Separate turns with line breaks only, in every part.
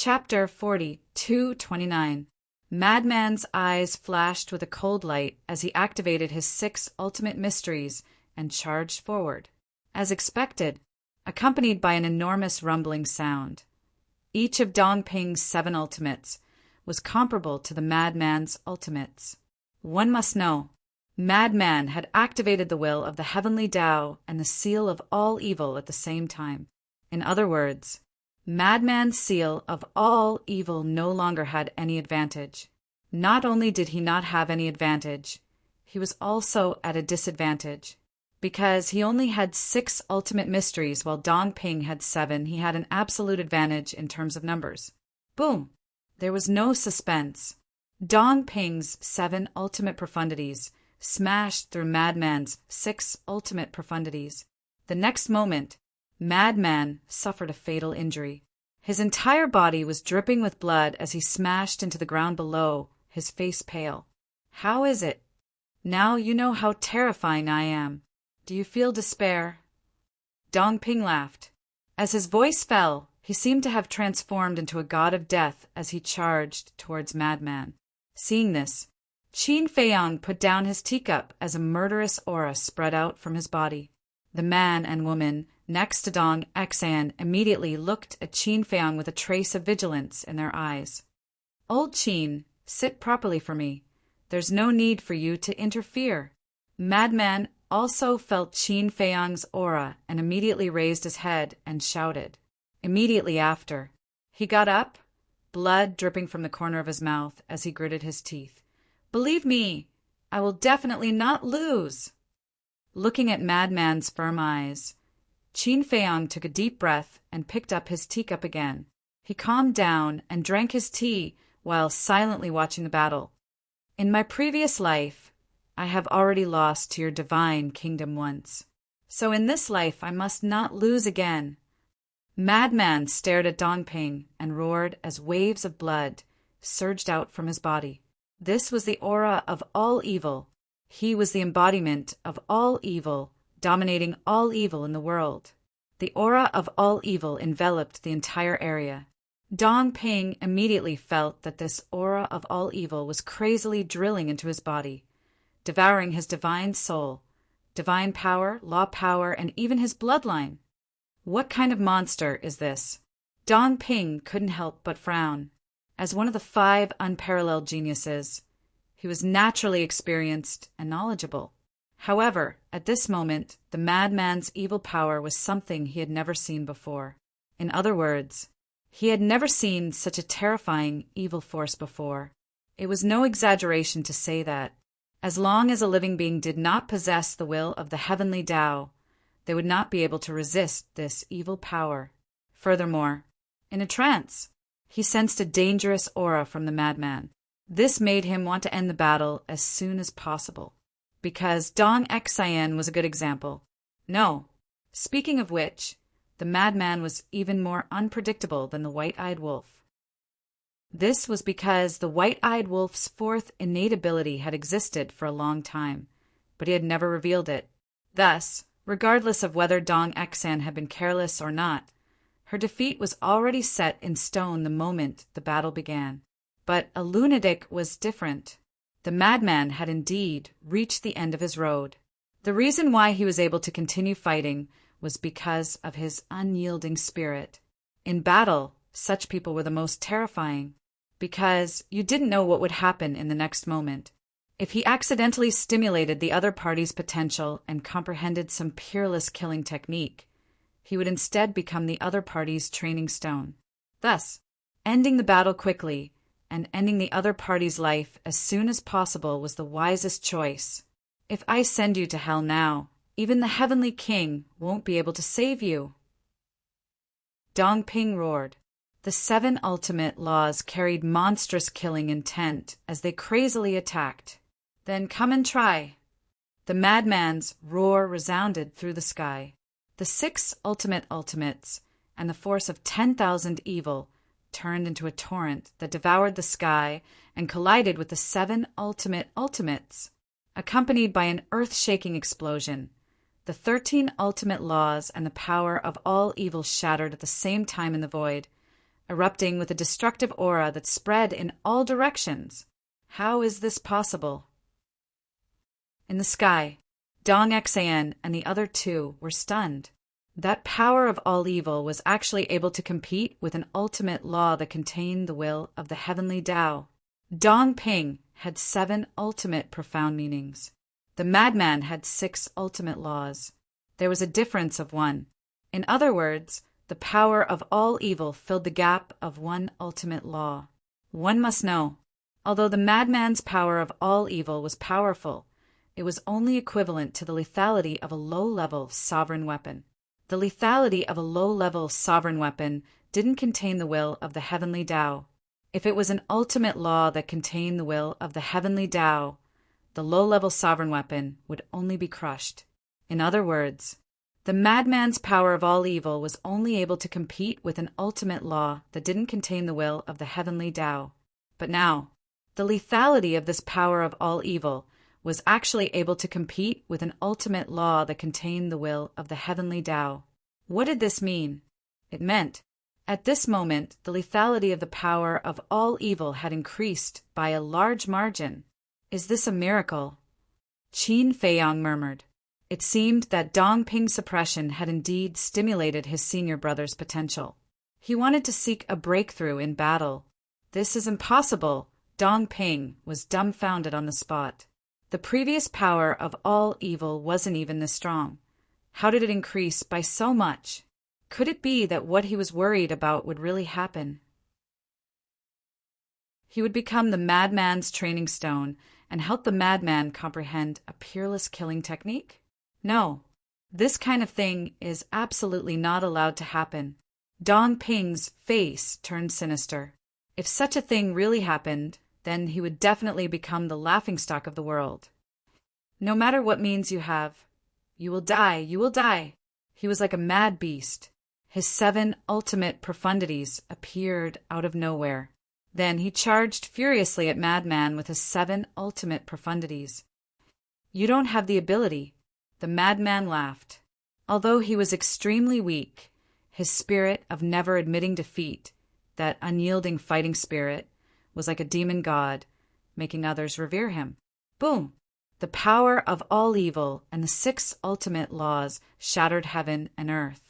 Chapter 42:29. Madman's eyes flashed with a cold light as he activated his 6 ultimate mysteries and charged forward. As expected, accompanied by an enormous rumbling sound. Each of Dongping's 7 ultimates was comparable to the Madman's ultimates. One must know, Madman had activated the will of the heavenly Tao and the seal of all evil at the same time. In other words, Madman's seal of all evil no longer had any advantage. Not only did he not have any advantage, he was also at a disadvantage. Because he only had 6 ultimate mysteries while Dongping had 7, he had an absolute advantage in terms of numbers. Boom! There was no suspense. Dongping's 7 ultimate profundities smashed through Madman's 6 ultimate profundities. The next moment, Madman suffered a fatal injury. His entire body was dripping with blood as he smashed into the ground below, his face pale. "How is it? Now you know how terrifying I am. Do you feel despair?" Dongping laughed. As his voice fell, he seemed to have transformed into a god of death as he charged towards Madman. Seeing this, Qin Feiyang put down his teacup as a murderous aura spread out from his body. The man and woman next to Dong Exan immediately looked at Qin Feiyang with a trace of vigilance in their eyes. "Old Qin, sit properly for me. There's no need for you to interfere." Madman also felt Qin Feiyang's aura and immediately raised his head and shouted. Immediately after, he got up, blood dripping from the corner of his mouth as he gritted his teeth. "Believe me, I will definitely not lose." Looking at Madman's firm eyes, Qin Feiyang took a deep breath and picked up his teacup again. He calmed down and drank his tea while silently watching the battle. "In my previous life, I have already lost to your divine kingdom once. So in this life I must not lose again." Madman stared at Dongping and roared as waves of blood surged out from his body. This was the aura of all evil. He was the embodiment of all evil, dominating all evil in the world. The aura of all evil enveloped the entire area. Dongping immediately felt that this aura of all evil was crazily drilling into his body, devouring his divine soul, divine power, law power, and even his bloodline. What kind of monster is this? Dongping couldn't help but frown. As one of the 5 unparalleled geniuses, he was naturally experienced and knowledgeable. However, at this moment, the madman's evil power was something he had never seen before. In other words, he had never seen such a terrifying evil force before. It was no exaggeration to say that, as long as a living being did not possess the will of the heavenly Tao, they would not be able to resist this evil power. Furthermore, in a trance, he sensed a dangerous aura from the madman. This made him want to end the battle as soon as possible. Because Dong Xian was a good example. No. Speaking of which, the madman was even more unpredictable than the white-eyed wolf. This was because the white-eyed wolf's 4th innate ability had existed for a long time, but he had never revealed it. Thus, regardless of whether Dong Xian had been careless or not, her defeat was already set in stone the moment the battle began. But a lunatic was different. The madman had indeed reached the end of his road. The reason why he was able to continue fighting was because of his unyielding spirit. In battle, such people were the most terrifying, because you didn't know what would happen in the next moment. If he accidentally stimulated the other party's potential and comprehended some peerless killing technique, he would instead become the other party's training stone. Thus, ending the battle quickly and ending the other party's life as soon as possible was the wisest choice. If I send you to hell now, even the heavenly king won't be able to save you. Dongping roared. The 7 ultimate laws carried monstrous killing intent as they crazily attacked. "Then come and try." The madman's roar resounded through the sky. The 6 ultimates and the force of 10,000 evil turned into a torrent that devoured the sky and collided with the 7 ultimates. Accompanied by an earth-shaking explosion, the 13 ultimate laws and the power of all evil shattered at the same time in the void, erupting with a destructive aura that spread in all directions. How is this possible? In the sky, Dong Xan and the other two were stunned. That power of all evil was actually able to compete with an ultimate law that contained the will of the heavenly Tao. Dong Ping had 7 ultimate profound meanings. The madman had 6 ultimate laws. There was a difference of 1. In other words, the power of all evil filled the gap of 1 ultimate law. One must know, although the madman's power of all evil was powerful, it was only equivalent to the lethality of a low-level sovereign weapon. The lethality of a low-level sovereign weapon didn't contain the will of the heavenly Tao. If it was an ultimate law that contained the will of the heavenly Tao, the low-level sovereign weapon would only be crushed. In other words, the madman's power of all evil was only able to compete with an ultimate law that didn't contain the will of the heavenly Tao. But now, the lethality of this power of all evil was actually able to compete with an ultimate law that contained the will of the heavenly Tao. What did this mean? It meant, at this moment, the lethality of the power of all evil had increased by a large margin. Is this a miracle? Qin Feiyang murmured. It seemed that Dong Ping's suppression had indeed stimulated his senior brother's potential. He wanted to seek a breakthrough in battle. This is impossible. Dong Ping was dumbfounded on the spot. The previous power of all evil wasn't even this strong. How did it increase by so much? Could it be that what he was worried about would really happen? He would become the madman's training stone and help the madman comprehend a peerless killing technique? No, this kind of thing is absolutely not allowed to happen. Dong Ping's face turned sinister. If such a thing really happened, then he would definitely become the laughingstock of the world. No matter what means you have, you will die, you will die. He was like a mad beast. His 7 ultimate profundities appeared out of nowhere. Then he charged furiously at Madman with his 7 ultimate profundities. You don't have the ability. The madman laughed. Although he was extremely weak, his spirit of never admitting defeat, that unyielding fighting spirit, was like a demon god, making others revere him. Boom! The power of all evil and the 6 ultimate laws shattered heaven and earth.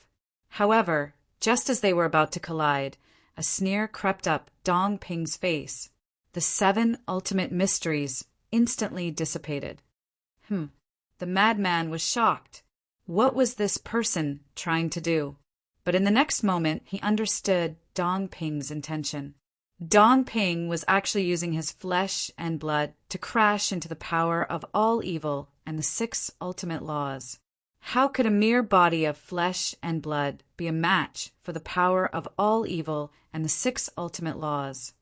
However, just as they were about to collide, a sneer crept up Dong Ping's face. The 7 ultimate mysteries instantly dissipated. The madman was shocked. What was this person trying to do? But in the next moment, he understood Dong Ping's intention. Dong Ping was actually using his flesh and blood to crash into the power of all evil and the 6 ultimate laws. How could a mere body of flesh and blood be a match for the power of all evil and the 6 ultimate laws?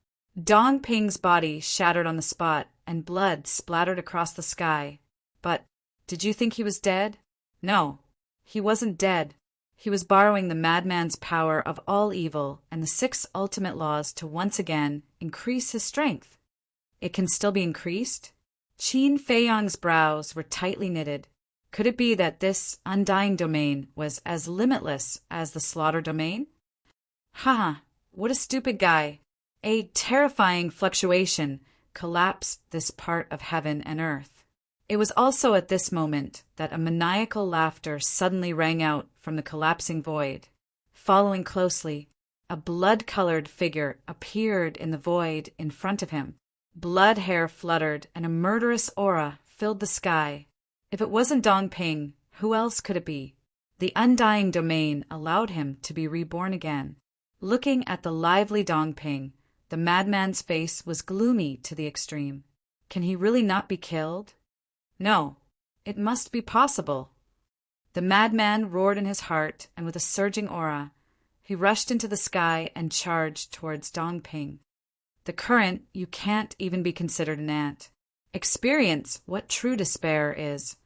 Dong Ping's body shattered on the spot and blood splattered across the sky. But did you think he was dead? No, he wasn't dead. He was borrowing the madman's power of all evil and the 6 ultimate laws to once again increase his strength. It can still be increased? Qin Feiyang's brows were tightly knitted. Could it be that this undying domain was as limitless as the slaughter domain? Haha, what a stupid guy. A terrifying fluctuation collapsed this part of heaven and earth. It was also at this moment that a maniacal laughter suddenly rang out from the collapsing void. Following closely, a blood-colored figure appeared in the void in front of him. Blood hair fluttered and a murderous aura filled the sky. If it wasn't Dong Ping, who else could it be? The undying domain allowed him to be reborn again. Looking at the lively Dong Ping, the madman's face was gloomy to the extreme. Can he really not be killed? No, it must be possible. The madman roared in his heart, and with a surging aura, he rushed into the sky and charged towards Dong Ping. The current, you can't even be considered an ant. Experience what true despair is.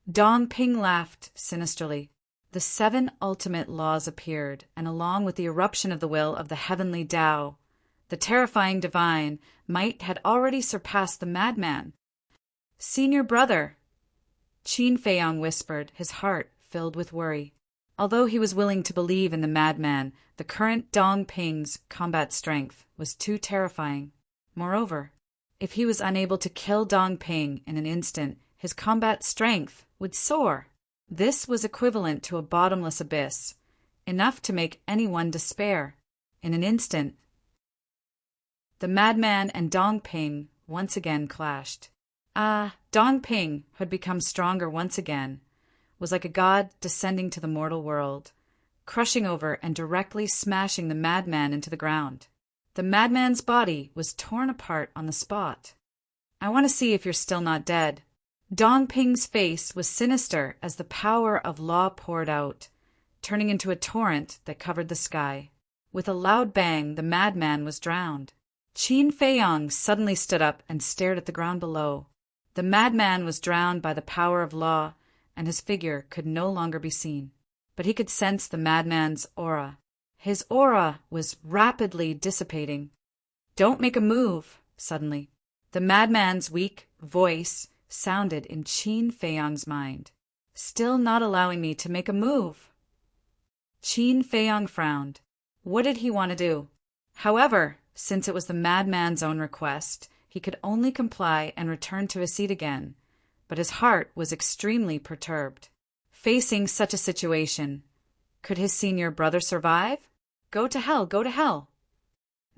Dong Ping laughed sinisterly. The 7 ultimate laws appeared, and along with the eruption of the will of the heavenly Tao, the terrifying divine might had already surpassed the madman. Senior brother, Qin Feiyang whispered, his heart filled with worry. Although he was willing to believe in the madman, the current Dong Ping's combat strength was too terrifying. Moreover, if he was unable to kill Dong Ping in an instant, his combat strength would soar. This was equivalent to a bottomless abyss, enough to make anyone despair. In an instant, the madman and Dong Ping once again clashed. Dong Ping, who had become stronger once again, was like a god descending to the mortal world, crushing over and directly smashing the madman into the ground. The madman's body was torn apart on the spot. "I want to see if you're still not dead." Dong Ping's face was sinister as the power of law poured out, turning into a torrent that covered the sky. With a loud bang, the madman was drowned. Qin Feiyang suddenly stood up and stared at the ground below. The madman was drowned by the power of law, and his figure could no longer be seen. But he could sense the madman's aura. His aura was rapidly dissipating. "Don't make a move," suddenly. The madman's weak voice sounded in Qin Feiyang's mind. "Still not allowing me to make a move." Qin Feiyang frowned. What did he want to do? However, since it was the madman's own request, he could only comply and return to his seat again. But his heart was extremely perturbed. Facing such a situation, could his senior brother survive? Go to hell, go to hell.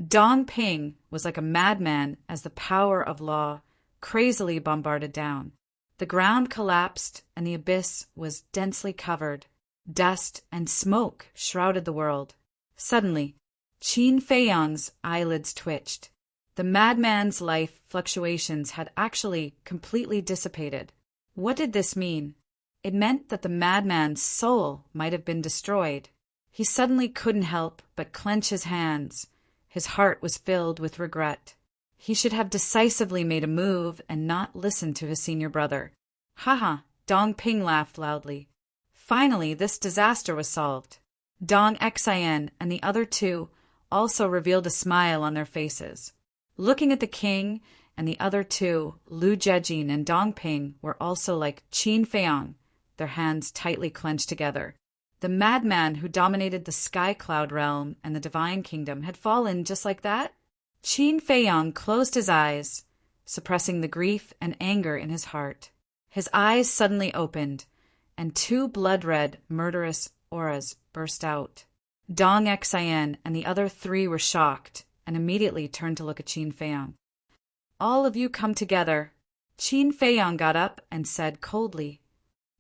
Dong Ping was like a madman as the power of law crazily bombarded down. The ground collapsed and the abyss was densely covered. Dust and smoke shrouded the world. Suddenly, Qin Feiyang's eyelids twitched. The madman's life fluctuations had actually completely dissipated. What did this mean? It meant that the madman's soul might have been destroyed. He suddenly couldn't help but clench his hands. His heart was filled with regret. He should have decisively made a move and not listened to his senior brother. Haha, Dong Ping laughed loudly. Finally, this disaster was solved. Dong Xian and the other two also revealed a smile on their faces. Looking at the king and the other two, Lu Jejin and Dong Ping were also like Qin Feiyang, their hands tightly clenched together. The madman who dominated the Sky Cloud realm and the Divine Kingdom had fallen just like that? Qin Feiyang closed his eyes, suppressing the grief and anger in his heart. His eyes suddenly opened, and two blood-red, murderous auras burst out. Dong Xian and the other three were shocked and immediately turned to look at Qin Feiyang. "All of you come together." Qin Feiyang got up and said coldly.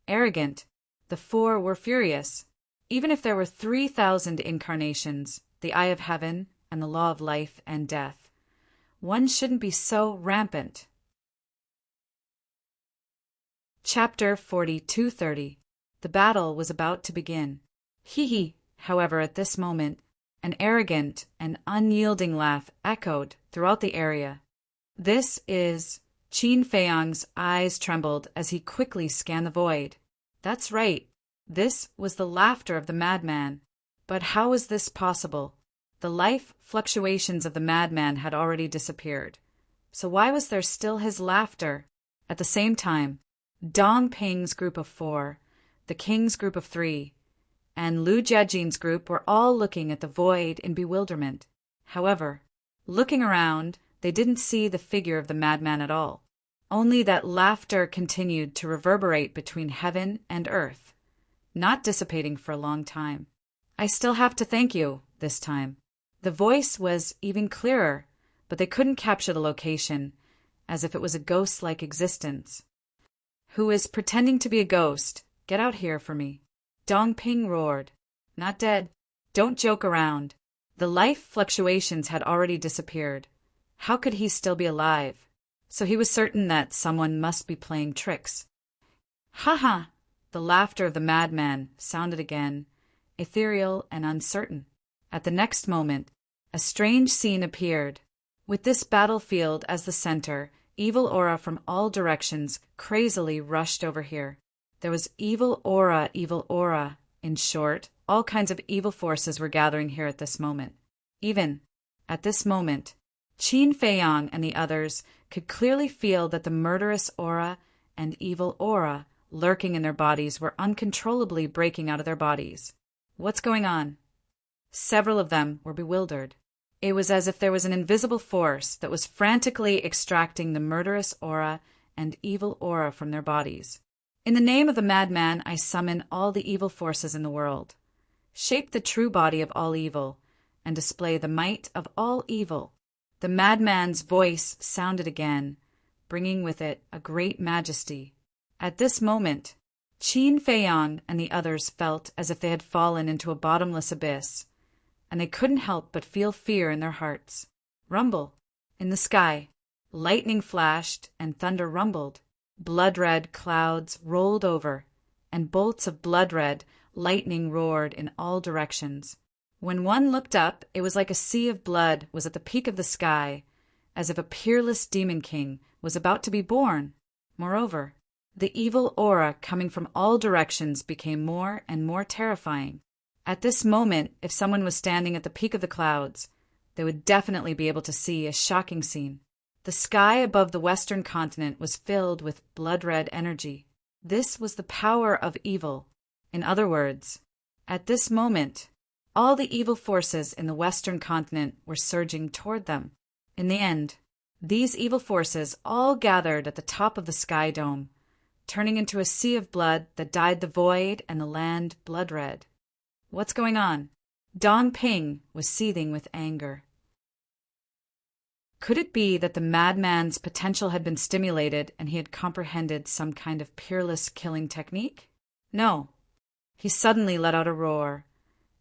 Arrogant. The four were furious. Even if there were 3,000 incarnations, the Eye of Heaven, and the law of life and death, one shouldn't be so rampant. Chapter 42:30. The battle was about to begin. He, however, at this moment, an arrogant and unyielding laugh echoed throughout the area. This is... Qin Feiyang's eyes trembled as he quickly scanned the void. That's right. This was the laughter of the madman. But how was this possible? The life fluctuations of the madman had already disappeared. So why was there still his laughter? At the same time, Dong Ping's group of 4, the king's group of 3, and Lu Jejin's group were all looking at the void in bewilderment. However, looking around, they didn't see the figure of the madman at all. Only that laughter continued to reverberate between heaven and earth, not dissipating for a long time. "I still have to thank you, this time." The voice was even clearer, but they couldn't capture the location, as if it was a ghost-like existence. "Who is pretending to be a ghost? Get out here for me." Dong Ping roared. "Not dead. Don't joke around." The life fluctuations had already disappeared. How could he still be alive? So he was certain that someone must be playing tricks. "Ha ha!" The laughter of the madman sounded again, ethereal and uncertain. At the next moment, a strange scene appeared. With this battlefield as the center, evil aura from all directions crazily rushed over here. There was evil aura. In short, all kinds of evil forces were gathering here at this moment. Even at this moment, Qin Feiyang and the others could clearly feel that the murderous aura and evil aura lurking in their bodies were uncontrollably breaking out of their bodies. What's going on? Several of them were bewildered. It was as if there was an invisible force that was frantically extracting the murderous aura and evil aura from their bodies. In the name of the madman, I summon all the evil forces in the world. Shape the true body of all evil, and display the might of all evil. The madman's voice sounded again, bringing with it a great majesty. At this moment, Qin Feiyang and the others felt as if they had fallen into a bottomless abyss, and they couldn't help but feel fear in their hearts. Rumble. In the sky, lightning flashed and thunder rumbled. Blood-red clouds rolled over, and bolts of blood-red lightning roared in all directions. When one looked up, it was like a sea of blood was at the peak of the sky, as if a peerless demon king was about to be born. Moreover, the evil aura coming from all directions became more and more terrifying. At this moment, if someone was standing at the peak of the clouds, they would definitely be able to see a shocking scene. The sky above the western continent was filled with blood-red energy. This was the power of evil. In other words, at this moment, all the evil forces in the western continent were surging toward them. In the end, these evil forces all gathered at the top of the sky dome, turning into a sea of blood that dyed the void and the land blood-red. What's going on? Dong Ping was seething with anger. Could it be that the madman's potential had been stimulated and he had comprehended some kind of peerless killing technique? No. He suddenly let out a roar,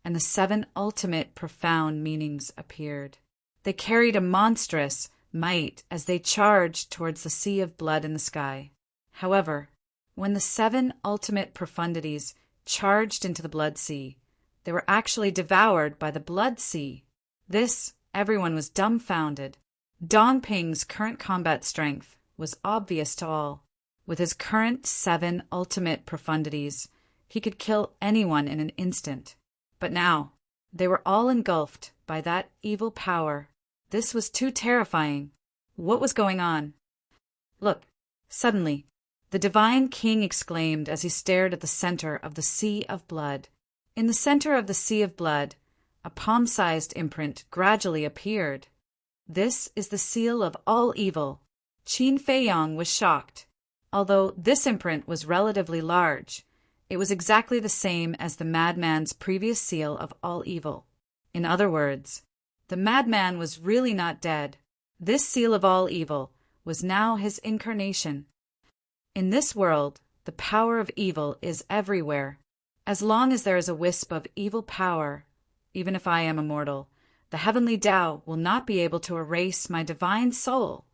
and the 7 ultimate profound meanings appeared. They carried a monstrous might as they charged towards the sea of blood in the sky. However, when the 7 ultimate profundities charged into the blood sea, they were actually devoured by the blood sea. This, everyone was dumbfounded. Dong Ping's current combat strength was obvious to all. With his current 7 ultimate profundities, he could kill anyone in an instant. But now, they were all engulfed by that evil power. This was too terrifying. What was going on? Look, suddenly, the divine king exclaimed as he stared at the center of the sea of blood. In the center of the sea of blood, a palm-sized imprint gradually appeared. This is the seal of all evil. Qin Feiyang was shocked. Although this imprint was relatively large, it was exactly the same as the madman's previous seal of all evil. In other words, the madman was really not dead. This seal of all evil was now his incarnation. In this world, the power of evil is everywhere. As long as there is a wisp of evil power, even if I am immortal, the heavenly Tao will not be able to erase my divine soul.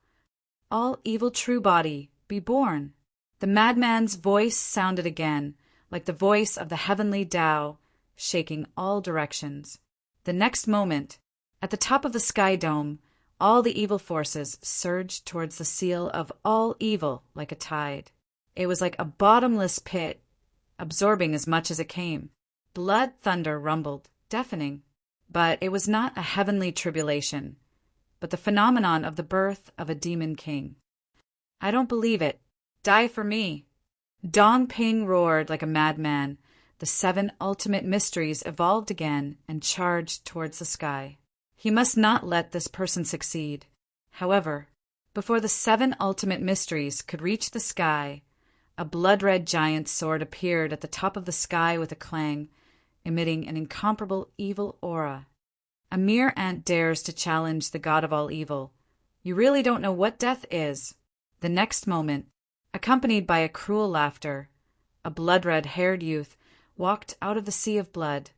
All evil true body, be born. The madman's voice sounded again, like the voice of the heavenly Tao, shaking all directions. The next moment, at the top of the sky dome, all the evil forces surged towards the seal of all evil like a tide. It was like a bottomless pit, absorbing as much as it came. Blood thunder rumbled, deafening. But it was not a heavenly tribulation, but the phenomenon of the birth of a demon king. I don't believe it. Die for me. Dong Ping roared like a madman. The 7 ultimate mysteries evolved again and charged towards the sky. He must not let this person succeed. However, before the 7 ultimate mysteries could reach the sky, a blood-red giant sword appeared at the top of the sky with a clang, emitting an incomparable evil aura. A mere ant dares to challenge the god of all evil. You really don't know what death is. The next moment, accompanied by a cruel laughter, a blood-red-haired youth walked out of the sea of blood,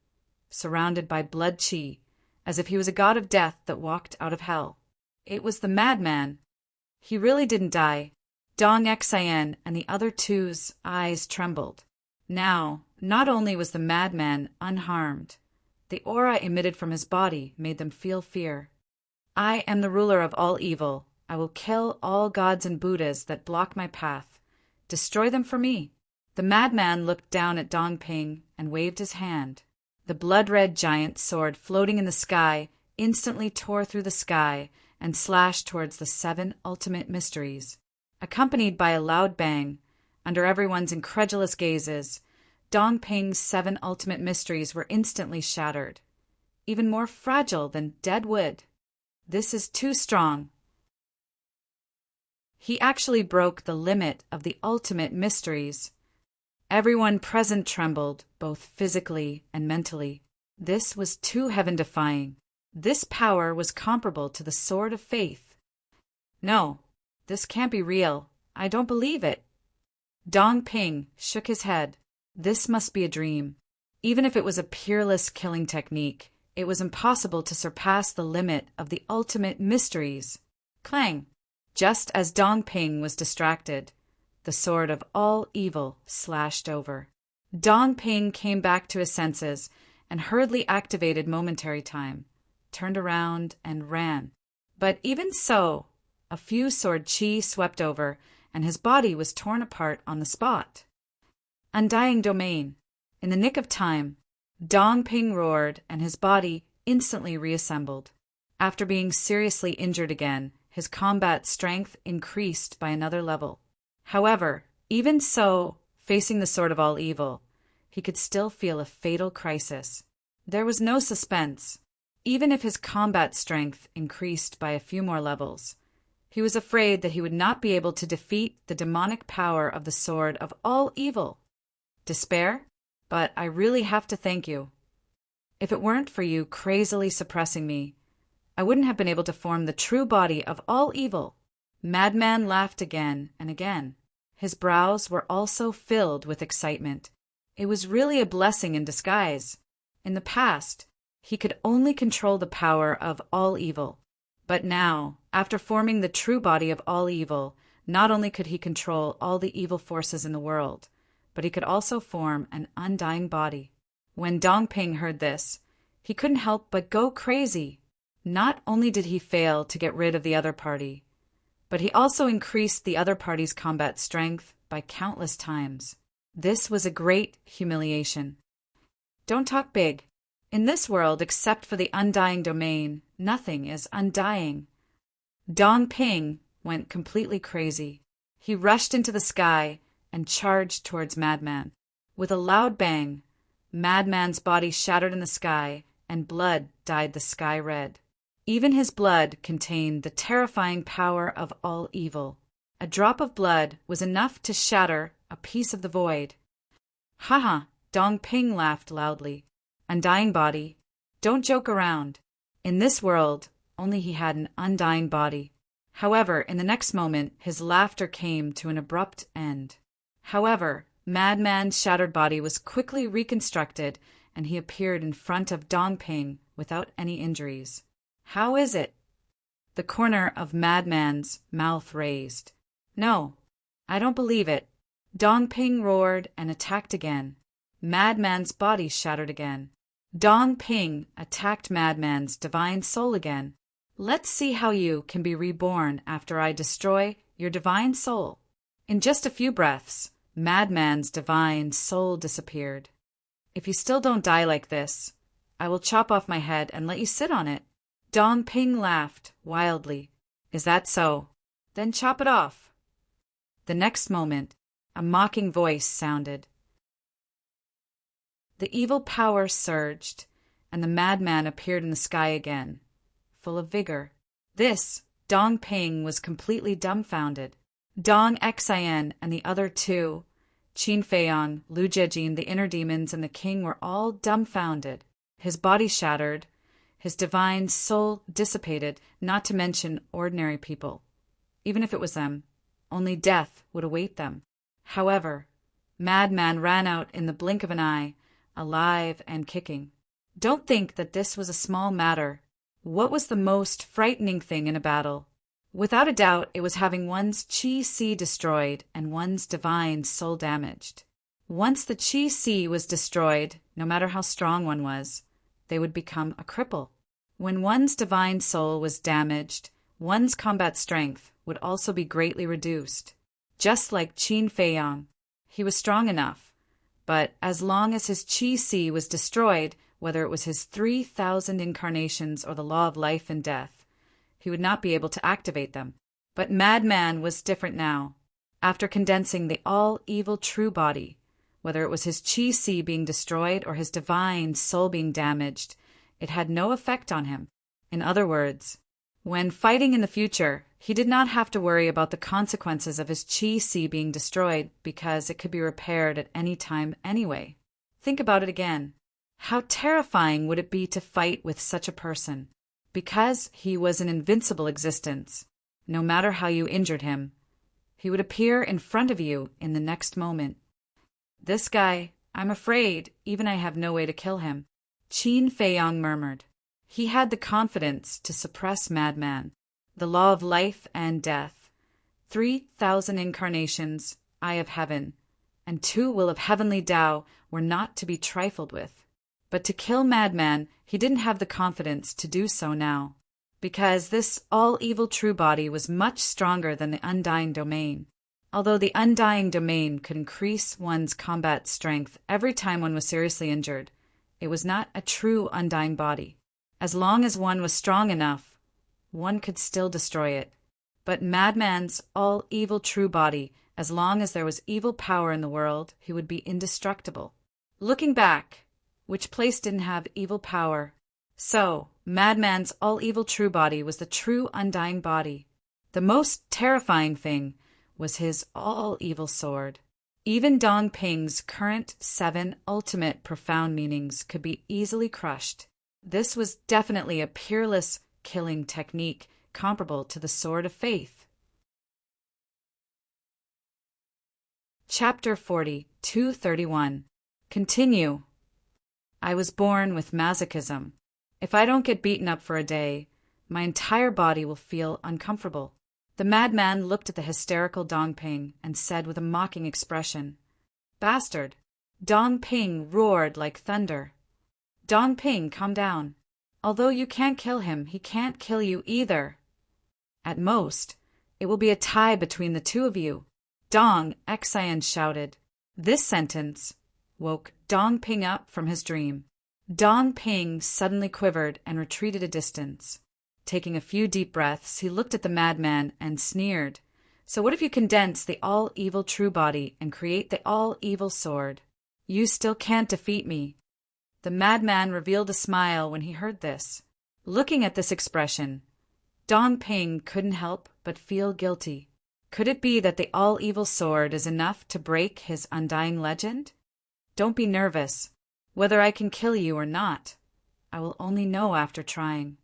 surrounded by blood chi, as if he was a god of death that walked out of hell. It was the madman. He really didn't die. Dong Xian and the other 2's eyes trembled. Now, not only was the madman unharmed, the aura emitted from his body made them feel fear. I am the ruler of all evil. I will kill all gods and Buddhas that block my path. Destroy them for me. The madman looked down at Dong Ping and waved his hand. The blood-red giant sword floating in the sky instantly tore through the sky and slashed towards the 7 ultimate mysteries. Accompanied by a loud bang, Under everyone's incredulous gazes, Dongping's 7 ultimate mysteries were instantly shattered. Even more fragile than dead wood. This is too strong. He actually broke the limit of the ultimate mysteries. Everyone present trembled, both physically and mentally. This was too heaven-defying. This power was comparable to the Sword of Faith. No, this can't be real. I don't believe it. Dongping shook his head. This must be a dream. Even if it was a peerless killing technique, it was impossible to surpass the limit of the ultimate mysteries. Clang! Just as Dongping was distracted, the sword of all evil slashed over. Dongping came back to his senses and hurriedly activated momentary time, turned around and ran. But even so, a few sword chi swept over, and his body was torn apart on the spot. Undying domain. In the nick of time, Dongping roared, and his body instantly reassembled. After being seriously injured again, his combat strength increased by another level. However, even so, facing the sword of all evil, he could still feel a fatal crisis. There was no suspense. Even if his combat strength increased by a few more levels, he was afraid that he would not be able to defeat the demonic power of the sword of all evil. Despair? But I really have to thank you. If it weren't for you crazily suppressing me, I wouldn't have been able to form the true body of all evil. Madman laughed again and again. His brows were also filled with excitement. It was really a blessing in disguise. In the past, he could only control the power of all evil. But now, after forming the true body of all evil, not only could he control all the evil forces in the world, but he could also form an undying body. When Dongping heard this, he couldn't help but go crazy. Not only did he fail to get rid of the other party, but he also increased the other party's combat strength by countless times. This was a great humiliation. Don't talk big. In this world, except for the undying domain, nothing is undying. Dongping went completely crazy. He rushed into the sky and charged towards Madman. With a loud bang, Madman's body shattered in the sky, and blood dyed the sky red. Even his blood contained the terrifying power of all evil. A drop of blood was enough to shatter a piece of the void. Haha, Dongping laughed loudly. Undying body, don't joke around. In this world, only he had an undying body. However, in the next moment, his laughter came to an abrupt end. However, Madman's shattered body was quickly reconstructed, and he appeared in front of Dongping without any injuries. How is it? The corner of Madman's mouth raised. No, I don't believe it. Dongping roared and attacked again. Madman's body shattered again. Dongping attacked Madman's divine soul again. Let's see how you can be reborn after I destroy your divine soul. In just a few breaths, Madman's divine soul disappeared. If you still don't die like this, I will chop off my head and let you sit on it. Dongping laughed wildly. Is that so? Then chop it off. The next moment, a mocking voice sounded. The evil power surged, and the madman appeared in the sky again, full of vigor. This, Dongping was completely dumbfounded. Dong Xian and the other two, Qin Feiyang, Lu Jiejin, the inner demons, and the king were all dumbfounded. His body shattered, his divine soul dissipated, not to mention ordinary people. Even if it was them, only death would await them. However, Madman ran out in the blink of an eye, alive and kicking. Don't think that this was a small matter. What was the most frightening thing in a battle? Without a doubt, it was having one's Qi destroyed and one's divine soul damaged. Once the Qi was destroyed, no matter how strong one was, they would become a cripple. When one's divine soul was damaged, one's combat strength would also be greatly reduced. Just like Qin Feiyang, he was strong enough, but as long as his Qi was destroyed, whether it was his 3,000 incarnations or the law of life and death, he would not be able to activate them. But Madman was different now. After condensing the all-evil true body, whether it was his chi-si being destroyed or his divine soul being damaged, it had no effect on him. In other words, when fighting in the future, he did not have to worry about the consequences of his chi-si being destroyed because it could be repaired at any time anyway. Think about it again. How terrifying would it be to fight with such a person? Because he was an invincible existence, no matter how you injured him, he would appear in front of you in the next moment. This guy, I'm afraid, even I have no way to kill him, Qin Feiyang murmured. He had the confidence to suppress Madman, the law of life and death. 3,000 incarnations, eye of heaven, and 2 will of heavenly Tao were not to be trifled with. But to kill Madman, he didn't have the confidence to do so now, because this all-evil true body was much stronger than the undying domain. Although the undying domain could increase one's combat strength every time one was seriously injured, it was not a true undying body. As long as one was strong enough, one could still destroy it. But Madman's all-evil true body, as long as there was evil power in the world, he would be indestructible. Looking back, which place didn't have evil power? So, Madman's all-evil true body was the true undying body. The most terrifying thing was his all-evil sword. Even Dong Ping's current 7 ultimate profound meanings could be easily crushed. This was definitely a peerless killing technique comparable to the Sword of Faith. Chapter 40, 231. Continue. I was born with masochism. If I don't get beaten up for a day, my entire body will feel uncomfortable. The madman looked at the hysterical Dong Ping and said with a mocking expression, "Bastard!" Dong Ping roared like thunder. "Dong Ping, calm down. Although you can't kill him, he can't kill you either. At most, it will be a tie between the two of you." Dong Xian shouted. This sentence woke Dong Ping up from his dream. Dong Ping suddenly quivered and retreated a distance. Taking a few deep breaths, he looked at the madman and sneered. "So what if you condense the all-evil true body and create the all-evil sword? You still can't defeat me." The madman revealed a smile when he heard this. Looking at this expression, Dong Ping couldn't help but feel guilty. Could it be that the all-evil sword is enough to break his undying legend? "Don't be nervous. Whether I can kill you or not, I will only know after trying."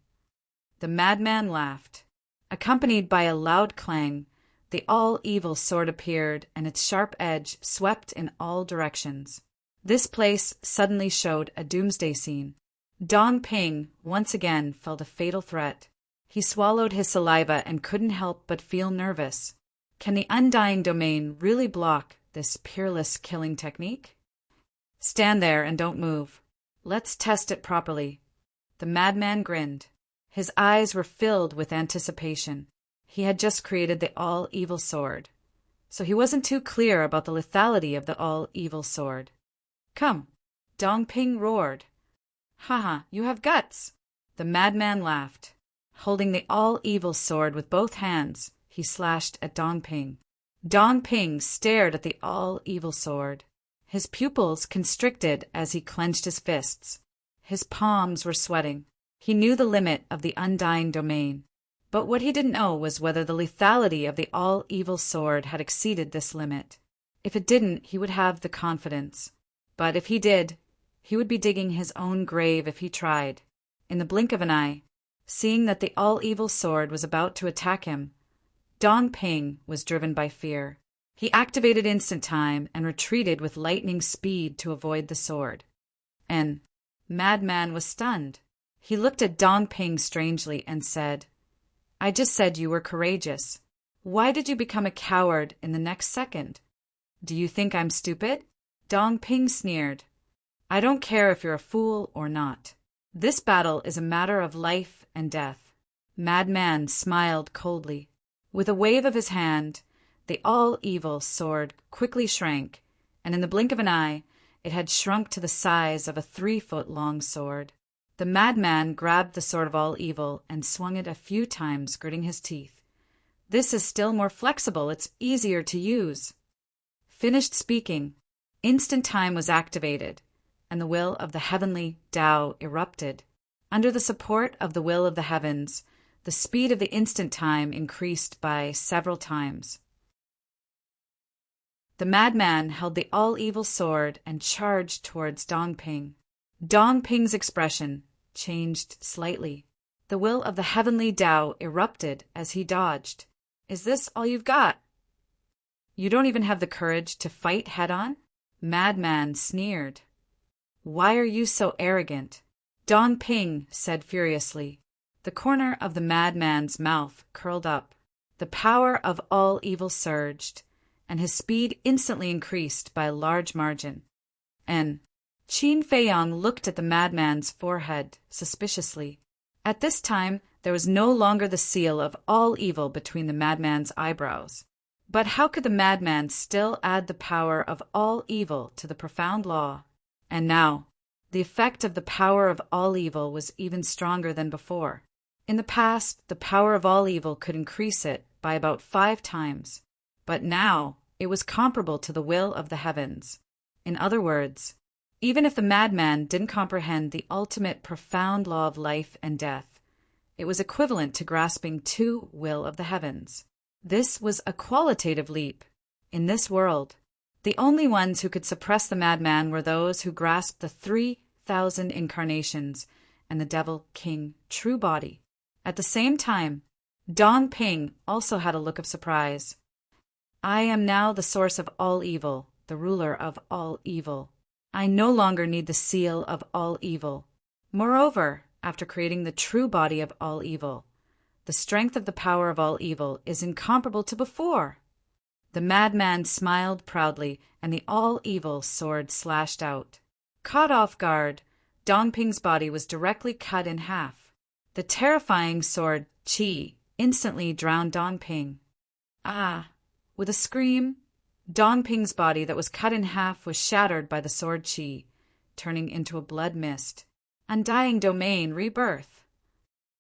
The madman laughed. Accompanied by a loud clang, the all-evil sword appeared, and its sharp edge swept in all directions. This place suddenly showed a doomsday scene. Dong Ping once again felt a fatal threat. He swallowed his saliva and couldn't help but feel nervous. Can the undying domain really block this peerless killing technique? "Stand there and don't move. Let's test it properly." The madman grinned. His eyes were filled with anticipation. He had just created the all-evil sword, so he wasn't too clear about the lethality of the all-evil sword. "Come!" Dong Ping roared. "Haha, you have guts!" The madman laughed. Holding the all-evil sword with both hands, he slashed at Dong Ping. Dong Ping stared at the all-evil sword. His pupils constricted as he clenched his fists. His palms were sweating. He knew the limit of the undying domain, but what he didn't know was whether the lethality of the all-evil sword had exceeded this limit. If it didn't, he would have the confidence. But if he did, he would be digging his own grave if he tried. In the blink of an eye, seeing that the all-evil sword was about to attack him, Dong Ping was driven by fear. He activated instant time and retreated with lightning speed to avoid the sword. And madman was stunned. He looked at Dong Ping strangely and said, "I just said you were courageous. Why did you become a coward in the next second? Do you think I'm stupid?" Dong Ping sneered. "I don't care if you're a fool or not. This battle is a matter of life and death." Madman smiled coldly. With a wave of his hand, the all-evil sword quickly shrank, and in the blink of an eye, it had shrunk to the size of a 3-foot-long sword. The madman grabbed the sword of all evil and swung it a few times, gritting his teeth. This is still more flexible, it's easier to use. Finished speaking. Instant time was activated, and the will of the heavenly Tao erupted. Under the support of the will of the heavens, the speed of the instant time increased by several times. The madman held the all-evil sword and charged towards Dongping. Dongping's expression changed slightly. The will of the heavenly Tao erupted as he dodged. Is this all you've got? You don't even have the courage to fight head-on? Madman sneered. Why are you so arrogant? Dongping said furiously. The corner of the madman's mouth curled up. The power of all evil surged, and his speed instantly increased by a large margin. And Qin Feiyang looked at the madman's forehead suspiciously. At this time, there was no longer the seal of all evil between the madman's eyebrows. But how could the madman still add the power of all evil to the profound law? And now, the effect of the power of all evil was even stronger than before. In the past, the power of all evil could increase it by about 5 times, but now it was comparable to the will of the heavens. In other words, even if the madman didn't comprehend the ultimate profound law of life and death, it was equivalent to grasping 2 will of the heavens. This was a qualitative leap. In this world, the only ones who could suppress the madman were those who grasped the 3,000 incarnations and the devil king true body. At the same time, Dongping also had a look of surprise. I am now the source of all evil, the ruler of all evil. I no longer need the seal of all evil. Moreover, after creating the true body of all evil, the strength of the power of all evil is incomparable to before. The madman smiled proudly, and the all-evil sword slashed out. Caught off guard, Dongping's body was directly cut in half. The terrifying sword Qi instantly drowned Dongping. Ah! With a scream, Dongping's body that was cut in half was shattered by the sword Qi, turning into a blood mist. Undying domain, rebirth.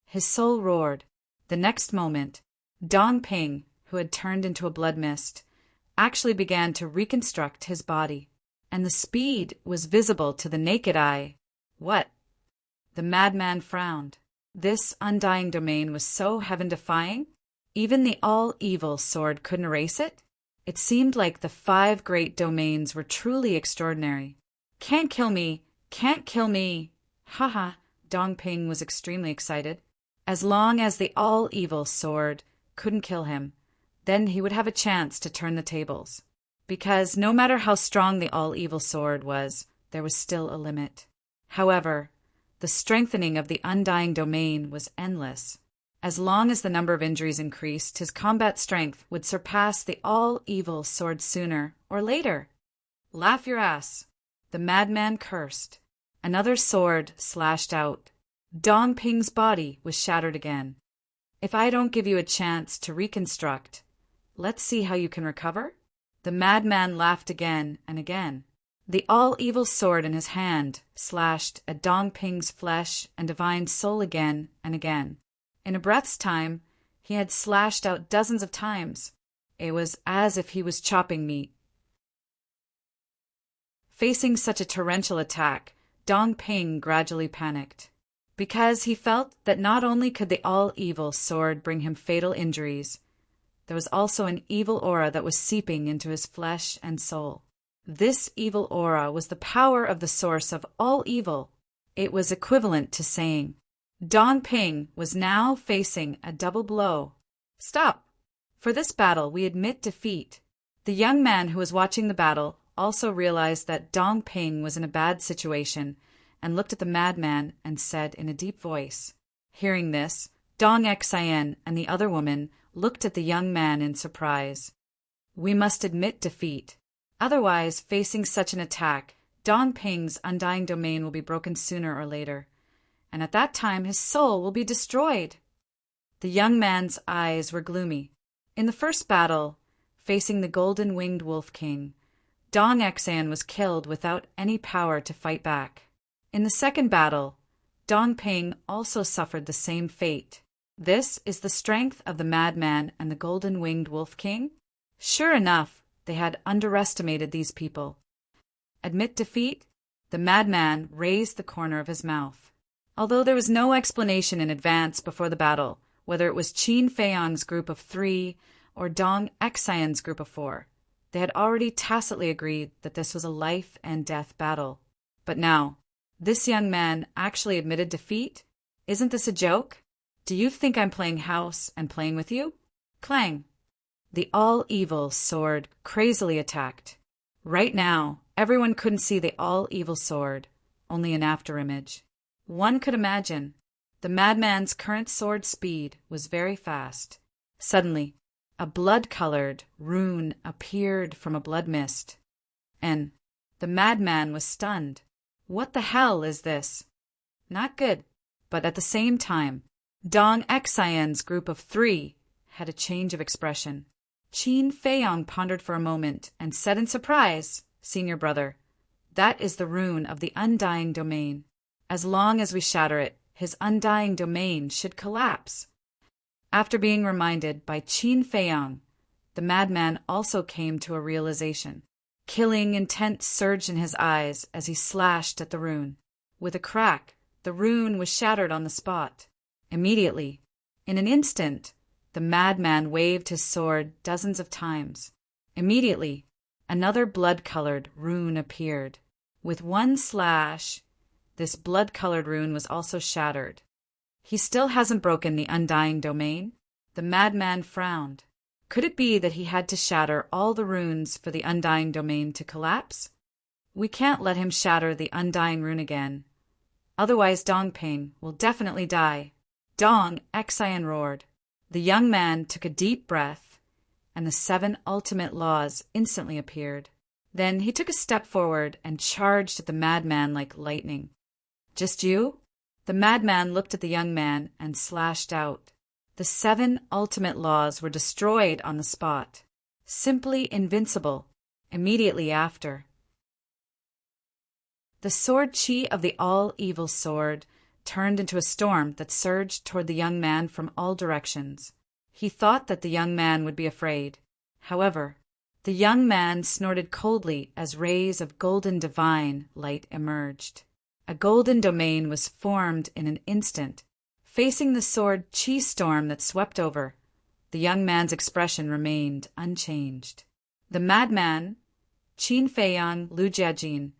His soul roared. The next moment, Dongping, who had turned into a blood mist, actually began to reconstruct his body, and the speed was visible to the naked eye. What? The madman frowned. This undying domain was so heaven-defying, even the all-evil sword couldn't erase it? It seemed like the 5 great domains were truly extraordinary. Can't kill me! Can't kill me! Haha! Dongping was extremely excited. As long as the all-evil sword couldn't kill him, then he would have a chance to turn the tables. Because no matter how strong the all-evil sword was, there was still a limit. However, the strengthening of the undying domain was endless. As long as the number of injuries increased, his combat strength would surpass the all-evil sword sooner or later. Laugh your ass! The madman cursed. Another sword slashed out. Dongping's body was shattered again. If I don't give you a chance to reconstruct, let's see how you can recover? The madman laughed again and again. The all-evil sword in his hand slashed at Dongping's flesh and divine soul again and again. In a breath's time, he had slashed out dozens of times. It was as if he was chopping meat. Facing such a torrential attack, Dongping gradually panicked, because he felt that not only could the all-evil sword bring him fatal injuries, there was also an evil aura that was seeping into his flesh and soul. This evil aura was the power of the source of all evil. It was equivalent to saying, Dongping was now facing a double blow. Stop! For this battle, we admit defeat. The young man who was watching the battle also realized that Dongping was in a bad situation and looked at the madman and said in a deep voice. Hearing this, Dong Xian and the other woman looked at the young man in surprise. We must admit defeat. Otherwise, facing such an attack, Dongping's undying domain will be broken sooner or later, and at that time his soul will be destroyed. The young man's eyes were gloomy. In the first battle, facing the golden-winged wolf king, Dong Xian was killed without any power to fight back. In the second battle, Dongping also suffered the same fate. This is the strength of the madman and the golden-winged wolf king? Sure enough, they had underestimated these people. Admit defeat? The madman raised the corner of his mouth. Although there was no explanation in advance before the battle, whether it was Qin Feiyang's group of 3 or Dong Xian's group of 4, they had already tacitly agreed that this was a life-and-death battle. But now, this young man actually admitted defeat? Isn't this a joke? Do you think I'm playing house and playing with you? Clang! The all-evil sword crazily attacked. Right now, everyone couldn't see the all-evil sword, only an afterimage. One could imagine the madman's current sword speed was very fast. Suddenly, a blood-colored rune appeared from a blood mist, and the madman was stunned. What the hell is this? Not good. But at the same time, Dong Xian's group of 3 had a change of expression. Qin Feiyang pondered for a moment and said in surprise, "Senior brother, that is the rune of the undying domain. As long as we shatter it, his undying domain should collapse." After being reminded by Qin Feiyang, the madman also came to a realization. Killing intent surged in his eyes as he slashed at the rune. With a crack, the rune was shattered on the spot. Immediately, in an instant, the madman waved his sword dozens of times. Immediately, another blood-colored rune appeared. With one slash, this blood-colored rune was also shattered. He still hasn't broken the undying domain? The madman frowned. Could it be that he had to shatter all the runes for the undying domain to collapse? We can't let him shatter the undying rune again. Otherwise Dongping will definitely die. Dong Xian roared. The young man took a deep breath, and the 7 ultimate laws instantly appeared. Then he took a step forward and charged at the madman like lightning. "Just you?" The madman looked at the young man and slashed out. The 7 ultimate laws were destroyed on the spot. Simply invincible. Immediately after, the sword chi of the all-evil sword turned into a storm that surged toward the young man from all directions. He thought that the young man would be afraid. However, the young man snorted coldly as rays of golden divine light emerged. A golden domain was formed in an instant. Facing the sword chi storm that swept over, the young man's expression remained unchanged. The madman, Qin Feiyang, Lu Jiajin,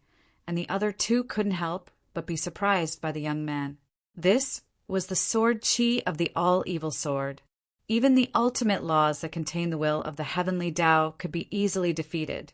and the other 2 couldn't help but be surprised by the young man. This was the sword chi of the all-evil sword. Even the ultimate laws that contain the will of the heavenly Tao could be easily defeated.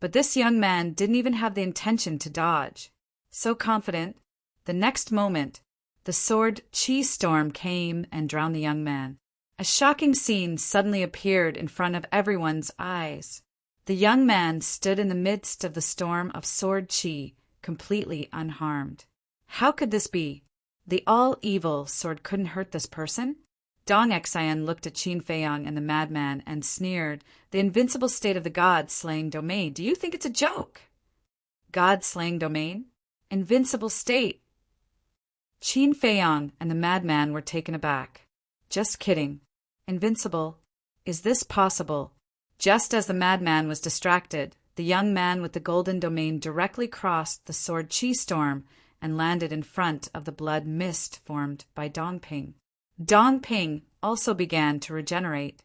But this young man didn't even have the intention to dodge. So confident, the next moment, the sword chi storm came and drowned the young man. A shocking scene suddenly appeared in front of everyone's eyes. The young man stood in the midst of the storm of sword chi, completely unharmed. How could this be? The all-evil sword couldn't hurt this person? Dong Xian looked at Qin Feiyang and the madman and sneered, "The invincible state of the god-slaying domain. Do you think it's a joke?" God-slaying domain? Invincible state? Qin Feiyang and the madman were taken aback. Just kidding. Invincible? Is this possible? Just as the madman was distracted, the young man with the golden domain directly crossed the sword chi storm and landed in front of the blood mist formed by Dongping. Dongping also began to regenerate,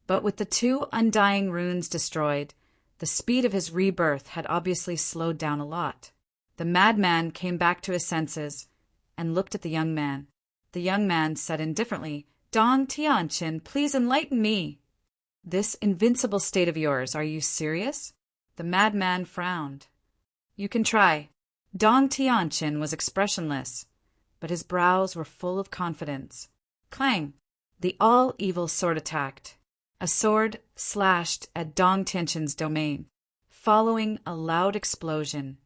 but with the 2 undying runes destroyed, the speed of his rebirth had obviously slowed down a lot. The madman came back to his senses and looked at the young man. The young man said indifferently, "Dong Tianqin, please enlighten me." "This invincible state of yours, are you serious?" The madman frowned. "You can try." Dong Tianqin was expressionless, but his brows were full of confidence. Clang! The all-evil sword attacked. A sword slashed at Dong Tianqin's domain, following a loud explosion.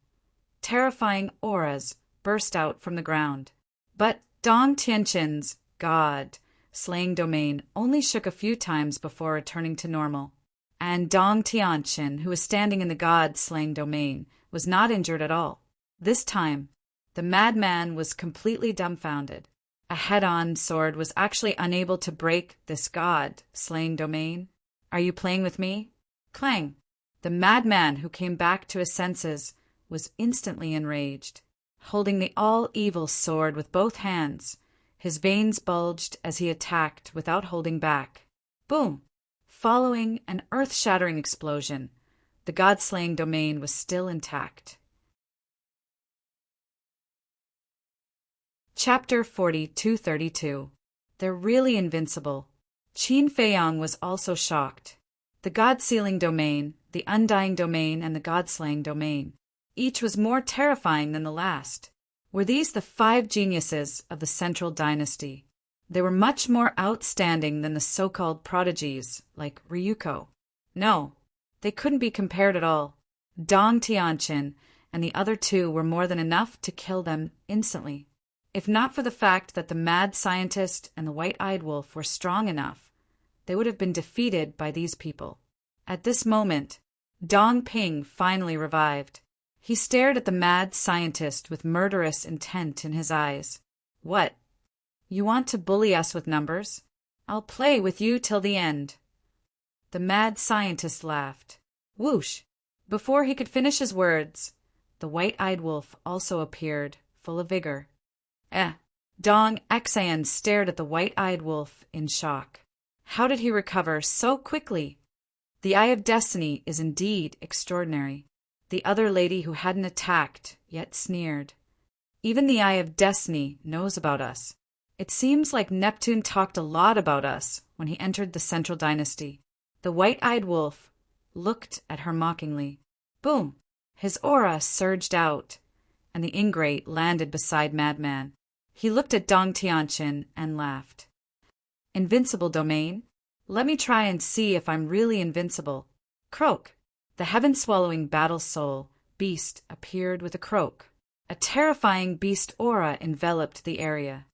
Terrifying auras burst out from the ground. But Dong Tianqin's god-slaying domain only shook a few times before returning to normal. And Dong Tianqin, who was standing in the god-slaying domain, was not injured at all. This time, the madman was completely dumbfounded. A head-on sword was actually unable to break this god-slaying domain. Are you playing with me? Clang! The madman who came back to his senses was instantly enraged. Holding the all-evil sword with both hands, his veins bulged as he attacked without holding back. Boom! Following an earth-shattering explosion, the god-slaying domain was still intact. Chapter 4232. They're really invincible. Qin Feiyang was also shocked. The god-sealing domain, the undying domain, and the god-slaying domain. Each was more terrifying than the last. Were these the 5 geniuses of the Central Dynasty? They were much more outstanding than the so-called prodigies, like Ryuko. No, they couldn't be compared at all. Dong Tianqin and the other 2 were more than enough to kill them instantly. If not for the fact that the mad scientist and the white-eyed wolf were strong enough, they would have been defeated by these people. At this moment, Dong Ping finally revived. He stared at the mad scientist with murderous intent in his eyes. What? You want to bully us with numbers? I'll play with you till the end. The mad scientist laughed. Whoosh! Before he could finish his words, the white-eyed wolf also appeared, full of vigor. Dong Xian stared at the white-eyed wolf in shock. How did he recover so quickly? The Eye of Destiny is indeed extraordinary. The other lady who hadn't attacked, yet sneered. Even the Eye of Destiny knows about us. It seems like Neptune talked a lot about us when he entered the Central Dynasty. The white-eyed wolf looked at her mockingly. Boom! His aura surged out, and the ingrate landed beside Madman. He looked at Dong Tianqin and laughed. Invincible domain? Let me try and see if I'm really invincible. Croak! The heaven-swallowing battle soul beast appeared with a croak. A terrifying beast aura enveloped the area.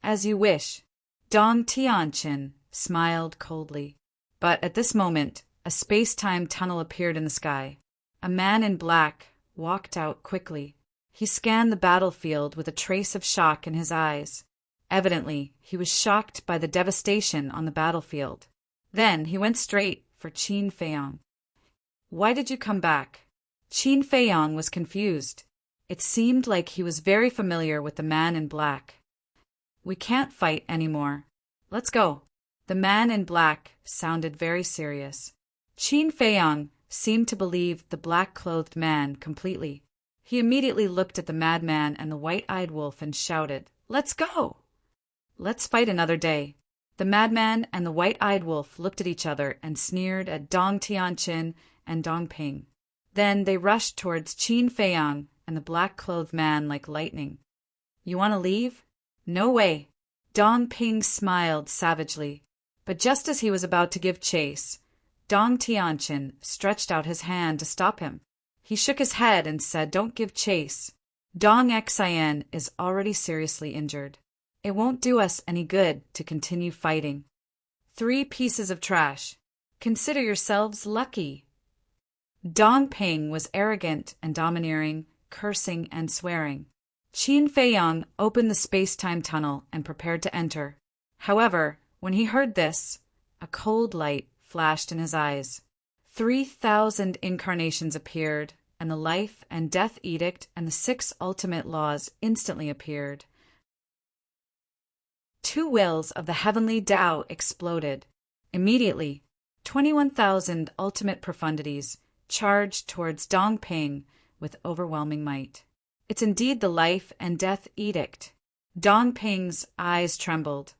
As you wish. Dong Tianqin smiled coldly. But at this moment, a space-time tunnel appeared in the sky. A man in black walked out quickly. He scanned the battlefield with a trace of shock in his eyes. Evidently, he was shocked by the devastation on the battlefield. Then he went straight for Qin Feiyang. Why did you come back? Qin Feiyang was confused. It seemed like he was very familiar with the man in black. We can't fight anymore. Let's go. The man in black sounded very serious. Qin Feiyang seemed to believe the black-clothed man completely. He immediately looked at the madman and the white-eyed wolf and shouted, "Let's go!" Let's fight another day. The madman and the white-eyed wolf looked at each other and sneered at Dong Tianqin and Dong Ping. Then they rushed towards Qin Feiyang and the black-clothed man like lightning. You want to leave? No way. Dong Ping smiled savagely. But just as he was about to give chase, Dong Tianqin stretched out his hand to stop him. He shook his head and said, "Don't give chase. Dong Xian is already seriously injured. It won't do us any good to continue fighting. 3 pieces of trash. Consider yourselves lucky." Dong Ping was arrogant and domineering, cursing and swearing. Qin Feiyang opened the space-time tunnel and prepared to enter. However, when he heard this, a cold light flashed in his eyes. 3,000 incarnations appeared, and the life and death edict and the 6 ultimate laws instantly appeared. 2 wills of the heavenly Tao exploded. Immediately, 21,000 ultimate profundities charged towards Dong Ping with overwhelming might. It's indeed the life and death edict. Dong Ping's eyes trembled,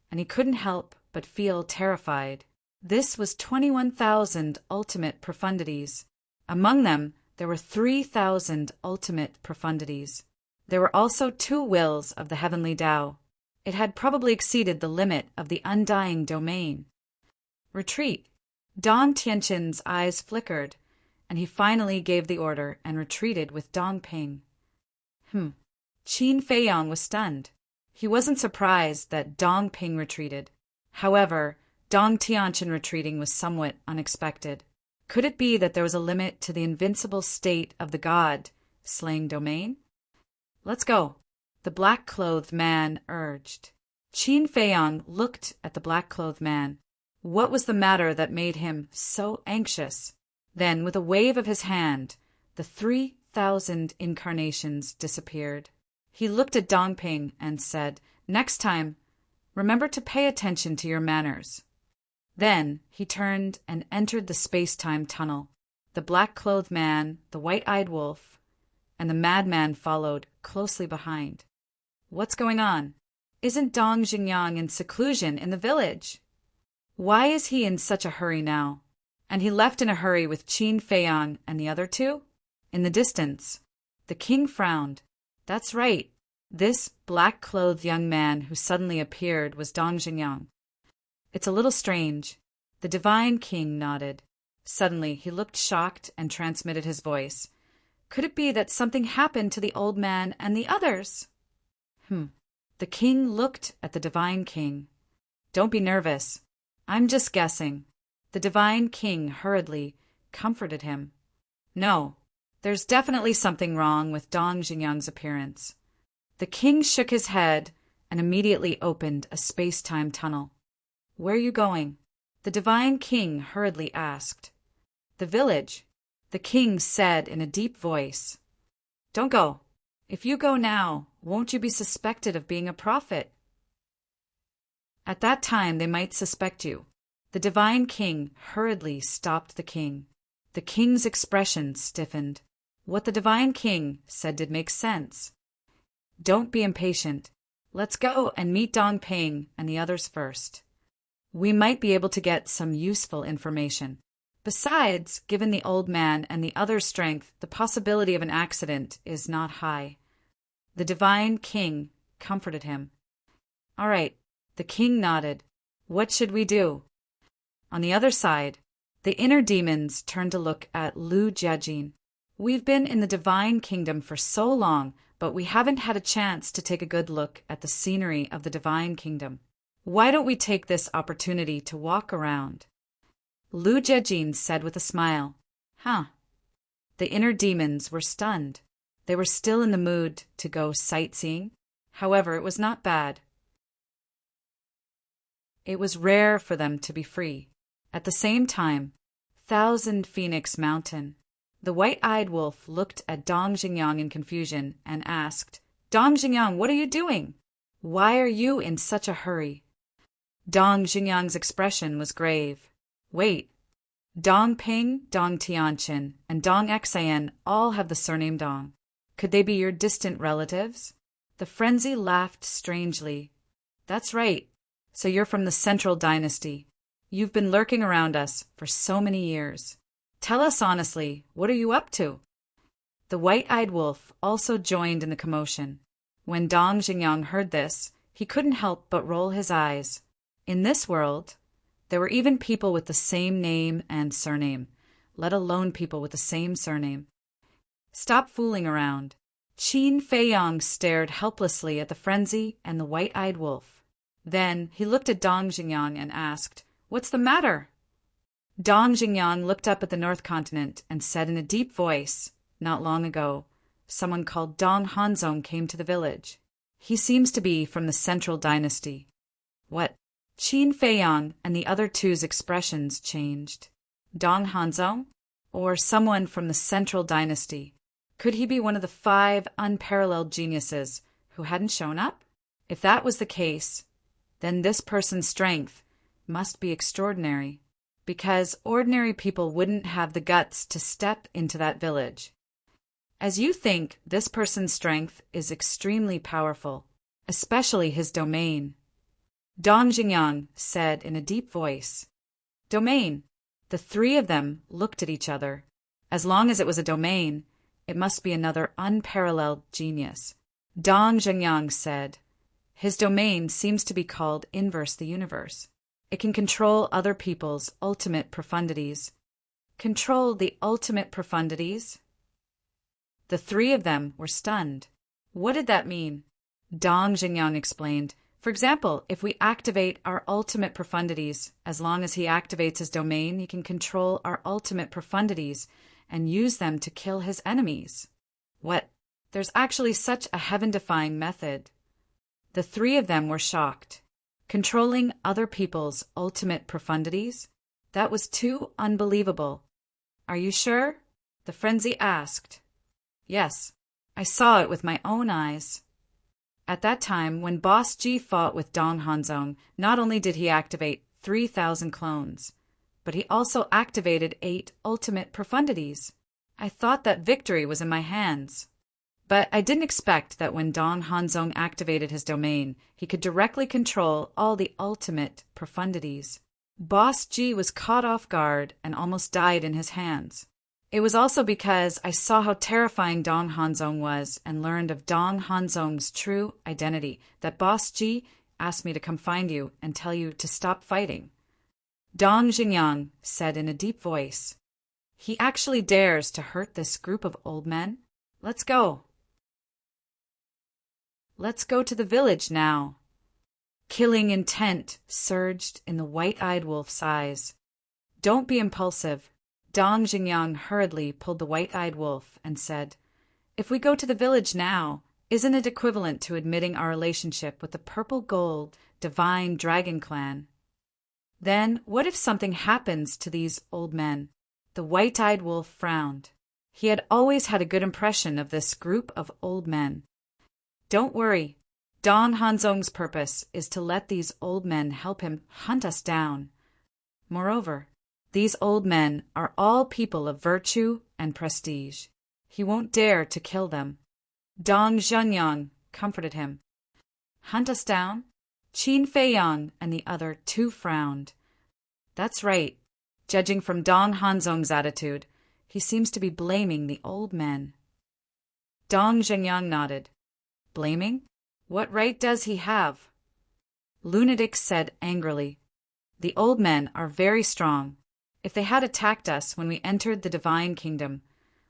and he couldn't help but feel terrified. This was 21,000 ultimate profundities. Among them, there were 3,000 ultimate profundities. There were also 2 wills of the heavenly Tao. It had probably exceeded the limit of the undying domain. Retreat! Dong Tianqin's eyes flickered, and he finally gave the order and retreated with Dong Ping. Qin Feiyang was stunned. He wasn't surprised that Dong Ping retreated. However, Dong Tianqin retreating was somewhat unexpected. Could it be that there was a limit to the invincible state of the god-slaying domain? Let's go. the black-clothed man urged. Qin Feiyang looked at the black-clothed man. What was the matter that made him so anxious? Then, with a wave of his hand, the 3,000 incarnations disappeared. He looked at Dongping and said, "Next time, remember to pay attention to your manners." Then he turned and entered the space-time tunnel. The black-clothed man, the white-eyed wolf, and the madman followed closely behind. What's going on? Isn't Dong Xingyang in seclusion in the village? Why is he in such a hurry now? And he left in a hurry with Qin Feiyang and the other two? In the distance, the king frowned. That's right. This black-clothed young man who suddenly appeared was Dong Xingyang. It's a little strange. The divine king nodded. Suddenly, he looked shocked and transmitted his voice. Could it be that something happened to the old man and the others? The king looked at the divine king. Don't be nervous. I'm just guessing. The divine king hurriedly comforted him. No, there's definitely something wrong with Dong Xingyang's appearance. The king shook his head and immediately opened a space-time tunnel. Where are you going? The divine king hurriedly asked. The village, the king said in a deep voice. Don't go. If you go now, won't you be suspected of being a prophet? At that time they might suspect you. The divine king hurriedly stopped the king. The king's expression stiffened. What the divine king said did make sense. Don't be impatient. Let's go and meet Dongping and the others first. We might be able to get some useful information. Besides, given the old man and the other's strength, the possibility of an accident is not high. The divine king comforted him. All right, the king nodded. What should we do? On the other side, the inner demons turned to look at Lu Jiajin. We've been in the divine kingdom for so long, but we haven't had a chance to take a good look at the scenery of the divine kingdom. Why don't we take this opportunity to walk around? Lu Jiajin said with a smile. The inner demons were stunned. They were still in the mood to go sightseeing. However, it was not bad. It was rare for them to be free. At the same time, Thousand Phoenix Mountain. The white-eyed wolf looked at Dong Xingyang in confusion and asked, Dong Xingyang, what are you doing? Why are you in such a hurry? Dong Xingyang's expression was grave. Wait, Dong Ping, Dong Tianqin, and Dong Xian all have the surname Dong. Could they be your distant relatives? The frenzy laughed strangely. That's right. So you're from the Central Dynasty. You've been lurking around us for so many years. Tell us honestly, what are you up to? The white-eyed wolf also joined in the commotion. When Dong Xingyang heard this, he couldn't help but roll his eyes. In this world, there were even people with the same name and surname, let alone people with the same surname. Stop fooling around. Qin Feiyang stared helplessly at the frenzy and the white-eyed wolf. Then he looked at Dong Xingyang and asked, What's the matter? Dong Xingyang looked up at the North Continent and said in a deep voice, Not long ago, someone called Dong Hanzong came to the village. He seems to be from the Central Dynasty. What? Qin Feiyang and the other two's expressions changed. Dong Hanzong? Or someone from the Central Dynasty? Could he be one of the 5 unparalleled geniuses who hadn't shown up? If that was the case, then this person's strength must be extraordinary, because ordinary people wouldn't have the guts to step into that village. As you think, this person's strength is extremely powerful, especially his domain. Dong Xingyang said in a deep voice. Domain. The 3 of them looked at each other. As long as it was a domain, it must be another unparalleled genius. Dong Xingyang said, His domain seems to be called Inverse the Universe. It can control other people's ultimate profundities. Control the ultimate profundities? The 3 of them were stunned. What did that mean? Dong Xingyang explained. For example, if we activate our ultimate profundities, as long as he activates his domain, he can control our ultimate profundities and use them to kill his enemies. What? There's actually such a heaven-defying method. The three of them were shocked. Controlling other people's ultimate profundities? That was too unbelievable. Are you sure? The frenzy asked. Yes, I saw it with my own eyes. At that time, when Boss G fought with Dong Hanzong, not only did he activate 3,000 clones, but he also activated 8 ultimate profundities. I thought that victory was in my hands. But I didn't expect that when Dong Hanzong activated his domain, he could directly control all the ultimate profundities. Boss G was caught off guard and almost died in his hands. It was also because I saw how terrifying Dong Hanzong was and learned of Dong Hanzong's true identity that Boss G asked me to come find you and tell you to stop fighting. Dong Xingyang said in a deep voice, "He actually dares to hurt this group of old men? Let's go. Let's go to the village now." Killing intent surged in the white-eyed wolf's eyes. "Don't be impulsive." Dong Xingyang hurriedly pulled the white-eyed wolf and said, "If we go to the village now, isn't it equivalent to admitting our relationship with the purple gold divine dragon clan? Then what if something happens to these old men?" The white-eyed wolf frowned. He had always had a good impression of this group of old men. "Don't worry. Dong Hanzong's purpose is to let these old men help him hunt us down. Moreover, these old men are all people of virtue and prestige. He won't dare to kill them." Dong Zhenyang comforted him. "Hunt us down?" Qin Feiyang and the other two frowned. "That's right. Judging from Dong Hanzong's attitude, he seems to be blaming the old men." Dong Zhenyang nodded. "Blaming? What right does he have?" Lunatic said angrily, "The old men are very strong. If they had attacked us when we entered the Divine Kingdom,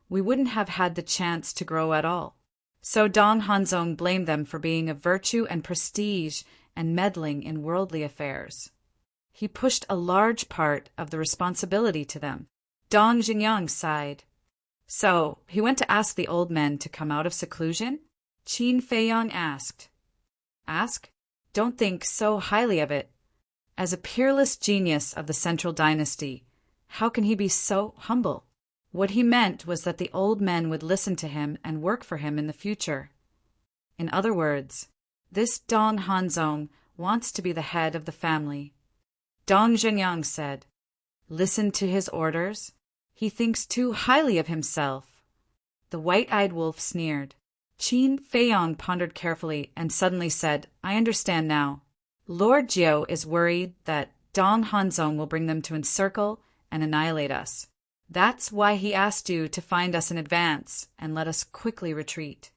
we wouldn't have had the chance to grow at all. So Dong Hanzong blamed them for being of virtue and prestige and meddling in worldly affairs. He pushed a large part of the responsibility to them." Dong Xingyang sighed. "So he went to ask the old men to come out of seclusion?" Qin Feiyang asked. "Ask? Don't think so highly of it. As a peerless genius of the Central Dynasty, how can he be so humble? What he meant was that the old men would listen to him and work for him in the future. In other words, this Dong Hanzong wants to be the head of the family." Dong Zhenyang said, "Listen to his orders? He thinks too highly of himself." The white-eyed wolf sneered. Qin Feiyang pondered carefully and suddenly said, "I understand now. Lord Jiao is worried that Dong Hanzong will bring them to encircle and annihilate us. That's why he asked you to find us in advance and let us quickly retreat."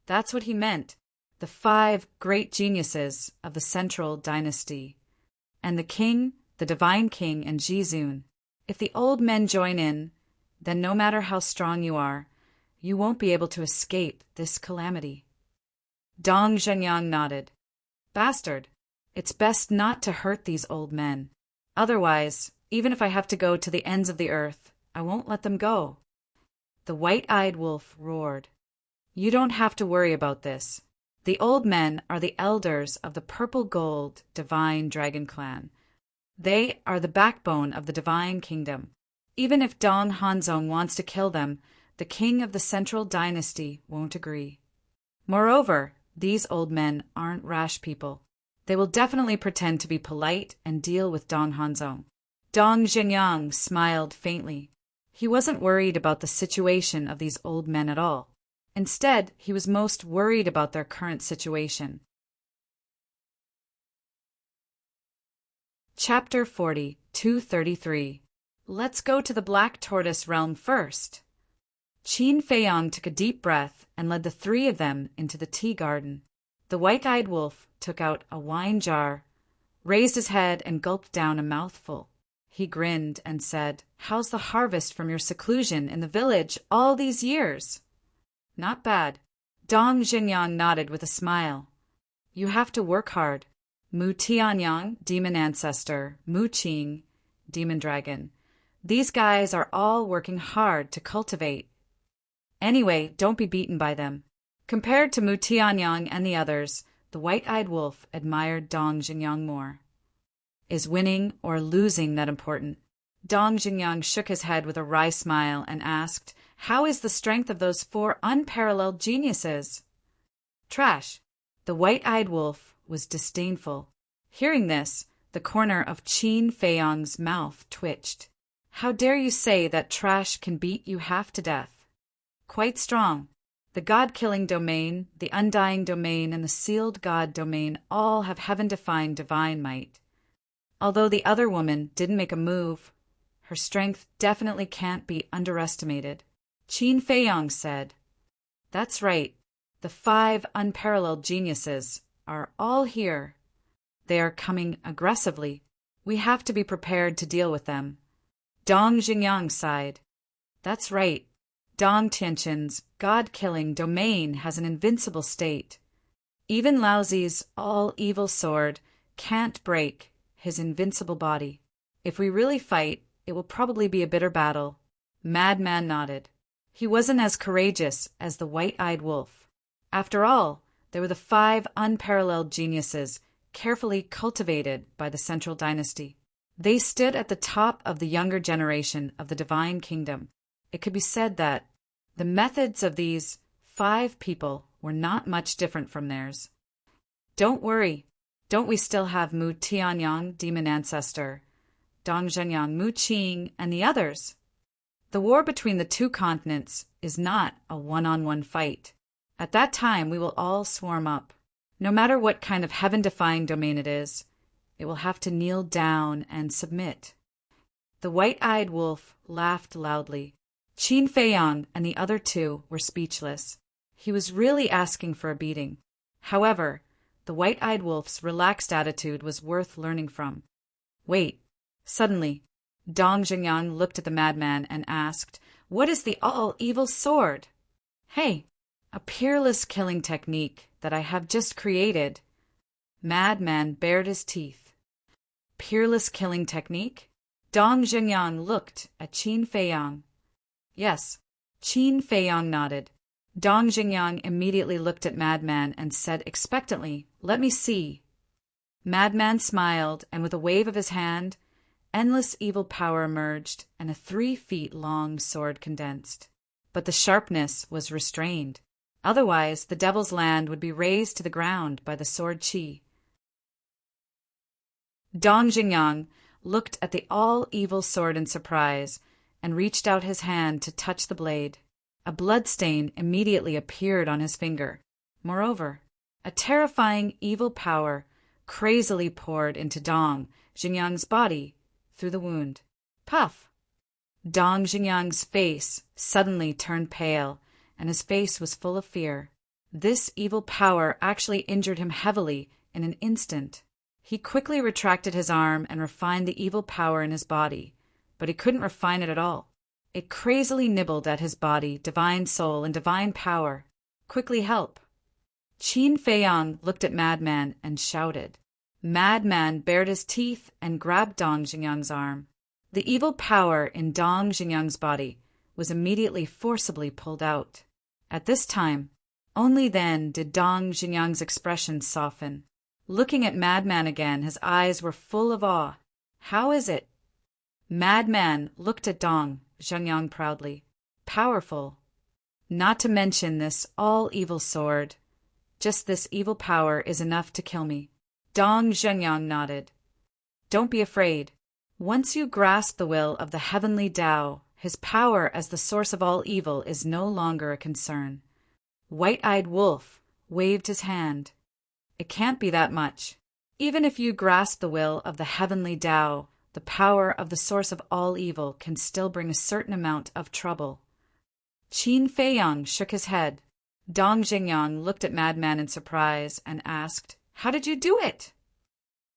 That's what he meant. The 5 great geniuses of the Central Dynasty. And the king, the divine king, and Jizun. If the old men join in, then no matter how strong you are, you won't be able to escape this calamity. Dong Zhenyang nodded. "Bastard, it's best not to hurt these old men. Otherwise, even if I have to go to the ends of the earth, I won't let them go." The white-eyed wolf roared. "You don't have to worry about this. The old men are the elders of the purple gold divine dragon clan. They are the backbone of the divine kingdom. Even if Dong Hanzong wants to kill them, the king of the Central Dynasty won't agree. Moreover, these old men aren't rash people. They will definitely pretend to be polite and deal with Dong Hanzong." Dong Zhenyang smiled faintly. He wasn't worried about the situation of these old men at all. Instead, he was most worried about their current situation. Chapter 40, 233. Let's go to the Black Tortoise realm first. Qin Feiyang took a deep breath and led the 3 of them into the tea garden. The white-eyed wolf took out a wine jar, raised his head, and gulped down a mouthful. He grinned and said, "How's the harvest from your seclusion in the village all these years?" "Not bad." Dong Zhenyang nodded with a smile. "You have to work hard. Mu Tianyang, demon ancestor, Mu Qing, demon dragon. These guys are all working hard to cultivate. Anyway, don't be beaten by them. Compared to Mu Tianyang and the others, the white-eyed wolf admired Dong Jingyan more. Is winning or losing that important? Dong Jingyan shook his head with a wry smile and asked, "How is the strength of those 4 unparalleled geniuses?" Trash. The white-eyed wolf was disdainful. Hearing this, the corner of Qin Feiyang's mouth twitched. "How dare you say that trash can beat you half to death? Quite strong. The God-killing domain, the undying domain, and the sealed God domain all have heaven-defined divine might. Although the other woman didn't make a move, her strength definitely can't be underestimated." Qin Feiyang said, "That's right. The 5 unparalleled geniuses are all here. They are coming aggressively. We have to be prepared to deal with them." Dong Jingyan sighed. "That's right. Dong Tianqin's God-killing domain has an invincible state. Even Laozi's all-evil sword can't break his invincible body. If we really fight, it will probably be a bitter battle." Madman nodded. He wasn't as courageous as the white-eyed wolf. After all, they were the 5 unparalleled geniuses, carefully cultivated by the Central Dynasty. They stood at the top of the younger generation of the Divine Kingdom. It could be said that the methods of these 5 people were not much different from theirs. "Don't worry. Don't we still have Mu Tianyang, demon ancestor, Dong Zhenyang, Mu Qing, and the others? The war between the 2 continents is not a one-on-one fight. At that time, we will all swarm up. No matter what kind of heaven-defying domain it is, it will have to kneel down and submit." The white-eyed wolf laughed loudly. Qin Feiyang and the other 2 were speechless. He was really asking for a beating. However, the white-eyed wolf's relaxed attitude was worth learning from. "Wait." Suddenly, Dong Jingyan looked at the madman and asked, "What is the all-evil sword?" "Hey, a peerless killing technique that I have just created." Madman bared his teeth. "Peerless killing technique?" Dong Jingyan looked at Qin Feiyang. "Yes." Qin Feiyang nodded. Dong Jingyan immediately looked at Madman and said expectantly, "Let me see." Madman smiled, and with a wave of his hand, endless evil power emerged, and a 3 feet long sword condensed. But the sharpness was restrained. Otherwise, the Devil's Land would be razed to the ground by the sword qi. Dong Jingyan looked at the all-evil sword in surprise and reached out his hand to touch the blade. A bloodstain immediately appeared on his finger. Moreover, a terrifying evil power crazily poured into Dong Jingyang's body through the wound. Puff! Dong Jingyang's face suddenly turned pale, and his face was full of fear. This evil power actually injured him heavily in an instant. He quickly retracted his arm and refined the evil power in his body, but he couldn't refine it at all. It crazily nibbled at his body, divine soul, and divine power. "Quickly help!" Qin Feiyang looked at Madman and shouted. Madman bared his teeth and grabbed Dong Jingyang's arm. The evil power in Dong Jingyang's body was immediately forcibly pulled out. At this time, only then did Dong Jingyang's expression soften. Looking at Madman again, his eyes were full of awe. "How is it?" Madman looked at Dong Jingyang proudly. "Powerful. Not to mention this all-evil sword. Just this evil power is enough to kill me." Dong Jingyang nodded. "Don't be afraid. Once you grasp the will of the heavenly Tao, his power as the source of all evil is no longer a concern." White-eyed Wolf waved his hand. "It can't be that much. Even if you grasp the will of the heavenly Tao, the power of the source of all evil can still bring a certain amount of trouble." Qin Feiyang shook his head. Dong Jingyang looked at Madman in surprise and asked, "How did you do it?"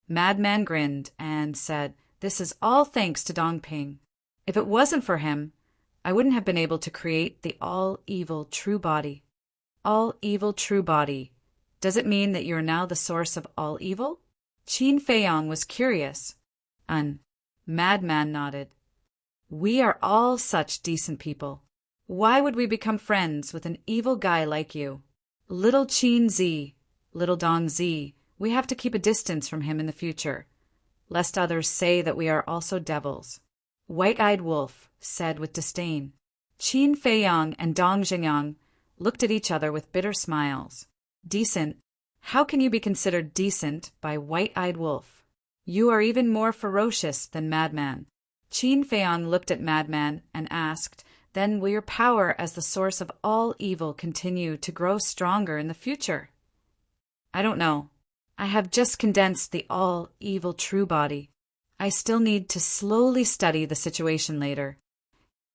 Madman grinned and said, "This is all thanks to Dongping. If it wasn't for him, I wouldn't have been able to create the all-evil true body." "All-evil true body. Does it mean that you are now the source of all evil?" Qin Feiyang was curious. Madman nodded. "We are all such decent people. Why would we become friends with an evil guy like you?" Little Chin Z, little Dong Z, we have to keep a distance from him in the future, lest others say that we are also devils. White-eyed Wolf said with disdain. Qin Feiyang and Dong Jingyang looked at each other with bitter smiles. Decent? How can you be considered decent by White-eyed Wolf? You are even more ferocious than Madman. Qin Feiyang looked at Madman and asked, then will your power as the source of all evil continue to grow stronger in the future? I don't know. I have just condensed the all-evil true body. I still need to slowly study the situation later.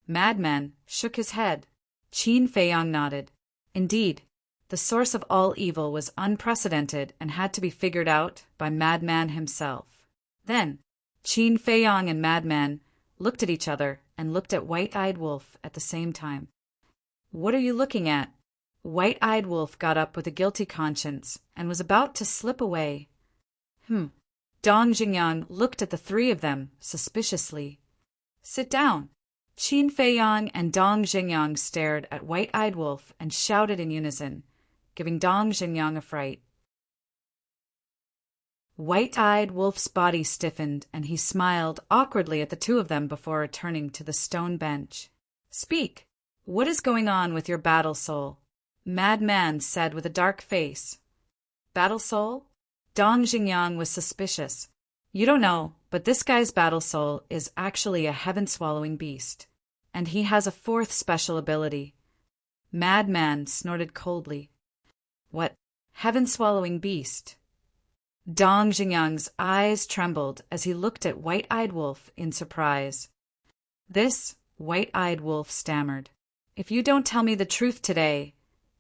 Madman shook his head. Qin Feiyang nodded. Indeed, the source of all evil was unprecedented and had to be figured out by Madman himself. Then, Qin Feiyang and Madman looked at each other and looked at White-eyed Wolf at the same time. What are you looking at? White-eyed Wolf got up with a guilty conscience and was about to slip away. Dong Jingyang looked at the three of them suspiciously. Sit down. Qin Feiyang and Dong Jingyang stared at White-eyed Wolf and shouted in unison, giving Dong Jingyang a fright. White-eyed Wolf's body stiffened and he smiled awkwardly at the two of them before returning to the stone bench. Speak. What is going on with your battle soul? Madman said with a dark face. Battle soul? Dong Jingyang was suspicious. You don't know, but this guy's battle soul is actually a heaven-swallowing beast. And he has a fourth special ability. Madman snorted coldly. What? Heaven-swallowing beast? Dong Jingyang's eyes trembled as he looked at White-eyed Wolf in surprise. This, White-eyed Wolf stammered. If you don't tell me the truth today,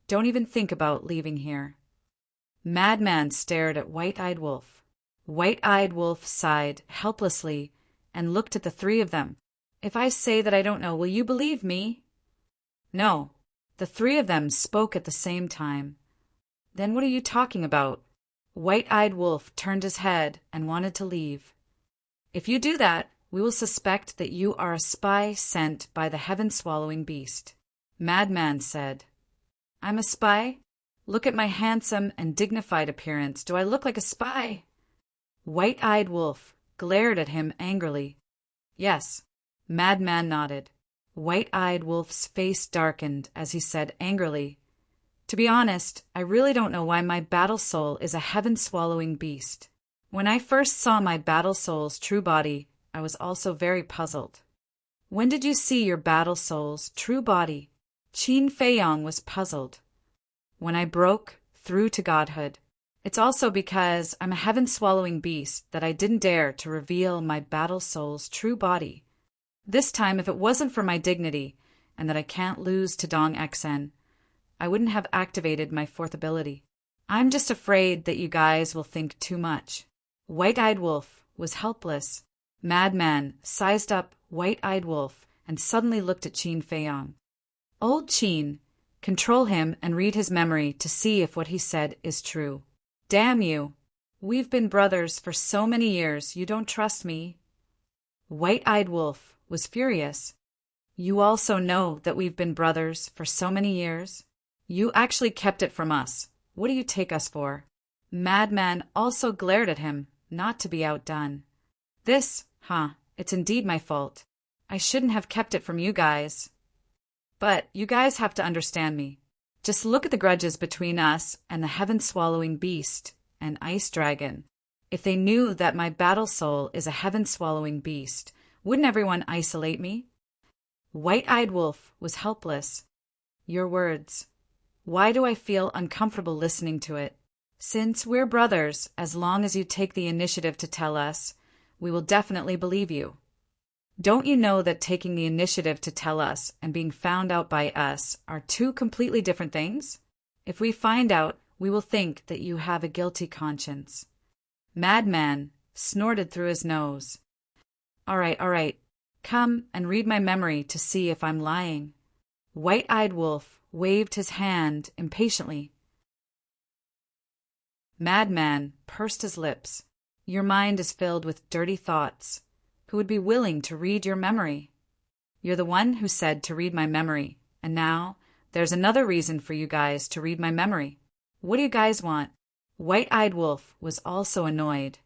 don't even think about leaving here. Madman stared at White-eyed Wolf. White-eyed Wolf sighed helplessly and looked at the three of them. If I say that I don't know, will you believe me? No. The three of them spoke at the same time. Then what are you talking about? White-eyed Wolf turned his head and wanted to leave. If you do that, we will suspect that you are a spy sent by the heaven-swallowing beast. Madman said. I'm a spy? Look at my handsome and dignified appearance. Do I look like a spy? White-eyed Wolf glared at him angrily. Yes. Madman nodded. White-eyed Wolf's face darkened as he said angrily, to be honest, I really don't know why my battle soul is a heaven-swallowing beast. When I first saw my battle soul's true body, I was also very puzzled. When did you see your battle soul's true body? Qin Feiyang was puzzled. When I broke through to godhood. It's also because I'm a heaven-swallowing beast that I didn't dare to reveal my battle soul's true body. This time, if it wasn't for my dignity, and that I can't lose to Dong Xen, I wouldn't have activated my fourth ability. I'm just afraid that you guys will think too much. White-eyed Wolf was helpless. Madman sized up White-eyed Wolf and suddenly looked at Qin Feiyang. Old Qin, control him and read his memory to see if what he said is true. Damn you! We've been brothers for so many years, you don't trust me. White-eyed Wolf was furious. You also know that we've been brothers for so many years? You actually kept it from us. What do you take us for? Madman also glared at him, not to be outdone. This, it's indeed my fault. I shouldn't have kept it from you guys. But you guys have to understand me. Just look at the grudges between us and the heaven-swallowing beast and ice dragon. If they knew that my battle soul is a heaven-swallowing beast, wouldn't everyone isolate me? White-eyed Wolf was helpless. Your words. Why do I feel uncomfortable listening to it? Since we're brothers, as long as you take the initiative to tell us, we will definitely believe you. Don't you know that taking the initiative to tell us and being found out by us are two completely different things? If we find out, we will think that you have a guilty conscience. Madman snorted through his nose. All right. Come and read my memory to see if I'm lying. White-eyed Wolf waved his hand impatiently. Madman pursed his lips. Your mind is filled with dirty thoughts. Who would be willing to read your memory? You're the one who said to read my memory, and now there's another reason for you guys to read my memory. What do you guys want? White-Eyed Wolf was also annoyed.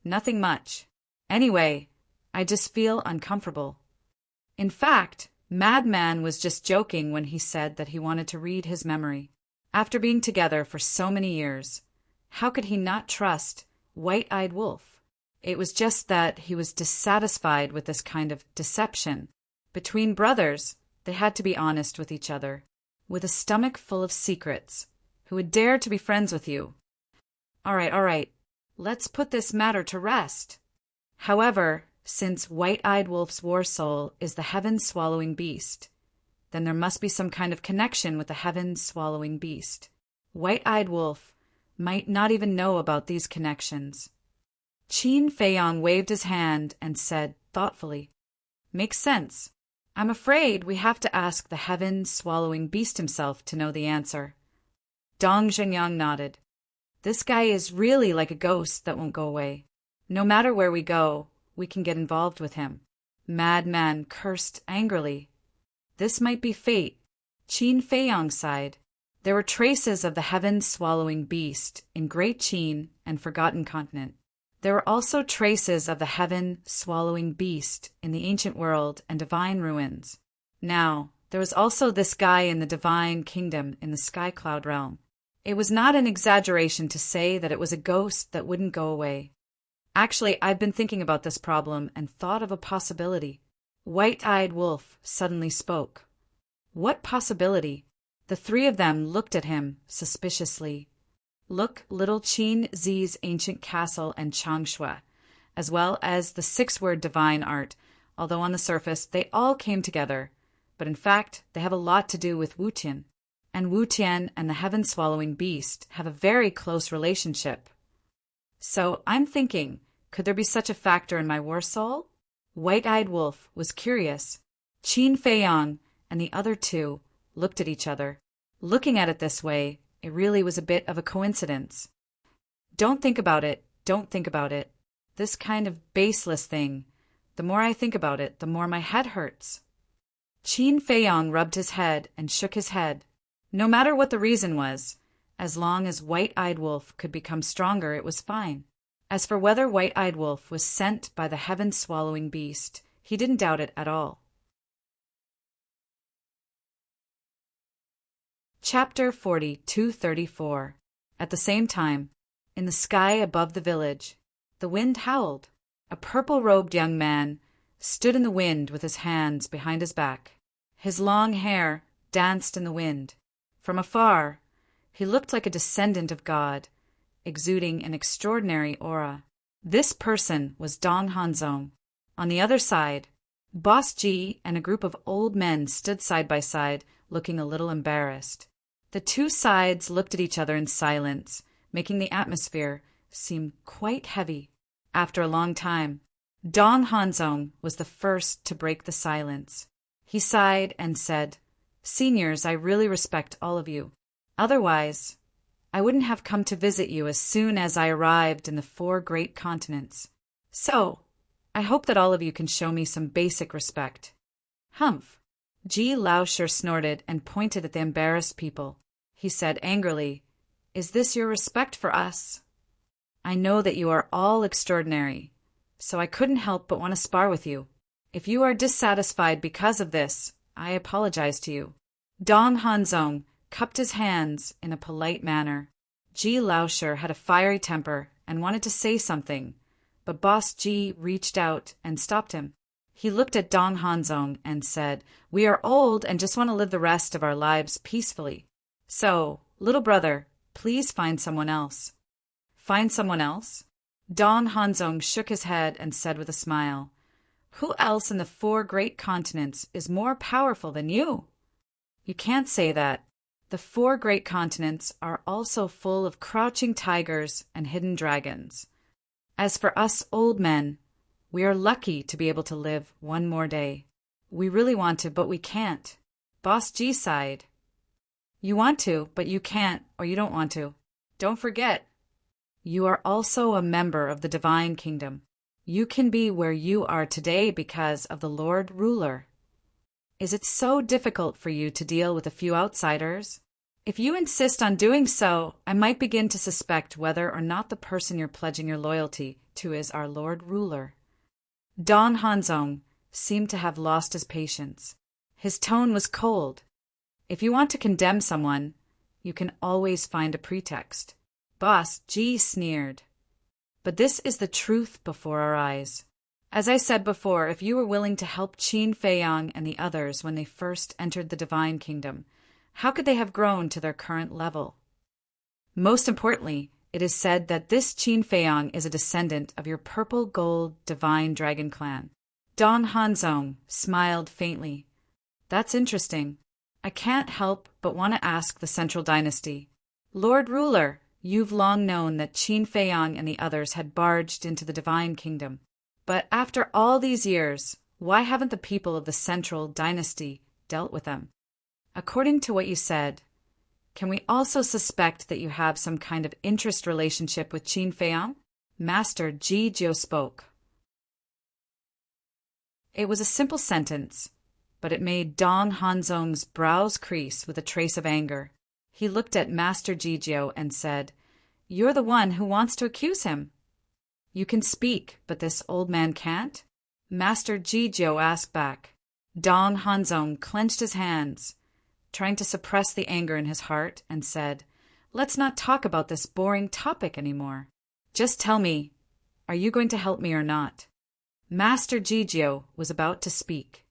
Nothing much. Anyway, I just feel uncomfortable. In fact, Madman was just joking when he said that he wanted to read his memory. After being together for so many years, how could he not trust White-Eyed Wolf? It was just that he was dissatisfied with this kind of deception. Between brothers, they had to be honest with each other, with a stomach full of secrets. Who would dare to be friends with you? All right, let's put this matter to rest. However, since White-Eyed Wolf's war soul is the heaven-swallowing beast, then there must be some kind of connection with the heaven-swallowing beast. White-Eyed Wolf might not even know about these connections. Qin Feiyong waved his hand and said thoughtfully, "Makes sense. I'm afraid we have to ask the heaven-swallowing beast himself to know the answer." Dong Zhenyang nodded. "This guy is really like a ghost that won't go away. No matter where we go, we can get involved with him." Madman cursed angrily. This might be fate. Qin Feiyong sighed. There were traces of the heaven-swallowing beast in Great Qin and Forgotten Continent. There were also traces of the heaven-swallowing beast in the ancient world and divine ruins. Now, there was also this guy in the divine kingdom in the Sky Cloud realm. It was not an exaggeration to say that it was a ghost that wouldn't go away. Actually, I've been thinking about this problem and thought of a possibility. White-Eyed Wolf suddenly spoke. What possibility? The three of them looked at him suspiciously. Look, Little Qin Zi's ancient castle and Changshui, as well as the six-word divine art, although on the surface they all came together, but in fact they have a lot to do with Wutian. And Wutian and the heaven-swallowing beast have a very close relationship. So I'm thinking, could there be such a factor in my war soul? White-Eyed Wolf was curious. Qin Feiyong and the other two looked at each other. Looking at it this way, it really was a bit of a coincidence. Don't think about it. This kind of baseless thing. The more I think about it, the more my head hurts. Qin Feiyong rubbed his head and shook his head. No matter what the reason was, as long as White-Eyed Wolf could become stronger, it was fine. As for whether White-Eyed Wolf was sent by the heaven-swallowing beast, he didn't doubt it at all. Chapter 42:34. At the same time, in the sky above the village, the wind howled. A purple-robed young man stood in the wind with his hands behind his back. His long hair danced in the wind. From afar, he looked like a descendant of God, exuding an extraordinary aura. This person was Dong Hanzong. On the other side, Boss Ji and a group of old men stood side by side, looking a little embarrassed. The two sides looked at each other in silence, making the atmosphere seem quite heavy. After a long time, Dong Hanzong was the first to break the silence. He sighed and said, "Seniors, I really respect all of you. Otherwise, I wouldn't have come to visit you as soon as I arrived in the 4 great continents. So, I hope that all of you can show me some basic respect." Humph! Ji Laosher snorted and pointed at the embarrassed people. He said angrily, "Is this your respect for us? I know that you are all extraordinary, so I couldn't help but want to spar with you. If you are dissatisfied because of this, I apologize to you." Dong Hanzong cupped his hands in a polite manner. Ji Laosher had a fiery temper and wanted to say something, but Boss Ji reached out and stopped him. He looked at Dong Hanzong and said, "We are old and just want to live the rest of our lives peacefully. So, little brother, please find someone else." "Find someone else?" Dong Hanzong shook his head and said with a smile, "Who else in the 4 great continents is more powerful than you?" "You can't say that. The 4 great continents are also full of crouching tigers and hidden dragons. As for us old men, we are lucky to be able to live one more day. We really want to, but we can't." Boss G sighed. "You want to, but you can't, or you don't want to. Don't forget, you are also a member of the Divine Kingdom. You can be where you are today because of the Lord Ruler. Is it so difficult for you to deal with a few outsiders? If you insist on doing so, I might begin to suspect whether or not the person you're pledging your loyalty to is our Lord Ruler. Don Hanzong seemed to have lost his patience. His tone was cold. If you want to condemn someone, you can always find a pretext. Boss G sneered. But this is the truth before our eyes. As I said before, if you were willing to help Qin Feiyang and the others when they first entered the Divine Kingdom, how could they have grown to their current level? Most importantly, it is said that this Qin Feiyang is a descendant of your purple-gold Divine Dragon clan. Don Hanzong smiled faintly. That's interesting. I can't help but want to ask the Central Dynasty. Lord Ruler, you've long known that Qin Feiyang and the others had barged into the Divine Kingdom. But after all these years, why haven't the people of the Central Dynasty dealt with them? According to what you said, can we also suspect that you have some kind of interest relationship with Qin Feiyang? Master Ji Jiu spoke. It was a simple sentence, but it made Don Hanzong's brows crease with a trace of anger. He looked at Master Ji Jiu and said, "You're the one who wants to accuse him." "You can speak, but this old man can't?" Master Ji Jiu asked back. Don Hanzong clenched his hands, trying to suppress the anger in his heart, and said, "Let's not talk about this boring topic anymore. Just tell me, are you going to help me or not?" Master Ji Jiu was about to speak.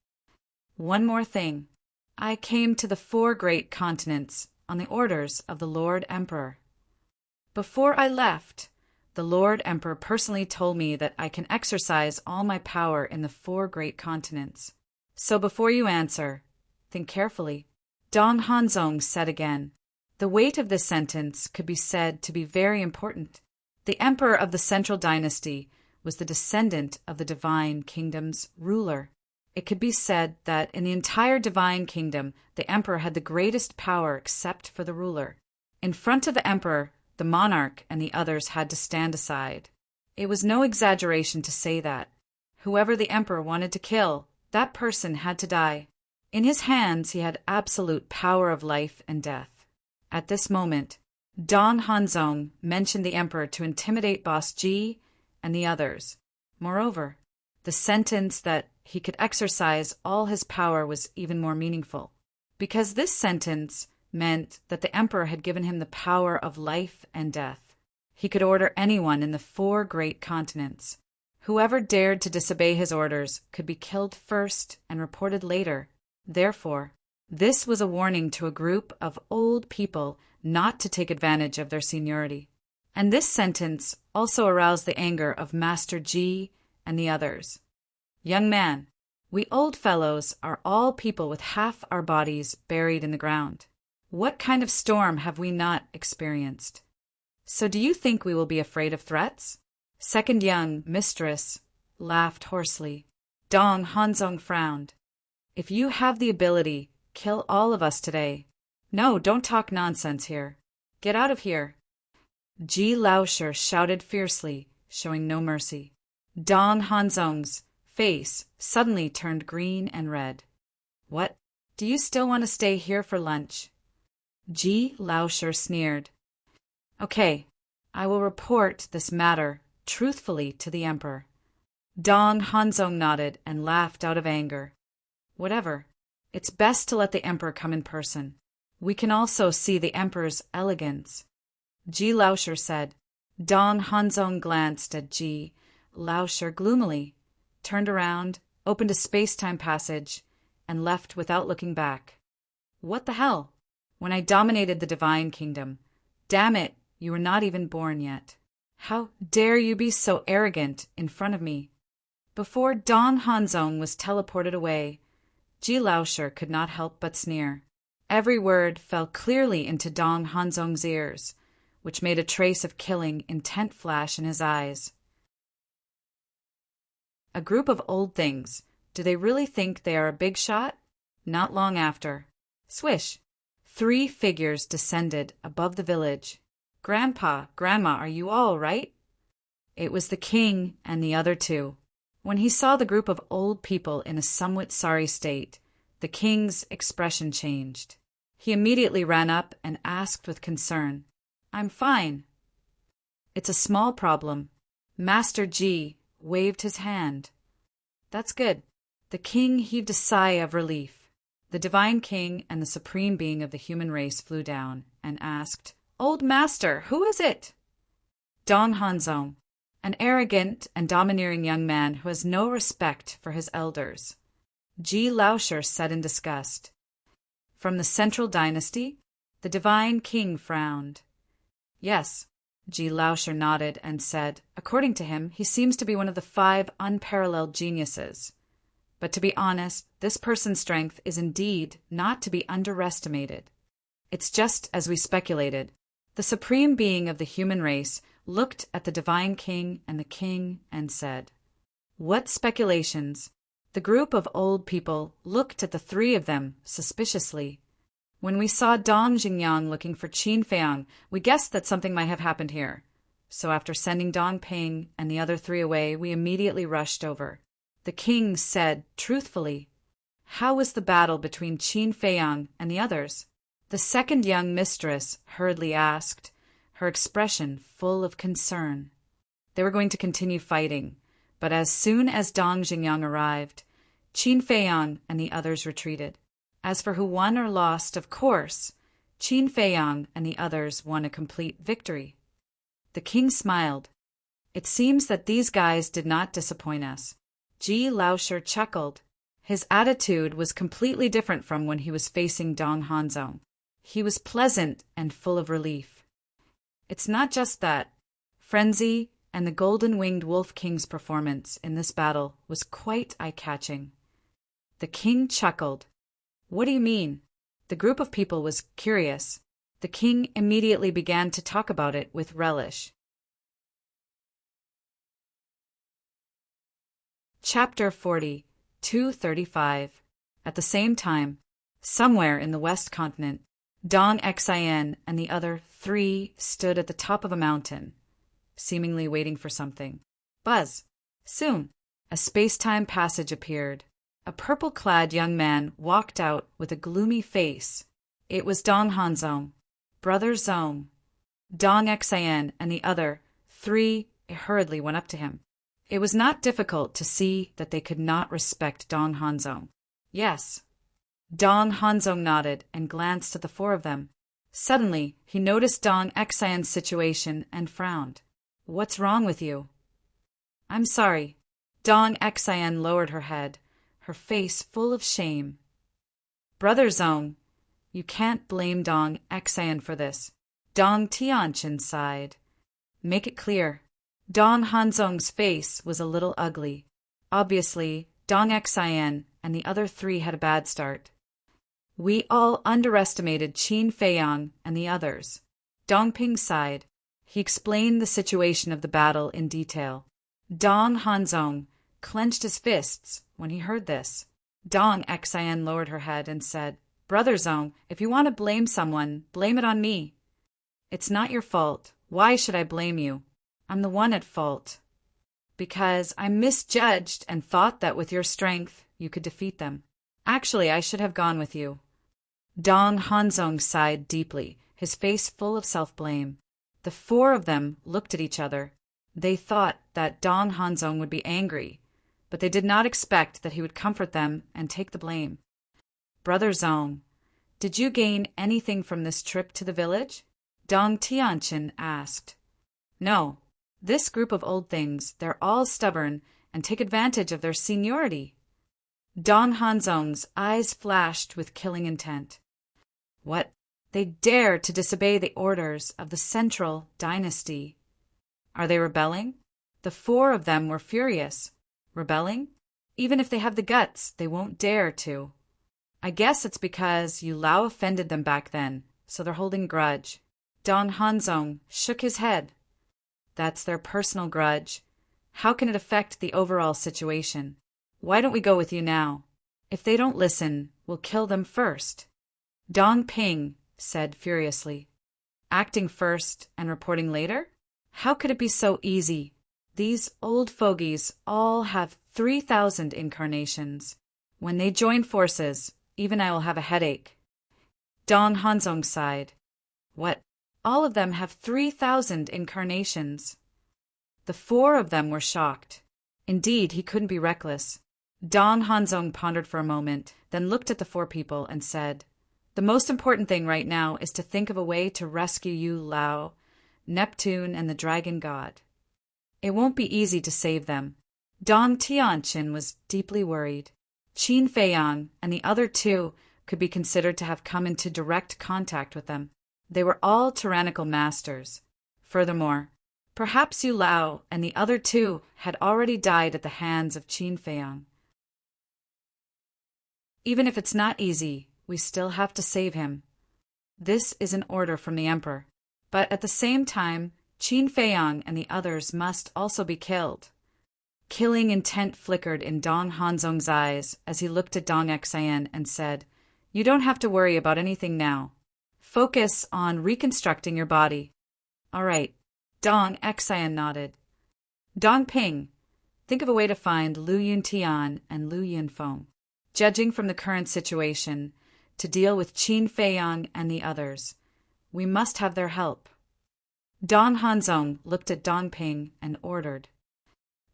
"One more thing. I came to the 4 great continents on the orders of the Lord Emperor. Before I left, the Lord Emperor personally told me that I can exercise all my power in the 4 great continents. So before you answer, think carefully." Don Hanzong said again. The weight of this sentence could be said to be very important. The Emperor of the Central Dynasty was the descendant of the Divine Kingdom's ruler. It could be said that in the entire Divine Kingdom, the Emperor had the greatest power except for the ruler. In front of the Emperor, the monarch and the others had to stand aside. It was no exaggeration to say that. Whoever the Emperor wanted to kill, that person had to die. In his hands he had absolute power of life and death. At this moment, Don Hanzong mentioned the Emperor to intimidate Boss Ji and the others. Moreover, the sentence that he could exercise all his power was even more meaningful, because this sentence meant that the Emperor had given him the power of life and death. He could order anyone in the 4 great continents. Whoever dared to disobey his orders could be killed first and reported later. Therefore, this was a warning to a group of old people not to take advantage of their seniority. And this sentence also aroused the anger of Master Ji and the others. "Young man, we old fellows are all people with half our bodies buried in the ground. What kind of storm have we not experienced? So do you think we will be afraid of threats?" Second young mistress laughed hoarsely. Don Hanzong frowned. "If you have the ability, kill all of us today. No, don't talk nonsense here. Get out of here." Ji Laosher shouted fiercely, showing no mercy. Don Hanzong's face suddenly turned green and red. "What? Do you still want to stay here for lunch?" Ji Laosher sneered. "Okay, I will report this matter truthfully to the Emperor." Don Hanzong nodded and laughed out of anger. "Whatever. It's best to let the Emperor come in person. We can also see the Emperor's elegance," Ji Laosher said. Don Hanzong glanced at Ji Laosher gloomily, turned around, opened a space-time passage, and left without looking back. "What the hell? When I dominated the Divine Kingdom. Damn it, you were not even born yet. How dare you be so arrogant in front of me?" Before Don Hanzong was teleported away, Ji Laosher could not help but sneer. Every word fell clearly into Don Hanzong's ears, which made a trace of killing intent flash in his eyes. A group of old things. Do they really think they are a big shot? Not long after. Swish! 3 figures descended above the village. "Grandpa, Grandma, are you all right?" It was the king and the other 2. When he saw the group of old people in a somewhat sorry state, the king's expression changed. He immediately ran up and asked with concern, "I'm fine." "It's a small problem." Master Ji waved his hand. "That's good." The king heaved a sigh of relief. The divine king and the supreme being of the human race flew down and asked, "Old master, who is it?" "Dong Hanzong, an arrogant and domineering young man who has no respect for his elders," Ji Laosher said in disgust. "From the central dynasty?" The divine king frowned. "Yes." Ji Laosher nodded and said, "According to him, he seems to be one of the 5 unparalleled geniuses. But to be honest, this person's strength is indeed not to be underestimated. It's just as we speculated. The supreme being of the human race looked at the divine king and said, "What speculations?" The group of old people looked at the 3 of them suspiciously. "When we saw Dong Jingyang looking for Qin Feiyang, we guessed that something might have happened here. So after sending Dong Ping and the other 3 away, we immediately rushed over." The king said truthfully, "How was the battle between Qin Feiyang and the others?" The second young mistress hurriedly asked, her expression full of concern. They were going to continue fighting, but as soon as Dong Jingyang arrived, Qin Feiyang and the others retreated. As for who won or lost, of course, Qin Feiyang and the others won a complete victory. The king smiled. "It seems that these guys did not disappoint us." Ji Laosher chuckled. His attitude was completely different from when he was facing Dong Hanzong. He was pleasant and full of relief. "It's not just that. Frenzy and the golden-winged Wolf King's performance in this battle was quite eye-catching." The king chuckled. "What do you mean?" The group of people was curious. The king immediately began to talk about it with relish. Chapter 40, 235. At the same time, somewhere in the West Continent, Dong Xian and the other 3 stood at the top of a mountain, seemingly waiting for something. Buzz! Soon, a space-time passage appeared. A purple-clad young man walked out with a gloomy face. It was Dong Hanzong, Brother Zong. Dong Xian and the other 3 hurriedly went up to him. It was not difficult to see that they could not respect Dong Hanzong. "Yes." Dong Hanzong nodded and glanced at the 4 of them. Suddenly, he noticed Dong Xian's situation and frowned. "What's wrong with you?" "I'm sorry." Dong Xian lowered her head, her face full of shame. "Brother Zong, you can't blame Dong Xian for this." Dong Tianchen sighed. "Make it clear." Dong Hanzong's face was a little ugly. Obviously, Dong Xian and the other 3 had a bad start. "We all underestimated Qin Feiyang and the others." Dong Ping sighed. He explained the situation of the battle in detail. Dong Hanzong clenched his fists when he heard this. Dong Xian lowered her head and said, "Brother Zong, if you want to blame someone, blame it on me." "It's not your fault. Why should I blame you? I'm the one at fault." "Because I misjudged and thought that with your strength you could defeat them. Actually, I should have gone with you." Dong Hanzong sighed deeply, his face full of self-blame. The 4 of them looked at each other. They thought that Dong Hanzong would be angry, but they did not expect that he would comfort them and take the blame. "Brother Zong, did you gain anything from this trip to the village?" Dong Tianchen asked. "No. This group of old things, they're all stubborn and take advantage of their seniority." Dong Hanzong's eyes flashed with killing intent. "What? They dare to disobey the orders of the central dynasty. Are they rebelling?" The 4 of them were furious. "Rebelling? Even if they have the guts, they won't dare to." "I guess it's because Yu Lao offended them back then, so they're holding a grudge." Dong Hanzong shook his head. "That's their personal grudge. How can it affect the overall situation? Why don't we go with you now? If they don't listen, we'll kill them first." Dong Ping said furiously, "Acting first and reporting later? How could it be so easy? These old fogies all have 3,000 incarnations. When they join forces, even I will have a headache." Dong Hanzong sighed. What? All of them have 3,000 incarnations. The four of them were shocked. Indeed, he couldn't be reckless. Dong Hanzong pondered for a moment, then looked at the four people and said, "The most important thing right now is to think of a way to rescue you, Lao, Neptune, and the dragon god. It won't be easy to save them." Dong Tianqin was deeply worried. Qin Feiyang and the other two could be considered to have come into direct contact with them. They were all tyrannical masters. Furthermore, perhaps Yu Lao and the other two had already died at the hands of Qin Feiyang. Even if it's not easy, we still have to save him. This is an order from the emperor. But at the same time, Qin Feiyang and the others must also be killed. Killing intent flickered in Dong Hanzong's eyes as he looked at Dong Xian and said, "You don't have to worry about anything now. Focus on reconstructing your body." "All right." Dong Xian nodded. "Dong Ping, think of a way to find Lu Yuntian and Lu Yunfeng. Judging from the current situation, to deal with Qin Feiyang and the others, we must have their help." Dong Hanzong looked at Dong Ping and ordered,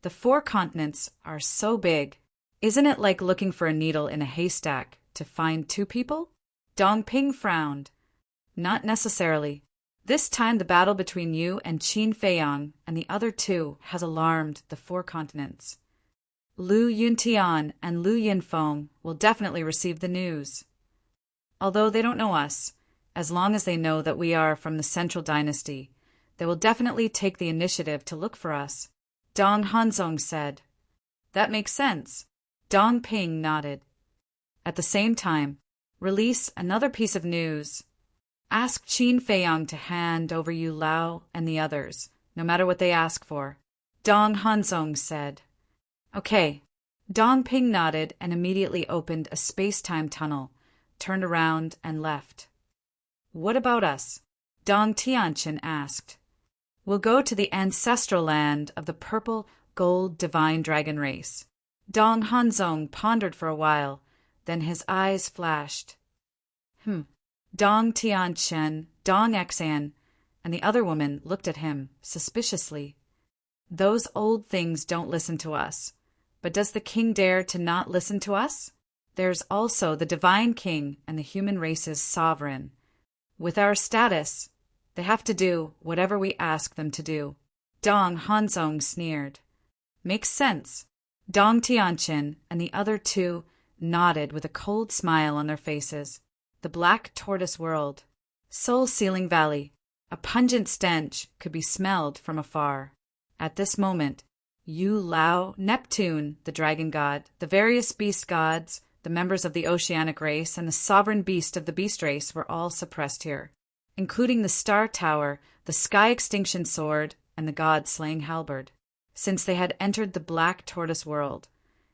"The 4 continents are so big. Isn't it like looking for a needle in a haystack to find 2 people?" Dong Ping frowned. "Not necessarily. This time the battle between you and Qin Feiyang and the other 2 has alarmed the 4 continents. Lu Yuntian and Lu Yunfeng will definitely receive the news. Although they don't know us, as long as they know that we are from the Central Dynasty, they will definitely take the initiative to look for us." Dong Hanzong said. "That makes sense." Dong Ping nodded. "At the same time, release another piece of news. Ask Qin Feiyang to hand over Yu Lao and the others, no matter what they ask for." Dong Hanzong said. "Okay." Dong Ping nodded and immediately opened a space-time tunnel, turned around and left. "What about us?" Dong Tianqin asked. "We'll go to the ancestral land of the purple gold divine dragon race." Dong Hanzong pondered for a while, then his eyes flashed. Dong Tianqin, Dong Xian, and the other woman looked at him suspiciously. "Those old things don't listen to us. But does the king dare to not listen to us? There's also the divine king and the human race's sovereign. With our status, they have to do whatever we ask them to do." Dong Hanzong sneered. "Makes sense." Dong Tianqin and the other 2 nodded with a cold smile on their faces. The Black Tortoise World, Soul Sealing Valley. A pungent stench could be smelled from afar. At this moment, Yu Lao, Neptune, the dragon god, the various beast gods, the members of the oceanic race, and the sovereign beast of the beast race were all suppressed here, including the Star Tower, the Sky Extinction Sword, and the God-Slaying Halberd. Since they had entered the Black Tortoise World,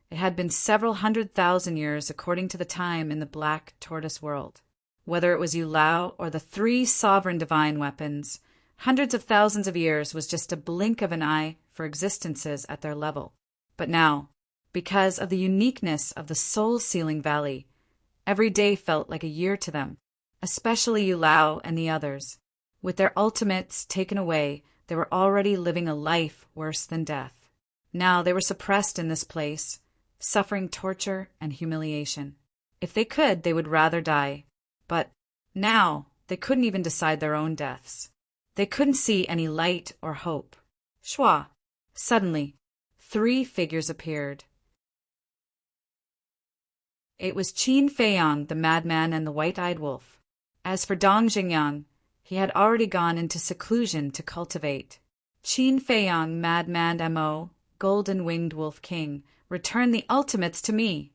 it had been several 100,000 years according to the time in the Black Tortoise World. Whether it was Yu Lao or the 3 sovereign divine weapons, hundreds of thousands of years was just a blink of an eye for existences at their level. But now, because of the uniqueness of the soul-sealing valley, every day felt like a year to them, especially Yu Lao and the others. With their ultimates taken away, they were already living a life worse than death. Now they were suppressed in this place, suffering torture and humiliation. If they could, they would rather die. But now they couldn't even decide their own deaths. They couldn't see any light or hope. Shua! Suddenly, 3 figures appeared. It was Qin Feiyang, the madman, and the white-eyed wolf. As for Dong Jingyang, he had already gone into seclusion to cultivate. Qin Feiyang, madman Mo, golden-winged wolf king, return the ultimates to me.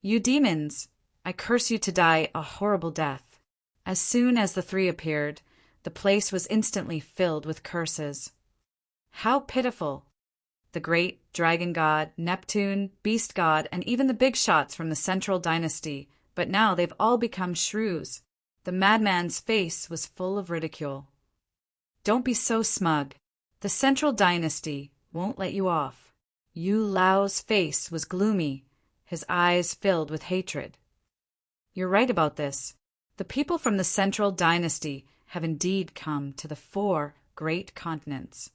You demons, I curse you to die a horrible death. As soon as the 3 appeared, the place was instantly filled with curses. How pitiful! The great dragon god, Neptune, beast god, and even the big shots from the Central Dynasty, but now they've all become shrews. The madman's face was full of ridicule. Don't be so smug. The Central Dynasty won't let you off. Yu Lao's face was gloomy, his eyes filled with hatred. You're right about this. The people from the Central Dynasty have indeed come to the 4 great continents.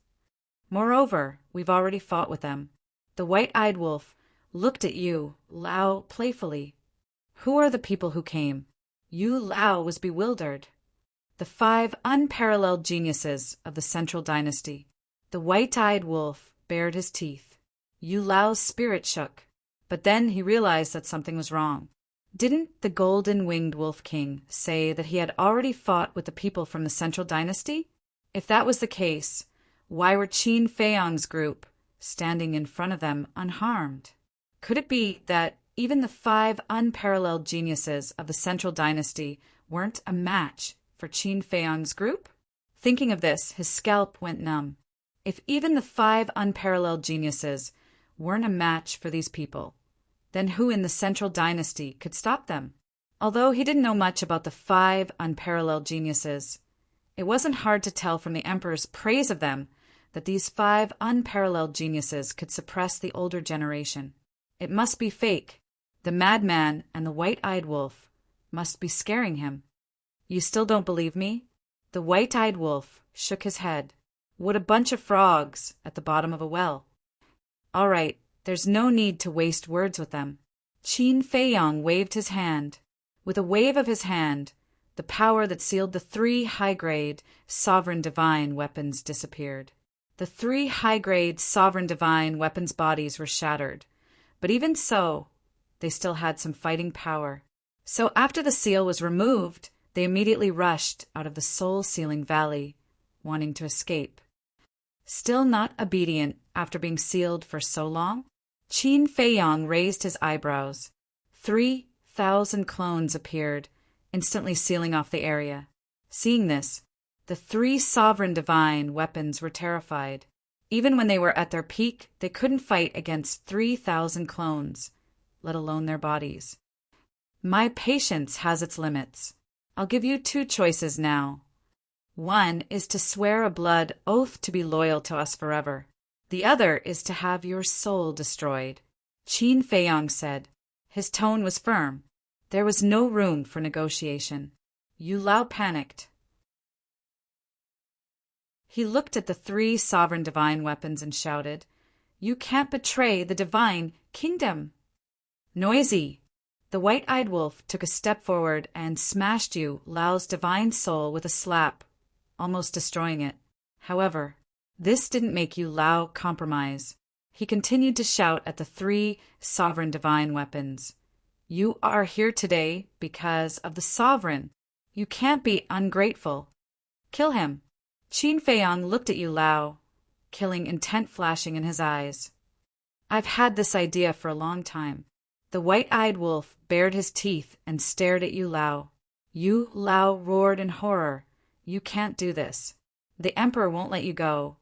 Moreover, we've already fought with them. The white-eyed wolf looked at Yu Lao playfully. Who are the people who came? Yu Lao was bewildered. The 5 unparalleled geniuses of the Central Dynasty. The white-eyed wolf bared his teeth. Yu Lao's spirit shook, but then he realized that something was wrong. Didn't the golden-winged Wolf King say that he had already fought with the people from the Central Dynasty? If that was the case, why were Qin Feiyang's group standing in front of them unharmed? Could it be that even the 5 unparalleled geniuses of the Central Dynasty weren't a match for Qin Feiyang's group? Thinking of this, his scalp went numb. If even the 5 unparalleled geniuses weren't a match for these people, then who in the Central Dynasty could stop them? Although he didn't know much about the 5 unparalleled geniuses, it wasn't hard to tell from the Emperor's praise of them that these 5 unparalleled geniuses could suppress the older generation. It must be fake. The madman and the white-eyed wolf must be scaring him. You still don't believe me? The white-eyed wolf shook his head. What a bunch of frogs at the bottom of a well. All right, there's no need to waste words with them. Qin Feiyang waved his hand. With a wave of his hand, the power that sealed the 3 high-grade sovereign divine weapons disappeared. The 3 high-grade sovereign divine weapons bodies were shattered, but even so, they still had some fighting power. So after the seal was removed, they immediately rushed out of the soul-sealing valley, wanting to escape. Still not obedient after being sealed for so long? Qin Feiyang raised his eyebrows. 3,000 clones appeared, instantly sealing off the area. Seeing this, the 3 sovereign divine weapons were terrified. Even when they were at their peak, they couldn't fight against 3,000 clones, let alone their bodies. My patience has its limits. I'll give you 2 choices now. One is to swear a blood oath to be loyal to us forever. The other is to have your soul destroyed. Qin Feiyang said. His tone was firm. There was no room for negotiation. Yu Lao panicked. He looked at the 3 sovereign divine weapons and shouted, "You can't betray the divine kingdom!" Noisy! The white-eyed wolf took a step forward and smashed Yu Lao's divine soul with a slap, almost destroying it. However, this didn't make Yu Lao compromise. He continued to shout at the 3 sovereign divine weapons. You are here today because of the sovereign. You can't be ungrateful. Kill him. Qin Feiyang looked at Yu Lao, killing intent flashing in his eyes. I've had this idea for a long time. The white-eyed wolf bared his teeth and stared at Yu Lao. Yu Lao roared in horror. You can't do this. The Emperor won't let you go,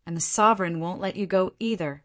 and the Sovereign won't let you go either.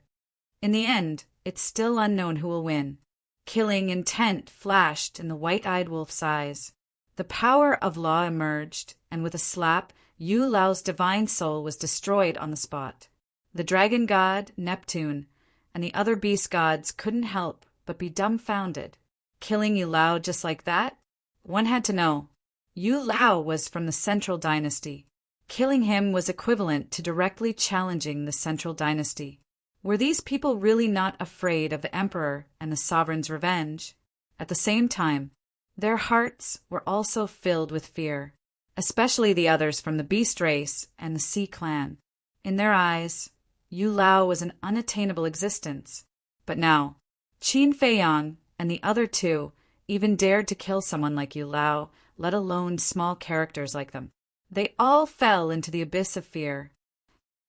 In the end, it's still unknown who will win. Killing intent flashed in the white-eyed wolf's eyes. The power of law emerged, and with a slap, Yu Lao's divine soul was destroyed on the spot. The dragon god, Neptune, and the other beast gods couldn't help but be dumbfounded. Killing Yu Lao just like that? One had to know. Yu Lao was from the Central Dynasty. Killing him was equivalent to directly challenging the Central Dynasty. Were these people really not afraid of the Emperor and the Sovereign's revenge? At the same time, their hearts were also filled with fear, especially the others from the Beast race and the Sea clan. In their eyes, Yu Lao was an unattainable existence. But now, Qin Feiyang and the other 2 even dared to kill someone like Yu Lao, let alone small characters like them. They all fell into the abyss of fear.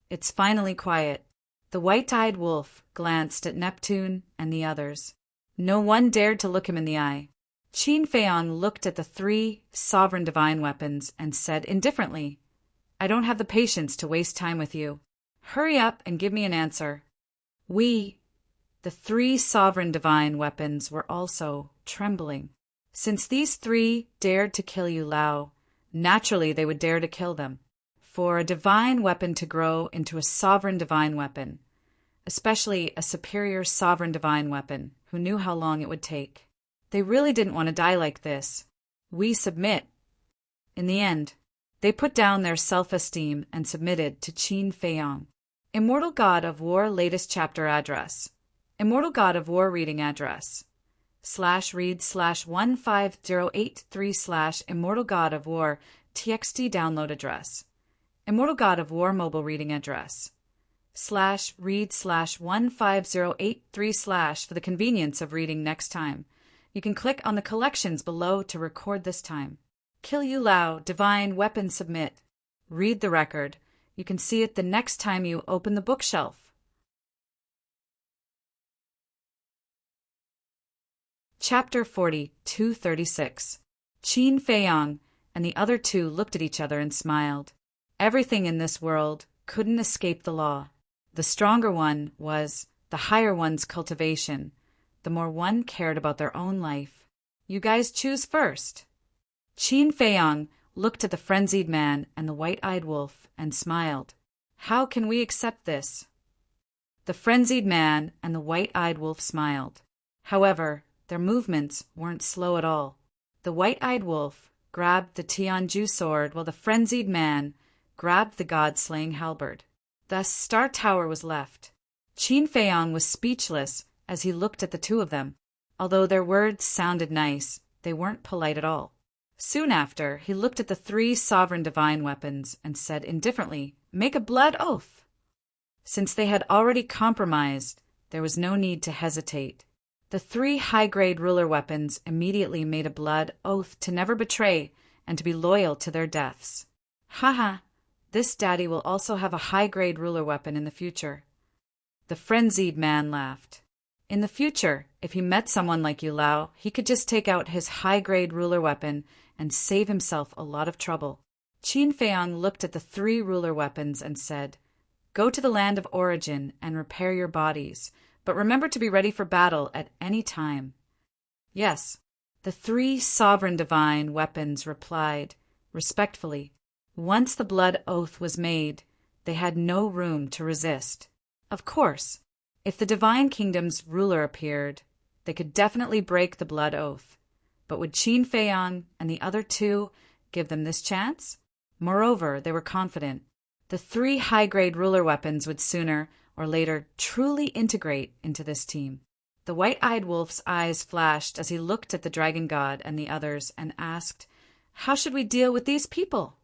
It's finally quiet. The white-eyed wolf glanced at Neptune and the others. No one dared to look him in the eye. Qin Feiyang looked at the 3 sovereign divine weapons and said indifferently, I don't have the patience to waste time with you. Hurry up and give me an answer. The 3 sovereign divine weapons were also trembling. Since these 3 dared to kill Yu Lao, naturally they would dare to kill them. For a divine weapon to grow into a sovereign divine weapon, especially a superior sovereign divine weapon who knew how long it would take. They really didn't want to die like this. We submit. In the end, they put down their self-esteem and submitted to Qin Feiyang. Immortal God of War latest chapter address. Immortal God of War reading address. /read/15083/ Immortal God of War TXT download address. Immortal God of War mobile reading address. /read/15083/ for the convenience of reading next time. You can click on the collections below to record this time. Kill Yu Lao, Divine Weapon Submit. Read the record. You can see it the next time you open the bookshelf. Chapter 40:236. Qin Feiyang and the other two looked at each other and smiled. Everything in this world couldn't escape the law. The stronger one was the higher one's cultivation, the more one cared about their own life. You guys choose first. Qin Feiyang looked at the frenzied man and the white-eyed wolf and smiled. How can we accept this? The frenzied man and the white-eyed wolf smiled. However, their movements weren't slow at all. The white-eyed wolf grabbed the Tianju sword while the frenzied man grabbed the god-slaying halberd. Thus Star Tower was left. Qin Feiyang was speechless as he looked at the two of them. Although their words sounded nice, they weren't polite at all. Soon after, he looked at the three sovereign divine weapons and said indifferently, "Make a blood oath." Since they had already compromised, there was no need to hesitate. The three high-grade ruler weapons immediately made a blood oath to never betray and to be loyal to their deaths. Haha, this daddy will also have a high-grade ruler weapon in the future. The frenzied man laughed. In the future, if he met someone like Yu Lao, he could just take out his high-grade ruler weapon and save himself a lot of trouble. Qin Feiyang looked at the three ruler weapons and said, "Go to the land of origin and repair your bodies, but remember to be ready for battle at any time." Yes, the three sovereign divine weapons replied, respectfully. Once the blood oath was made, they had no room to resist. Of course, if the divine kingdom's ruler appeared, they could definitely break the blood oath. But would Qin Feiyang and the other two give them this chance? Moreover, they were confident. The three high-grade ruler weapons would sooner or later truly integrate into this team. The white-eyed wolf's eyes flashed as he looked at the dragon god and the others and asked, "How should we deal with these people?"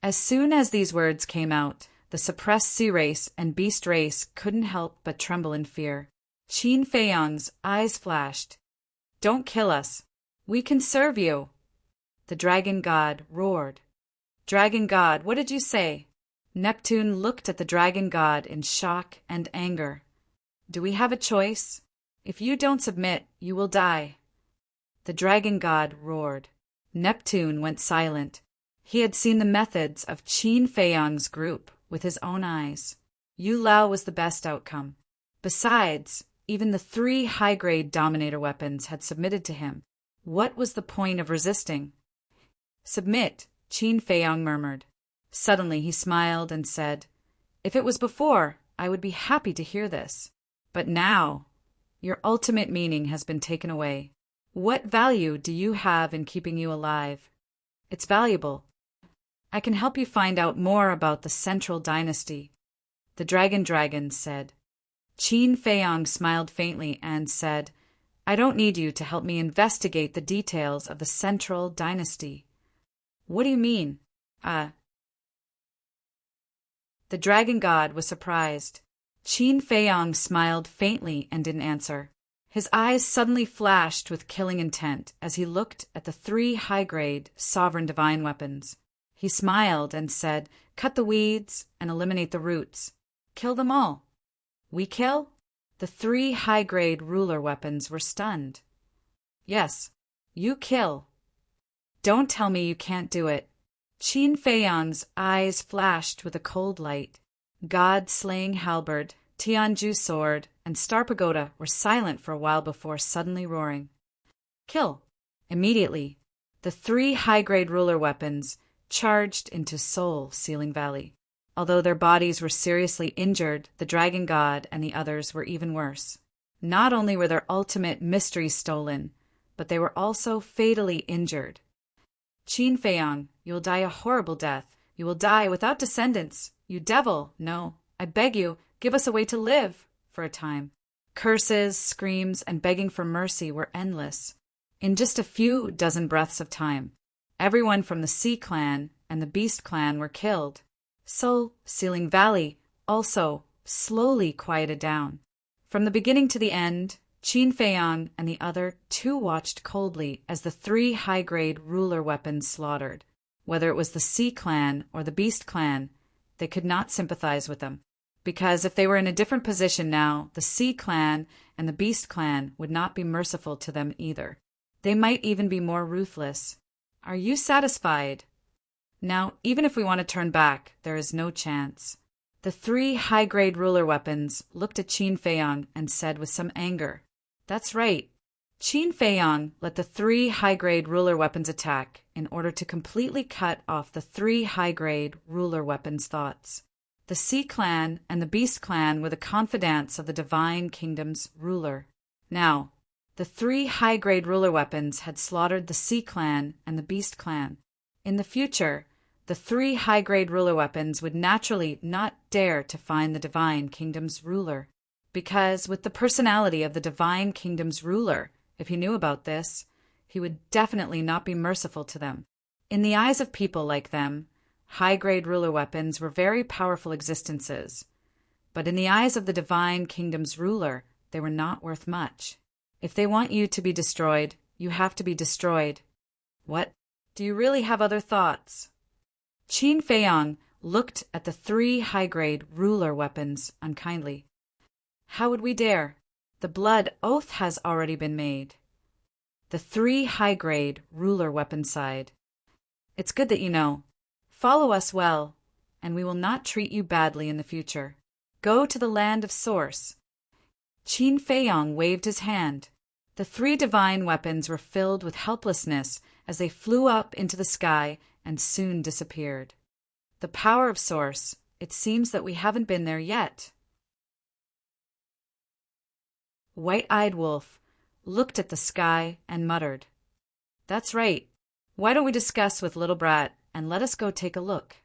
As soon as these words came out, the suppressed sea race and beast race couldn't help but tremble in fear. Qin Feiyang's eyes flashed. "Don't kill us. We can serve you." The dragon god roared. "Dragon god, what did you say?" Neptune looked at the dragon god in shock and anger. "Do we have a choice? If you don't submit, you will die." The dragon god roared. Neptune went silent. He had seen the methods of Qin Feiyang's group with his own eyes. Yu Lao was the best outcome. Besides, even the three high-grade Dominator weapons had submitted to him. What was the point of resisting? "Submit," Qin Feiyang murmured. Suddenly he smiled and said, "If it was before, I would be happy to hear this. But now, your ultimate meaning has been taken away. What value do you have in keeping you alive?" "It's valuable. I can help you find out more about the Central Dynasty," the dragon said. Qin Feiyang smiled faintly and said, "I don't need you to help me investigate the details of the Central Dynasty." "What do you mean?" The dragon god was surprised. Qin Feiyang smiled faintly and didn't answer. His eyes suddenly flashed with killing intent as he looked at the three high-grade sovereign divine weapons. He smiled and said, "Cut the weeds and eliminate the roots. Kill them all." "We kill?" The three high-grade ruler weapons were stunned. "Yes, you kill." "Don't tell me you can't do it." Qin Feiyang's eyes flashed with a cold light. God-slaying halberd, Tianju sword, and Star Pagoda were silent for a while before suddenly roaring. "Kill!" Immediately, the three high-grade ruler weapons charged into Soul Sealing Valley. Although their bodies were seriously injured, the dragon god and the others were even worse. Not only were their ultimate mysteries stolen, but they were also fatally injured. Qin Feiyang, you will die a horrible death. You will die without descendants. You devil, no, I beg you, give us a way to live, for a time. Curses, screams, and begging for mercy were endless. In just a few dozen breaths of time, everyone from the Sea Clan and the Beast Clan were killed. Seoul, Sealing Valley, also slowly quieted down. From the beginning to the end, Qin Feiyang and the other two watched coldly as the three high-grade ruler weapons slaughtered. Whether it was the Sea Clan or the Beast Clan, they could not sympathize with them. Because if they were in a different position now, the Sea Clan and the Beast Clan would not be merciful to them either. They might even be more ruthless. Are you satisfied? Now, even if we want to turn back, there is no chance. The three high-grade ruler weapons looked at Qin Feiyang and said with some anger, "That's right." Qin Feiyang let the three high-grade ruler weapons attack in order to completely cut off the three high-grade ruler weapons' thoughts. The Sea Clan and the Beast Clan were the confidants of the Divine Kingdom's ruler. Now, the three high-grade ruler weapons had slaughtered the Sea Clan and the Beast Clan. In the future, the three high-grade ruler weapons would naturally not dare to find the Divine Kingdom's ruler, because with the personality of the Divine Kingdom's ruler, if he knew about this, he would definitely not be merciful to them. In the eyes of people like them, high-grade ruler weapons were very powerful existences, but in the eyes of the Divine Kingdom's ruler, they were not worth much. If they want you to be destroyed, you have to be destroyed. What? Do you really have other thoughts? Qin Feiyang looked at the three high-grade ruler weapons unkindly. How would we dare? The blood oath has already been made. The three high-grade ruler weapon sighed. It's good that you know. Follow us well, and we will not treat you badly in the future. Go to the land of Source. Qin Feiyang waved his hand. The three divine weapons were filled with helplessness as they flew up into the sky and soon disappeared. The power of Source, it seems that we haven't been there yet. White-Eyed Wolf looked at the sky and muttered, "That's right. Why don't we discuss with Little Brat and let us go take a look?"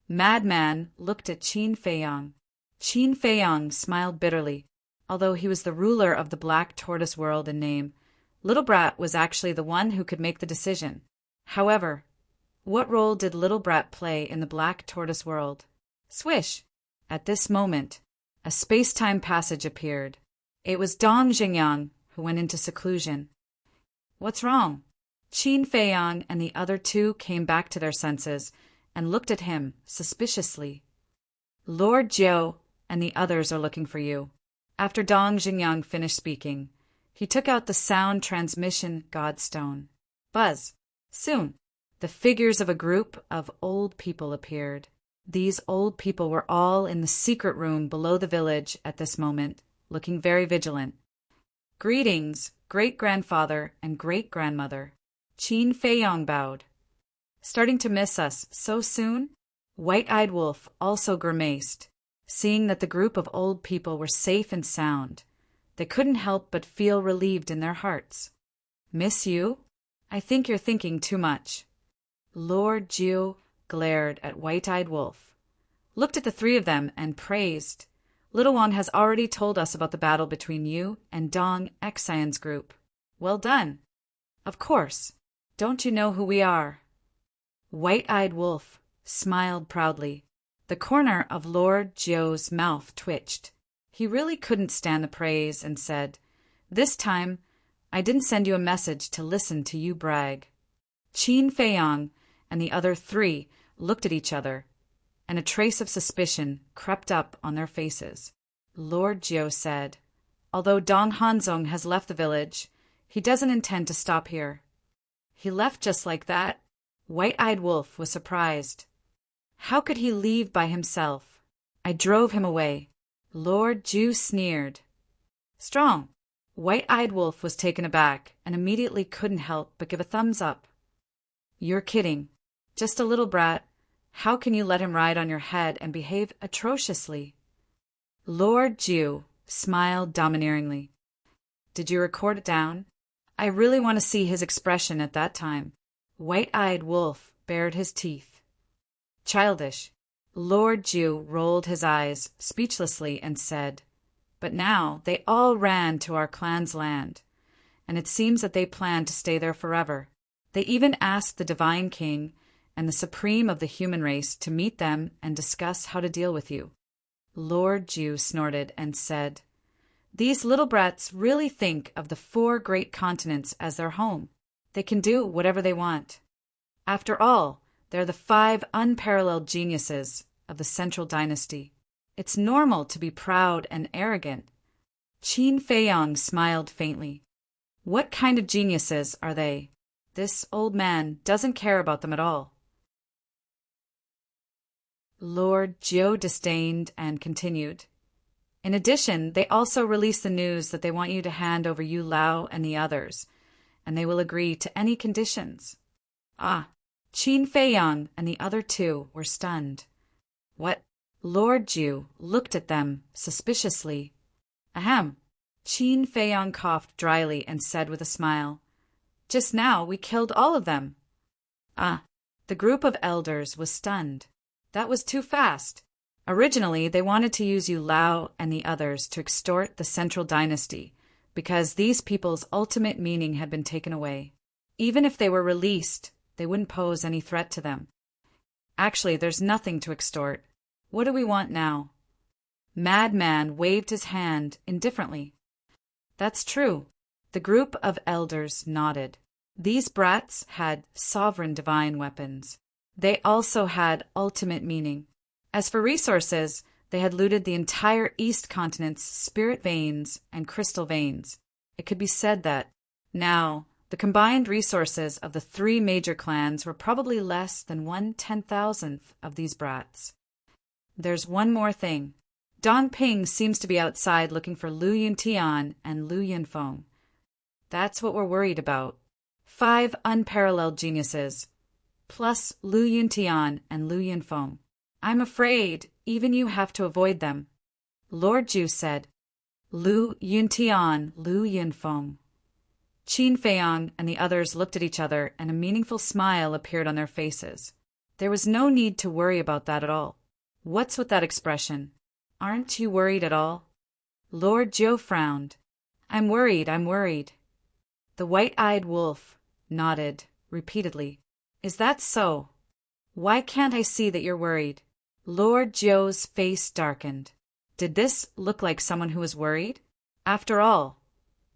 Madman looked at Qin Feiyang. Qin Feiyang smiled bitterly. Although he was the ruler of the Black Tortoise world in name, Little Brat was actually the one who could make the decision. However, what role did Little Brat play in the Black Tortoise world? Swish! At this moment, a space-time passage appeared. It was Dong Xingyang who went into seclusion. What's wrong? Qin Feiyang and the other two came back to their senses and looked at him suspiciously. Lord Jiu and the others are looking for you. After Dong Xingyang finished speaking, he took out the sound transmission godstone. Buzz! Soon, the figures of a group of old people appeared. These old people were all in the secret room below the village at this moment, looking very vigilant. Greetings, great-grandfather and great-grandmother. Qin Feiyang bowed. Starting to miss us so soon? White-Eyed Wolf also grimaced. Seeing that the group of old people were safe and sound, they couldn't help but feel relieved in their hearts. Miss you? I think you're thinking too much. Lord Jiu glared at White-Eyed Wolf, looked at the three of them, and praised. Little One has already told us about the battle between you and Dong Xian's group. Well done. Of course. Don't you know who we are? White-Eyed Wolf smiled proudly. The corner of Lord Jiu's mouth twitched. He really couldn't stand the praise and said, "This time, I didn't send you a message to listen to you brag." Qin Feiyang and the other three looked at each other, and a trace of suspicion crept up on their faces. Lord Jiu said, "Although Dong Hanzong has left the village, he doesn't intend to stop here." He left just like that? White-Eyed Wolf was surprised. How could he leave by himself? I drove him away. Lord Jiu sneered. Strong. White-Eyed Wolf was taken aback and immediately couldn't help but give a thumbs up. You're kidding. Just a little brat. How can you let him ride on your head and behave atrociously? Lord Jiu smiled domineeringly. Did you record it down? I really want to see his expression at that time. White-eyed Wolf bared his teeth. Childish. Lord Jew rolled his eyes speechlessly and said, "But now they all ran to our clan's land, and it seems that they plan to stay there forever. They even asked the Divine King and the Supreme of the human race to meet them and discuss how to deal with you." Lord Jew snorted and said, "These little brats really think of the 4 great continents as their home. They can do whatever they want. After all, they're the 5 unparalleled geniuses of the Central Dynasty. It's normal to be proud and arrogant." Qin Feiyong smiled faintly. "What kind of geniuses are they? This old man doesn't care about them at all." Lord Jiu disdained and continued. "In addition, they also released the news that they want you to hand over Yu Lao and the others, and they will agree to any conditions." Ah, Qin Feiyong and the other 2 were stunned. "What?" Lord Jiu looked at them suspiciously. "Ahem." Qin Feiyong coughed dryly and said with a smile, "Just now we killed all of them." Ah, the group of elders was stunned. That was too fast. Originally, they wanted to use Yu Lao and the others to extort the Central Dynasty, because these people's ultimate meaning had been taken away. Even if they were released, they wouldn't pose any threat to them. Actually, there's nothing to extort. What do we want now? Madman waved his hand indifferently. That's true. The group of elders nodded. These brats had sovereign divine weapons. They also had ultimate meaning. As for resources, they had looted the entire East Continent's spirit veins and crystal veins. It could be said that, now, the combined resources of the 3 major clans were probably less than 1/10,000th of these brats. There's one more thing. Dong Ping seems to be outside looking for Lu Yuntian and Lu Yunfeng. That's what we're worried about. 5 unparalleled geniuses, plus Lu Yuntian and Lu Yunfeng. I'm afraid even you have to avoid them." Lord Ju said, "Lu Yuntian, Lu Yunfeng." Qin Feiyong and the others looked at each other, and a meaningful smile appeared on their faces. There was no need to worry about that at all. What's with that expression? Aren't you worried at all? Lord Jiu frowned. I'm worried. The white-eyed wolf nodded repeatedly. Is that so? Why can't I see that you're worried? Lord Jiu's face darkened. Did this look like someone who was worried? After all,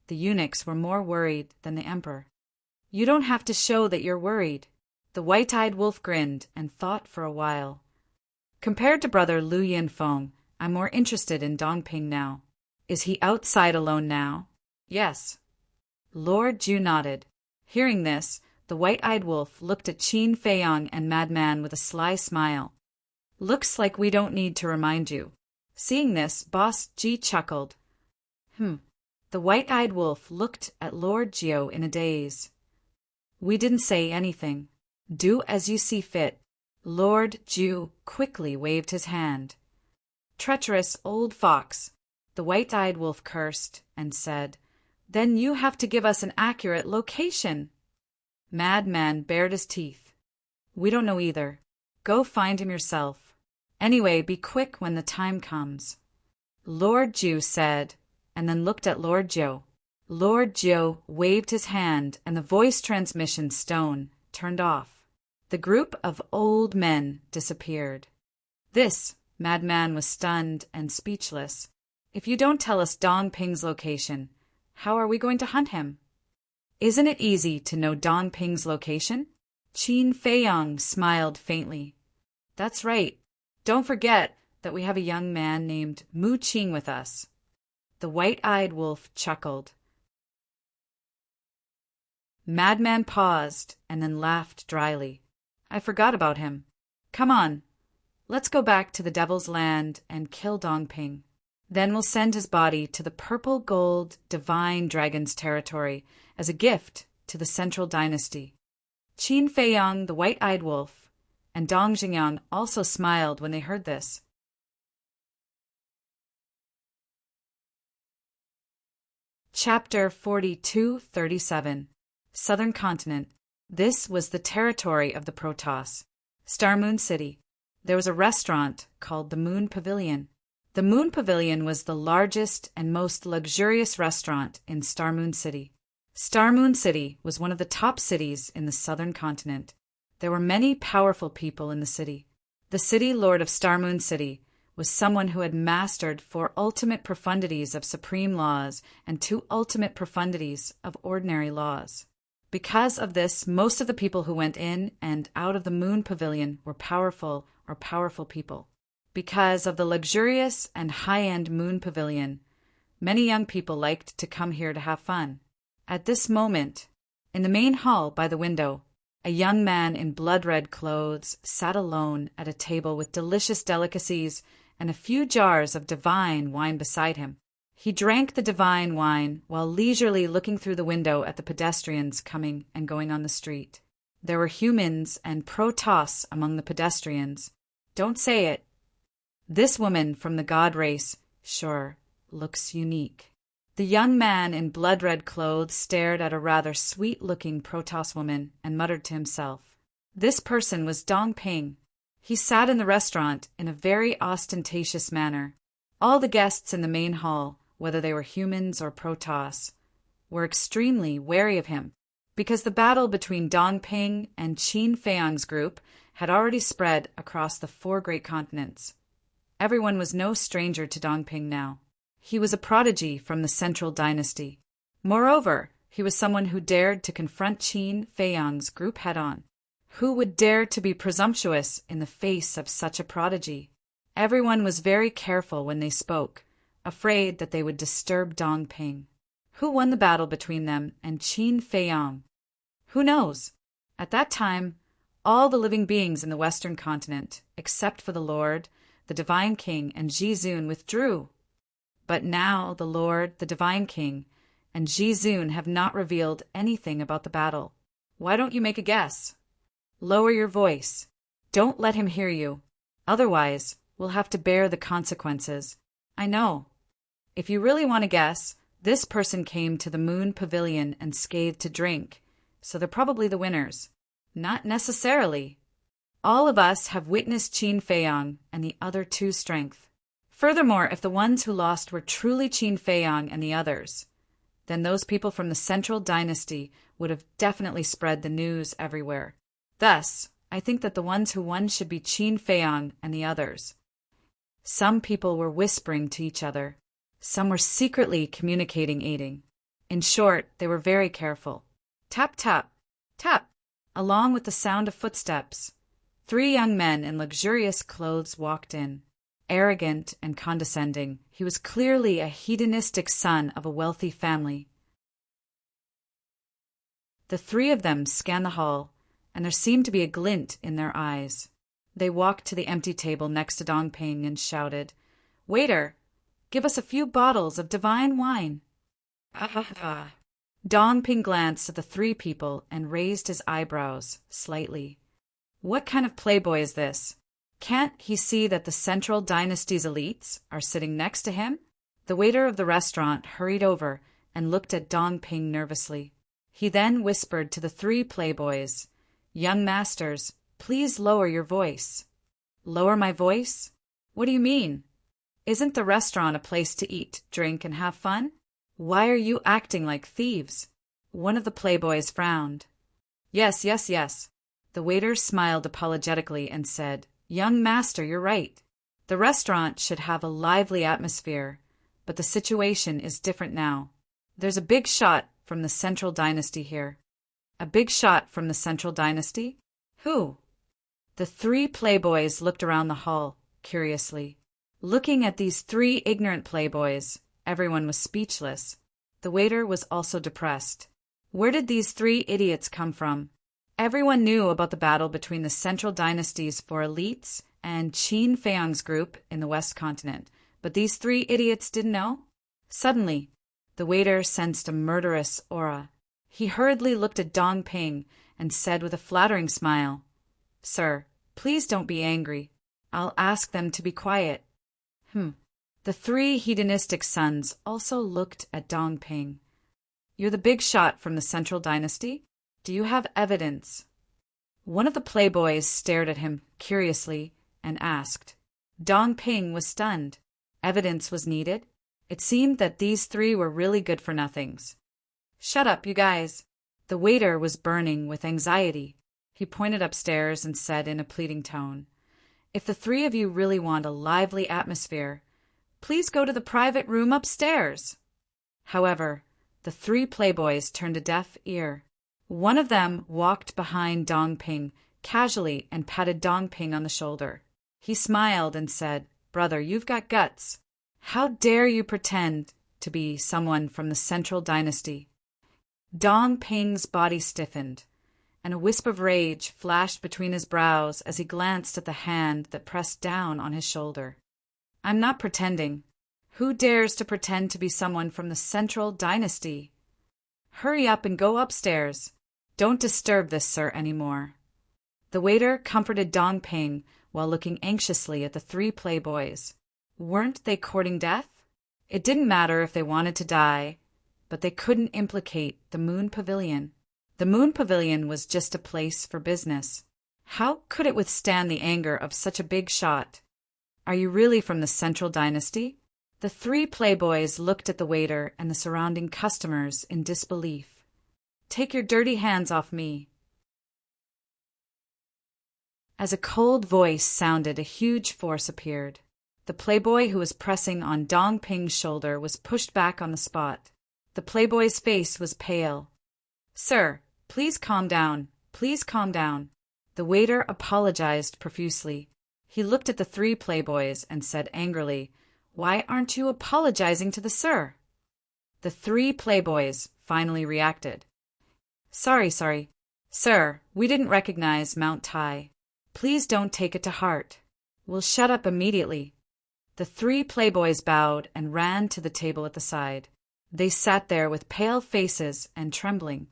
the eunuchs were more worried than the emperor. You don't have to show that you're worried. The white-eyed wolf grinned and thought for a while. Compared to brother Lu Yinfeng, I'm more interested in Dongping now. Is he outside alone now? Yes. Lord Ju nodded. Hearing this, the white-eyed wolf looked at Qin Feiyong and Madman with a sly smile. Looks like we don't need to remind you. Seeing this, Boss Ji chuckled. The white-eyed wolf looked at Lord Jiu in a daze. We didn't say anything. Do as you see fit. Lord Jiu quickly waved his hand. Treacherous old fox, the white-eyed wolf cursed and said, Then you have to give us an accurate location. Madman bared his teeth. We don't know either. Go find him yourself. Anyway, be quick when the time comes. Lord Jiu said, and then looked at Lord Jiu. Lord Jiu waved his hand, and the voice transmission stone turned off. The group of old men disappeared. This Madman was stunned and speechless. If you don't tell us Dongping's location, how are we going to hunt him? Isn't it easy to know Dongping's location? Qin Feiyong smiled faintly. That's right. Don't forget that we have a young man named Mu Qing with us. The white-eyed wolf chuckled. Madman paused and then laughed dryly. I forgot about him. Come on. Let's go back to the Devil's Land and kill Dongping. Then we'll send his body to the purple gold divine dragon's territory as a gift to the Central Dynasty. Qin Feiyong, the white-eyed wolf, and Dong Jingyang also smiled when they heard this. Chapter 42:37. Southern Continent. This was the territory of the Protoss. Star Moon City. There was a restaurant called the Moon Pavilion. The Moon Pavilion was the largest and most luxurious restaurant in Star Moon City. Star Moon City was one of the top cities in the Southern Continent. There were many powerful people in the city. The city lord of Star Moon City was someone who had mastered 4 ultimate profundities of supreme laws and 2 ultimate profundities of ordinary laws. Because of this, most of the people who went in and out of the Moon Pavilion were powerful or powerful people. Because of the luxurious and high-end Moon Pavilion, many young people liked to come here to have fun. At this moment, in the main hall by the window, a young man in blood-red clothes sat alone at a table with delicious delicacies and a few jars of divine wine beside him. He drank the divine wine while leisurely looking through the window at the pedestrians coming and going on the street. There were humans and Protoss among the pedestrians. Don't say it. This woman from the god race, sure, looks unique. The young man in blood-red clothes stared at a rather sweet-looking Protoss woman and muttered to himself. This person was Dong Ping. He sat in the restaurant in a very ostentatious manner. All the guests in the main hall, whether they were humans or Protoss, were extremely wary of him, because the battle between Dong Ping and Qin Feiyang's group had already spread across the 4 great continents. Everyone was no stranger to Dong Ping now. He was a prodigy from the Central Dynasty. Moreover, he was someone who dared to confront Qin Feiyang's group head-on. Who would dare to be presumptuous in the face of such a prodigy? Everyone was very careful when they spoke, afraid that they would disturb Dong Ping. Who won the battle between them and Qin Feiyang? Who knows? At that time, all the living beings in the Western continent, except for the Lord, the Divine King, and Jizun withdrew. But now the Lord, the Divine King, and Jizun have not revealed anything about the battle. Why don't you make a guess? Lower your voice. Don't let him hear you. Otherwise, we'll have to bear the consequences. I know. If you really want to guess, this person came to the Moon Pavilion and scathed to drink, so they're probably the winners. Not necessarily. All of us have witnessed Qin Feiyang and the other 2 strength. Furthermore, if the ones who lost were truly Qin Feiyang and the others, then those people from the Central Dynasty would have definitely spread the news everywhere. Thus, I think that the ones who won should be Qin Feiyang and the others. Some people were whispering to each other. Some were secretly communicating, aiding. In short, they were very careful. Tap, tap, tap. Along with the sound of footsteps, 3 young men in luxurious clothes walked in. Arrogant and condescending, he was clearly a hedonistic son of a wealthy family. The 3 of them scanned the hall, and there seemed to be a glint in their eyes. They walked to the empty table next to Dong Ping and shouted, "Waiter, give us a few bottles of divine wine." Ah. Dong Ping glanced at the 3 people and raised his eyebrows slightly. What kind of playboy is this? Can't he see that the Central Dynasty's elites are sitting next to him? The waiter of the restaurant hurried over and looked at Dong Ping nervously. He then whispered to the 3 playboys, "Young masters, please lower your voice." Lower my voice? What do you mean? Isn't the restaurant a place to eat, drink, and have fun? Why are you acting like thieves? One of the playboys frowned. Yes. The waiter smiled apologetically and said, "Young master, you're right. The restaurant should have a lively atmosphere, but the situation is different now. There's a big shot from the Central Dynasty here." A big shot from the Central Dynasty? Who? The 3 playboys looked around the hall, curiously. Looking at these 3 ignorant playboys, everyone was speechless. The waiter was also depressed. Where did these 3 idiots come from? Everyone knew about the battle between the Central Dynasty's 4 elites and Qin Feiyang's group in the West Continent, but these 3 idiots didn't know? Suddenly, the waiter sensed a murderous aura. He hurriedly looked at Dong Ping and said with a flattering smile, "Sir, please don't be angry. I'll ask them to be quiet." The 3 hedonistic sons also looked at Dong Ping. You're the big shot from the Central Dynasty? Do you have evidence? One of the playboys stared at him curiously and asked. Dong Ping was stunned. Evidence was needed? It seemed that these three were really good-for-nothings. Shut up, you guys. The waiter was burning with anxiety. He pointed upstairs and said in a pleading tone, If the three of you really want a lively atmosphere, please go to the private room upstairs. However, the three playboys turned a deaf ear. One of them walked behind Dong Ping casually and patted Dong Ping on the shoulder. He smiled and said, Brother, you've got guts. How dare you pretend to be someone from the Central Dynasty? Dong Ping's body stiffened, and a wisp of rage flashed between his brows as he glanced at the hand that pressed down on his shoulder. I'm not pretending. Who dares to pretend to be someone from the Central Dynasty? Hurry up and go upstairs. Don't disturb this sir anymore. The waiter comforted Dong Ping while looking anxiously at the three playboys. Weren't they courting death? It didn't matter if they wanted to die, but they couldn't implicate the Moon Pavilion. The Moon Pavilion was just a place for business. How could it withstand the anger of such a big shot? Are you really from the Central Dynasty? The three playboys looked at the waiter and the surrounding customers in disbelief. Take your dirty hands off me. As a cold voice sounded, a huge force appeared. The playboy who was pressing on Dong Ping's shoulder was pushed back on the spot. The playboy's face was pale. Sir, please calm down. Please calm down. The waiter apologized profusely. He looked at the three playboys and said angrily, Why aren't you apologizing to the sir? The three playboys finally reacted. Sorry. Sir, we didn't recognize Mount Tai. Please don't take it to heart. We'll shut up immediately. The three playboys bowed and ran to the table at the side. They sat there with pale faces and trembling.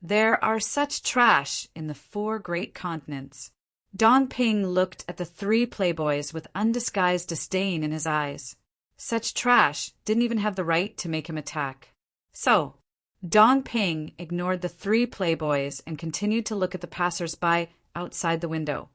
There are such trash in the 4 great continents. Dong Ping looked at the three playboys with undisguised disdain in his eyes. Such trash didn't even have the right to make him attack. So, Dong Ping ignored the three playboys and continued to look at the passers-by outside the window.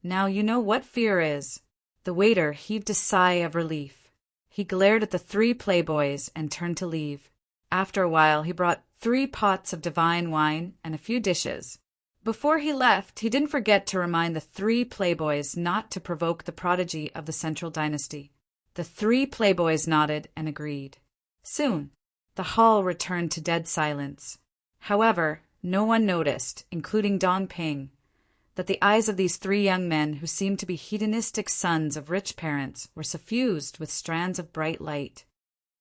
Now you know what fear is. The waiter heaved a sigh of relief. He glared at the three playboys and turned to leave. After a while, he brought 3 pots of divine wine and a few dishes. Before he left, he didn't forget to remind the three playboys not to provoke the prodigy of the Central Dynasty. The three playboys nodded and agreed. Soon, the hall returned to dead silence. However, no one noticed, including Dong Ping, that the eyes of these 3 young men who seemed to be hedonistic sons of rich parents were suffused with strands of bright light.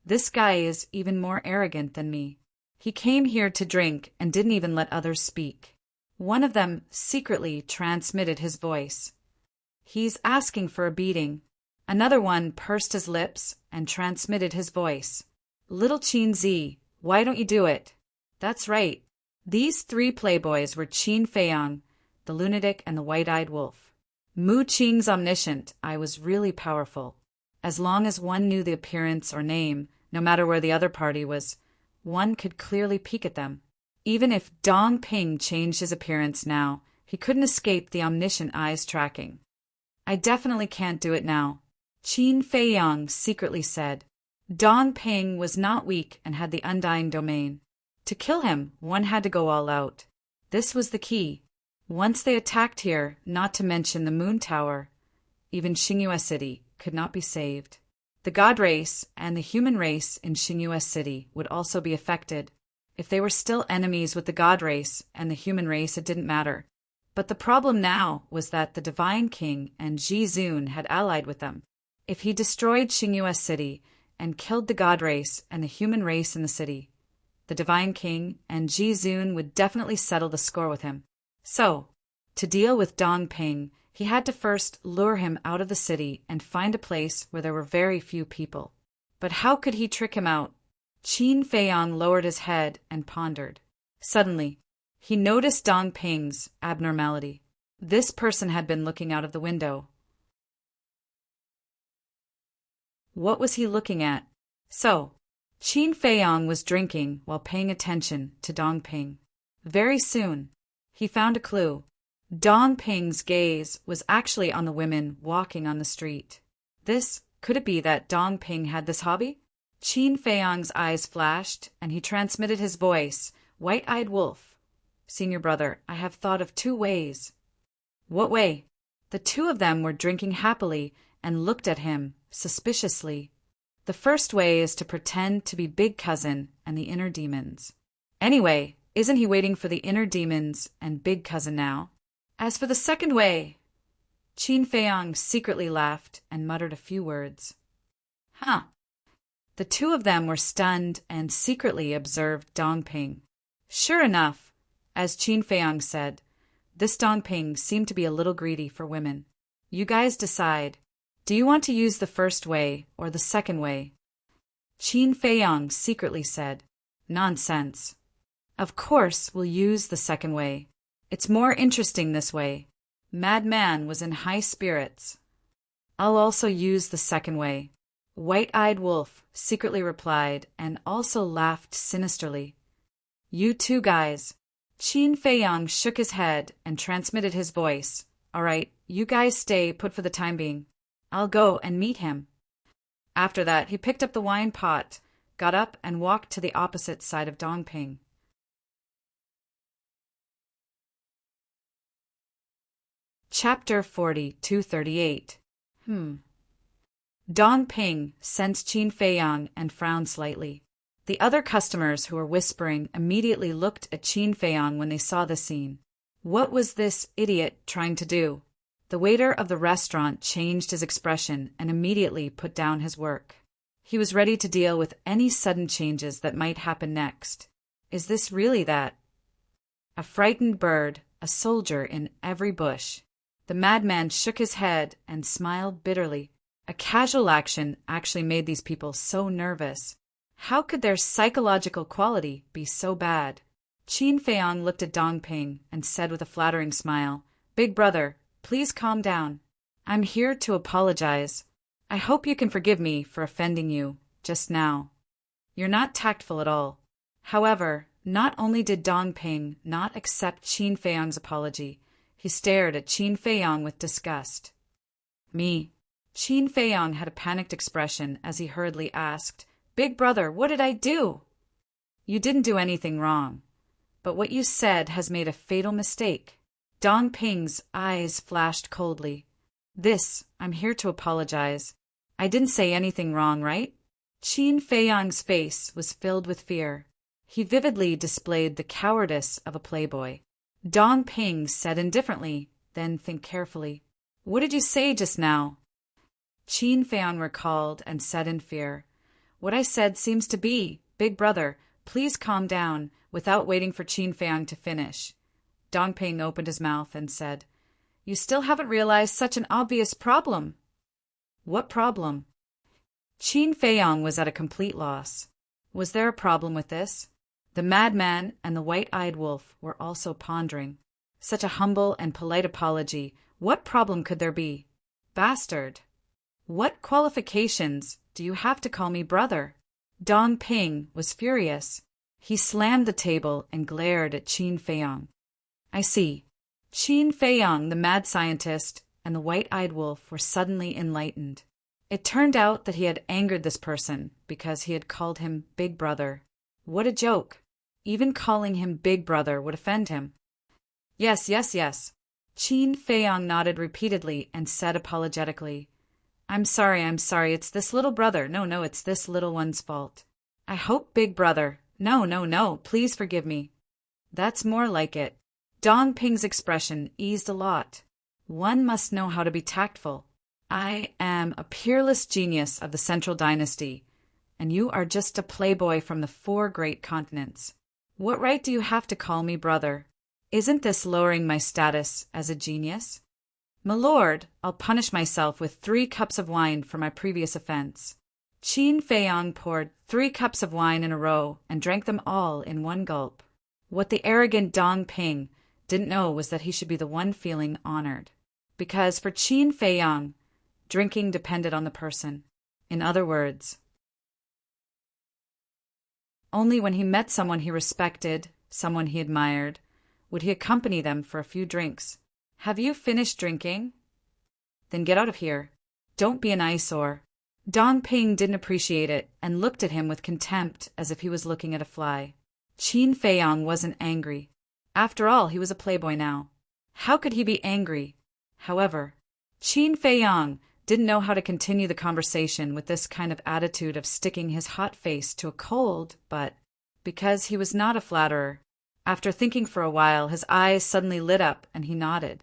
This guy is even more arrogant than me. He came here to drink and didn't even let others speak. One of them secretly transmitted his voice. He's asking for a beating. Another one pursed his lips and transmitted his voice. Little Qin Zi, why don't you do it? That's right. These 3 playboys were Qin Feiyang, the lunatic, and the white-eyed wolf. Mu Qing's omniscient. I was really powerful. As long as one knew the appearance or name, no matter where the other party was, one could clearly peek at them. Even if Dong Ping changed his appearance now, he couldn't escape the omniscient eye's tracking. I definitely can't do it now, Qin Feiyang secretly said. Dong Ping was not weak and had the undying domain. To kill him, one had to go all out. This was the key. Once they attacked here, not to mention the Moon Tower, even Xingyue City could not be saved. The god race and the human race in Xingyue City would also be affected. If they were still enemies with the god race and the human race, it didn't matter. But the problem now was that the Divine King and Ji Zun had allied with them. If he destroyed Xingyue City and killed the god race and the human race in the city, the Divine King and Ji Zun would definitely settle the score with him. So, to deal with Dong Ping, he had to first lure him out of the city and find a place where there were very few people. But how could he trick him out? Qin Feiyang lowered his head and pondered. Suddenly, he noticed Dong Ping's abnormality. This person had been looking out of the window. What was he looking at? So, Qin Feiyang was drinking while paying attention to Dong Ping. Very soon, he found a clue. Dong Ping's gaze was actually on the women walking on the street. Could it be that Dong Ping had this hobby? Qin Feiyang's eyes flashed, and he transmitted his voice, white-eyed wolf. Senior brother, I have thought of 2 ways. What way? The 2 of them were drinking happily and looked at him suspiciously. The first way is to pretend to be big cousin and the inner demons. Anyway, isn't he waiting for the inner demons and big cousin now? As for the second way, Qin Feiyang secretly laughed and muttered a few words. Huh. The 2 of them were stunned and secretly observed Dong Ping. Sure enough, as Qin Feiyang said, this Dong Ping seemed to be a little greedy for women. You guys decide. Do you want to use the first way or the second way? Qin Feiyang secretly said, Nonsense. Of course we'll use the second way. It's more interesting this way. Madman was in high spirits. I'll also use the second way. White-eyed wolf secretly replied and also laughed sinisterly. You 2 guys. Qin Feiyang shook his head and transmitted his voice. All right, you guys stay put for the time being. I'll go and meet him. After that, he picked up the wine pot, got up and walked to the opposite side of Dong Ping. Chapter 40-38. Dong Ping sensed Qin Feiyang and frowned slightly. The other customers who were whispering immediately looked at Qin Feiyang when they saw the scene. What was this idiot trying to do? The waiter of the restaurant changed his expression and immediately put down his work. He was ready to deal with any sudden changes that might happen next. Is this really that? A frightened bird, a soldier in every bush. The madman shook his head and smiled bitterly. A casual action actually made these people so nervous. How could their psychological quality be so bad? Qin Feiyang looked at Dong Ping and said with a flattering smile, Big brother, please calm down. I'm here to apologize. I hope you can forgive me for offending you just now. You're not tactful at all. However, not only did Dong Ping not accept Qin Feiyang's apology, he stared at Qin Feiyang with disgust. Me. Qin Feiyang had a panicked expression as he hurriedly asked, Big brother, what did I do? You didn't do anything wrong, but what you said has made a fatal mistake. Dong Ping's eyes flashed coldly. I'm here to apologize. I didn't say anything wrong, right? Qin Feiyang's face was filled with fear. He vividly displayed the cowardice of a playboy. Dong Ping said indifferently, then think carefully. What did you say just now? Qin Feiyang recalled and said in fear, What I said seems to be, Big brother, please calm down, without waiting for Qin Feiyang to finish. Dong Ping opened his mouth and said, You still haven't realized such an obvious problem. What problem? Qin Feiyang was at a complete loss. Was there a problem with this? The madman and the white-eyed wolf were also pondering. Such a humble and polite apology. What problem could there be? Bastard. What qualifications do you have to call me brother? Dong Ping was furious. He slammed the table and glared at Qin Feiyang. I see. Qin Feiyang, the mad scientist, and the white-eyed wolf were suddenly enlightened. It turned out that he had angered this person because he had called him Big Brother. What a joke. Even calling him Big Brother would offend him. Yes. Qin Feiyang nodded repeatedly and said apologetically, I'm sorry, it's this little brother. No, it's this little one's fault. I hope Big Brother. No, please forgive me. That's more like it. Dong Ping's expression eased a lot. One must know how to be tactful. I am a peerless genius of the Central Dynasty, and you are just a playboy from the 4 great continents. What right do you have to call me brother? Isn't this lowering my status as a genius? My lord, I'll punish myself with 3 cups of wine for my previous offense. Qin Feiyang poured 3 cups of wine in a row and drank them all in one gulp. What the arrogant Dong Ping didn't know was that he should be the one feeling honored. Because for Qin Feiyang, drinking depended on the person. In other words, Only when he met someone he respected, someone he admired, would he accompany them for a few drinks. Have you finished drinking? Then get out of here. Don't be an eyesore. Dong Ping didn't appreciate it and looked at him with contempt as if he was looking at a fly. Qin Feiyang wasn't angry. After all, he was a playboy now. How could he be angry? However, Qin Feiyang didn't know how to continue the conversation with this kind of attitude of sticking his hot face to a cold, but because he was not a flatterer, after thinking for a while, his eyes suddenly lit up and he nodded.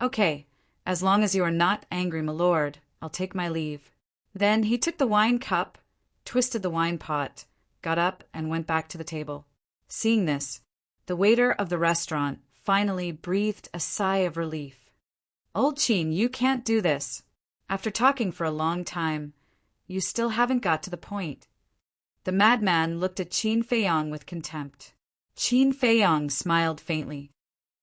Okay, as long as you are not angry, my lord, I'll take my leave. Then he took the wine cup, twisted the wine pot, got up and went back to the table. Seeing this, the waiter of the restaurant finally breathed a sigh of relief. Old Qin, you can't do this. After talking for a long time, you still haven't got to the point. The madman looked at Qin Feiyang with contempt. Qin Feiyang smiled faintly.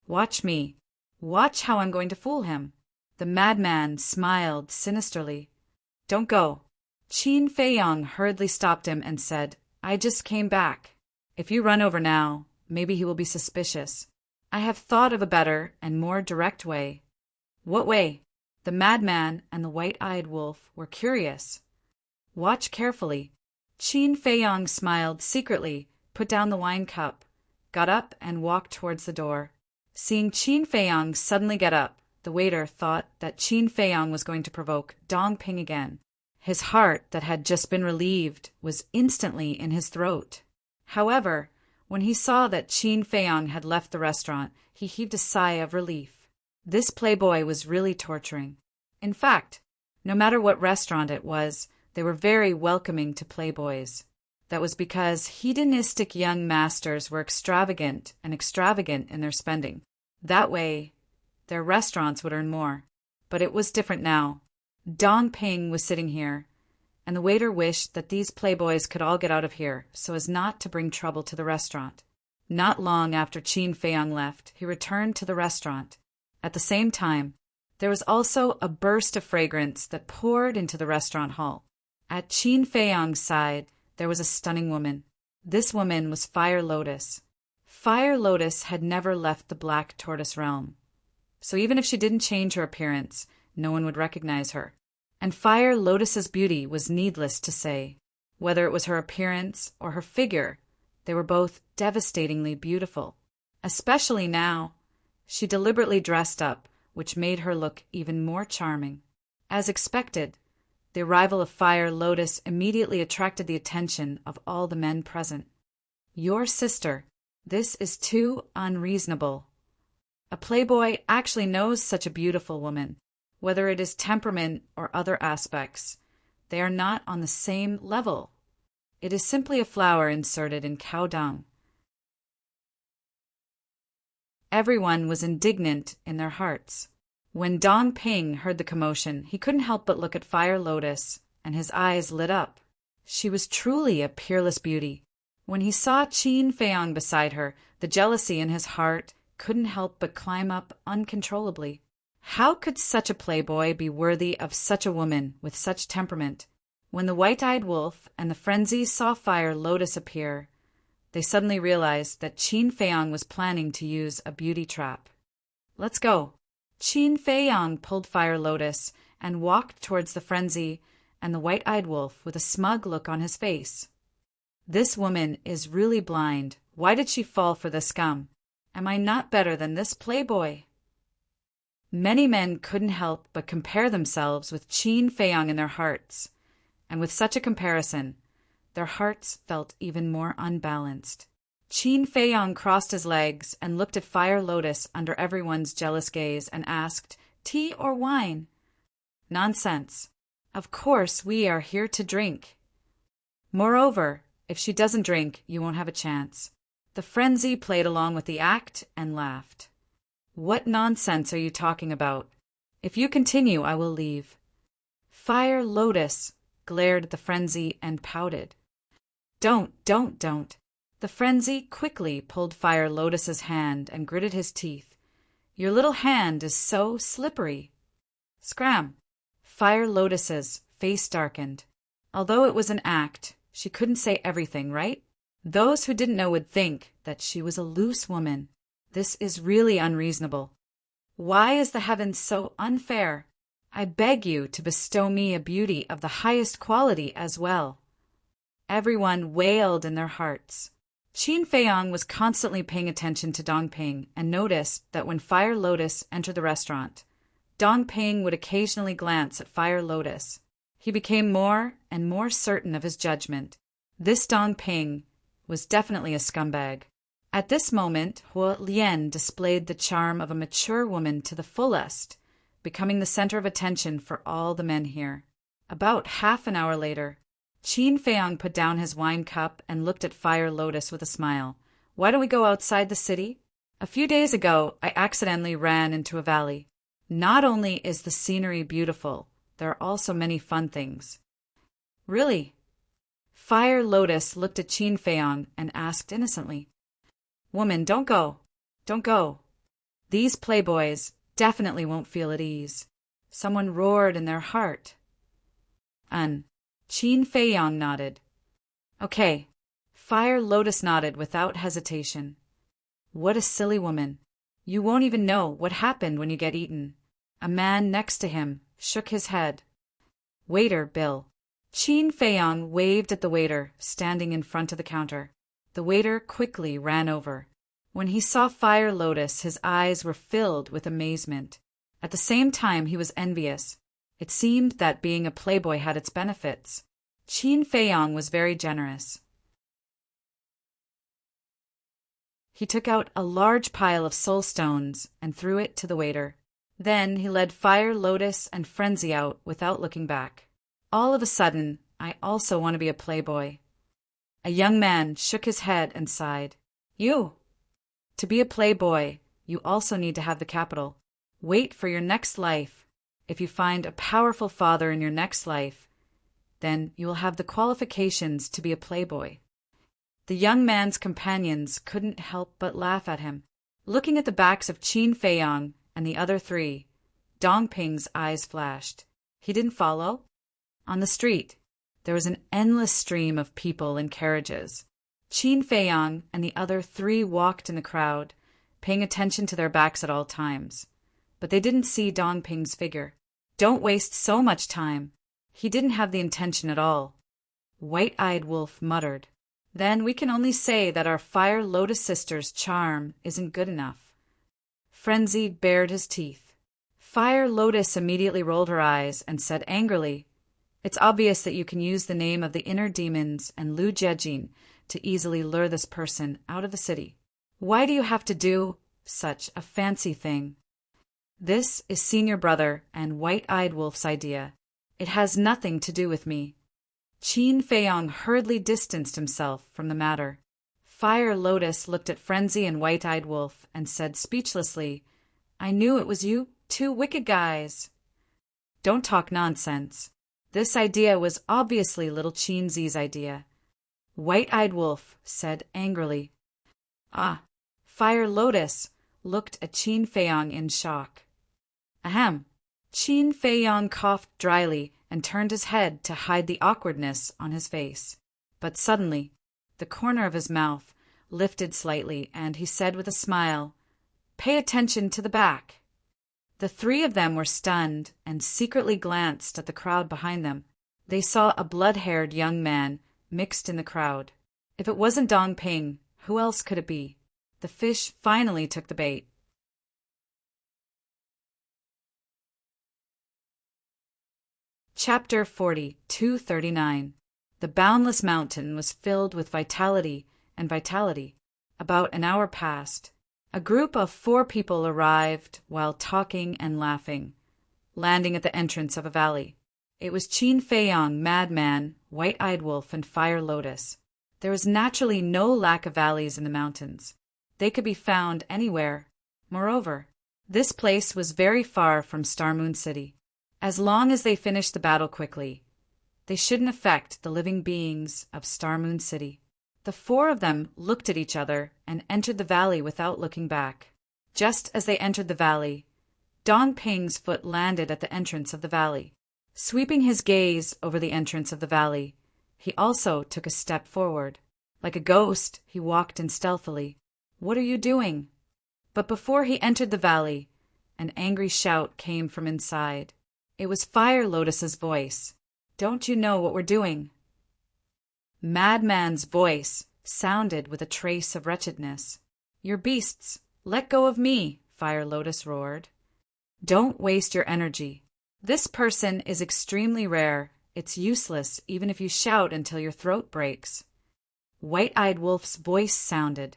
Watch me. Watch how I'm going to fool him. The madman smiled sinisterly. Don't go. Qin Feiyang hurriedly stopped him and said, I just came back. If you run over now, maybe he will be suspicious. I have thought of a better and more direct way. What way? The madman and the white-eyed wolf were curious. Watch carefully. Qin Feiyang smiled secretly, put down the wine cup, got up and walked towards the door. Seeing Qin Feiyang suddenly get up, the waiter thought that Qin Feiyang was going to provoke Dong Ping again. His heart that had just been relieved was instantly in his throat. However, when he saw that Qin Feiyang had left the restaurant, he heaved a sigh of relief. This playboy was really torturing. In fact, no matter what restaurant it was, they were very welcoming to playboys. That was because hedonistic young masters were extravagant in their spending. That way, their restaurants would earn more. But it was different now. Dong Ping was sitting here, and the waiter wished that these playboys could all get out of here so as not to bring trouble to the restaurant. Not long after Qin Feiyang left, he returned to the restaurant. At the same time, there was also a burst of fragrance that poured into the restaurant hall. At Qin Feiyang's side, there was a stunning woman. This woman was Fire Lotus. Fire Lotus had never left the Black Tortoise realm. So even if she didn't change her appearance, no one would recognize her. And Fire Lotus's beauty was needless to say. Whether it was her appearance or her figure, they were both devastatingly beautiful. Especially now, she deliberately dressed up, which made her look even more charming. As expected, the arrival of Fire Lotus immediately attracted the attention of all the men present. Your sister, this is too unreasonable. A playboy actually knows such a beautiful woman. Whether it is temperament or other aspects, they are not on the same level. It is simply a flower inserted in cow dung. Everyone was indignant in their hearts. When Dong Ping heard the commotion, he couldn't help but look at Fire Lotus, and his eyes lit up. She was truly a peerless beauty. When he saw Qin Feiyang beside her, the jealousy in his heart couldn't help but climb up uncontrollably. How could such a playboy be worthy of such a woman with such temperament? When the white-eyed wolf and the frenzy saw Fire Lotus appear, they suddenly realized that Qin Feiyang was planning to use a beauty trap. Let's go. Qin Feiyang pulled Fire Lotus and walked towards the frenzy and the white-eyed wolf with a smug look on his face. This woman is really blind. Why did she fall for this scum? Am I not better than this playboy? Many men couldn't help but compare themselves with Qin Feiyang in their hearts, and with such a comparison, their hearts felt even more unbalanced. Qin Feiyang crossed his legs and looked at Fire Lotus under everyone's jealous gaze and asked, Tea or wine? Nonsense. Of course we are here to drink. Moreover, if she doesn't drink, you won't have a chance. The frenzy played along with the act and laughed. What nonsense are you talking about? If you continue, I will leave. Fire Lotus glared at the frenzy and pouted. Don't. The frenzy quickly pulled Fire Lotus's hand and gritted his teeth. Your little hand is so slippery. Scram! Fire Lotus's face darkened. Although it was an act, she couldn't say everything, right? Those who didn't know would think that she was a loose woman. This is really unreasonable. Why is the heavens so unfair? I beg you to bestow me a beauty of the highest quality as well. Everyone wailed in their hearts. Qin Feiyang was constantly paying attention to Dongping and noticed that when Fire Lotus entered the restaurant, Dongping would occasionally glance at Fire Lotus. He became more and more certain of his judgment. This Dongping was definitely a scumbag. At this moment, Huo Lian displayed the charm of a mature woman to the fullest, becoming the center of attention for all the men here. About half an hour later, Qin Feiyang put down his wine cup and looked at Fire Lotus with a smile. Why don't we go outside the city? A few days ago, I accidentally ran into a valley. Not only is the scenery beautiful, there are also many fun things. Really? Fire Lotus looked at Qin Feiyang and asked innocently. Woman, don't go. Don't go. These playboys definitely won't feel at ease. Someone roared in their heart. Qin Feiyang nodded. Okay. Fire Lotus nodded without hesitation. What a silly woman. You won't even know what happened when you get eaten. A man next to him shook his head. Waiter, bill. Qin Feiyang waved at the waiter standing in front of the counter. The waiter quickly ran over. When he saw Fire Lotus, his eyes were filled with amazement. At the same time, he was envious. It seemed that being a playboy had its benefits. Qin Feiyang was very generous. He took out a large pile of soul stones and threw it to the waiter. Then he led Fire Lotus and Frenzy out without looking back. All of a sudden, I also want to be a playboy. A young man shook his head and sighed. To be a playboy, you also need to have the capital. Wait for your next life. If you find a powerful father in your next life, then you will have the qualifications to be a playboy. The young man's companions couldn't help but laugh at him. Looking at the backs of Qin Feiyang and the other three, Dongping's eyes flashed. He didn't follow. On the street, there was an endless stream of people in carriages. Qin Feiyang and the other three walked in the crowd, paying attention to their backs at all times. But they didn't see Dongping's figure. Don't waste so much time. He didn't have the intention at all. White-Eyed Wolf muttered. Then we can only say that our Fire Lotus sister's charm isn't good enough. Frenzy bared his teeth. Fire Lotus immediately rolled her eyes and said angrily, It's obvious that you can use the name of the inner demons and Lu Jiejin to easily lure this person out of the city. Why do you have to do such a fancy thing? This is Senior Brother and White-Eyed Wolf's idea. It has nothing to do with me. Qin Feiyang hurriedly distanced himself from the matter. Fire Lotus looked at Frenzy and White-Eyed Wolf and said speechlessly, I knew it was you two wicked guys. Don't talk nonsense. This idea was obviously little Qin Zi's idea. White-Eyed Wolf said angrily. Fire Lotus looked at Qin Feiyang in shock. Ahem. Qin Feiyang coughed dryly and turned his head to hide the awkwardness on his face. But suddenly, the corner of his mouth lifted slightly, and he said with a smile, Pay attention to the back. The three of them were stunned and secretly glanced at the crowd behind them. They saw a blood-haired young man mixed in the crowd. If it wasn't Dongping, who else could it be? The fish finally took the bait. Chapter 40:239. The boundless mountain was filled with vitality and vitality. About an hour passed. A group of 4 people arrived while talking and laughing, landing at the entrance of a valley. It was Qin Feiyang, Madman, White-Eyed Wolf, and Fire Lotus. There was naturally no lack of valleys in the mountains. They could be found anywhere. Moreover, this place was very far from Star Moon City. As long as they finished the battle quickly, they shouldn't affect the living beings of Star Moon City. The 4 of them looked at each other and entered the valley without looking back. Just as they entered the valley, Dongping's foot landed at the entrance of the valley. Sweeping his gaze over the entrance of the valley, he also took a step forward. Like a ghost, he walked in stealthily. "What are you doing?" But before he entered the valley, an angry shout came from inside. It was Fire Lotus's voice. "Don't you know what we're doing?" Madman's voice sounded with a trace of wretchedness. "You're beasts. Let go of me," Fire Lotus roared. "Don't waste your energy. This person is extremely rare. It's useless even if you shout until your throat breaks." White-Eyed Wolf's voice sounded.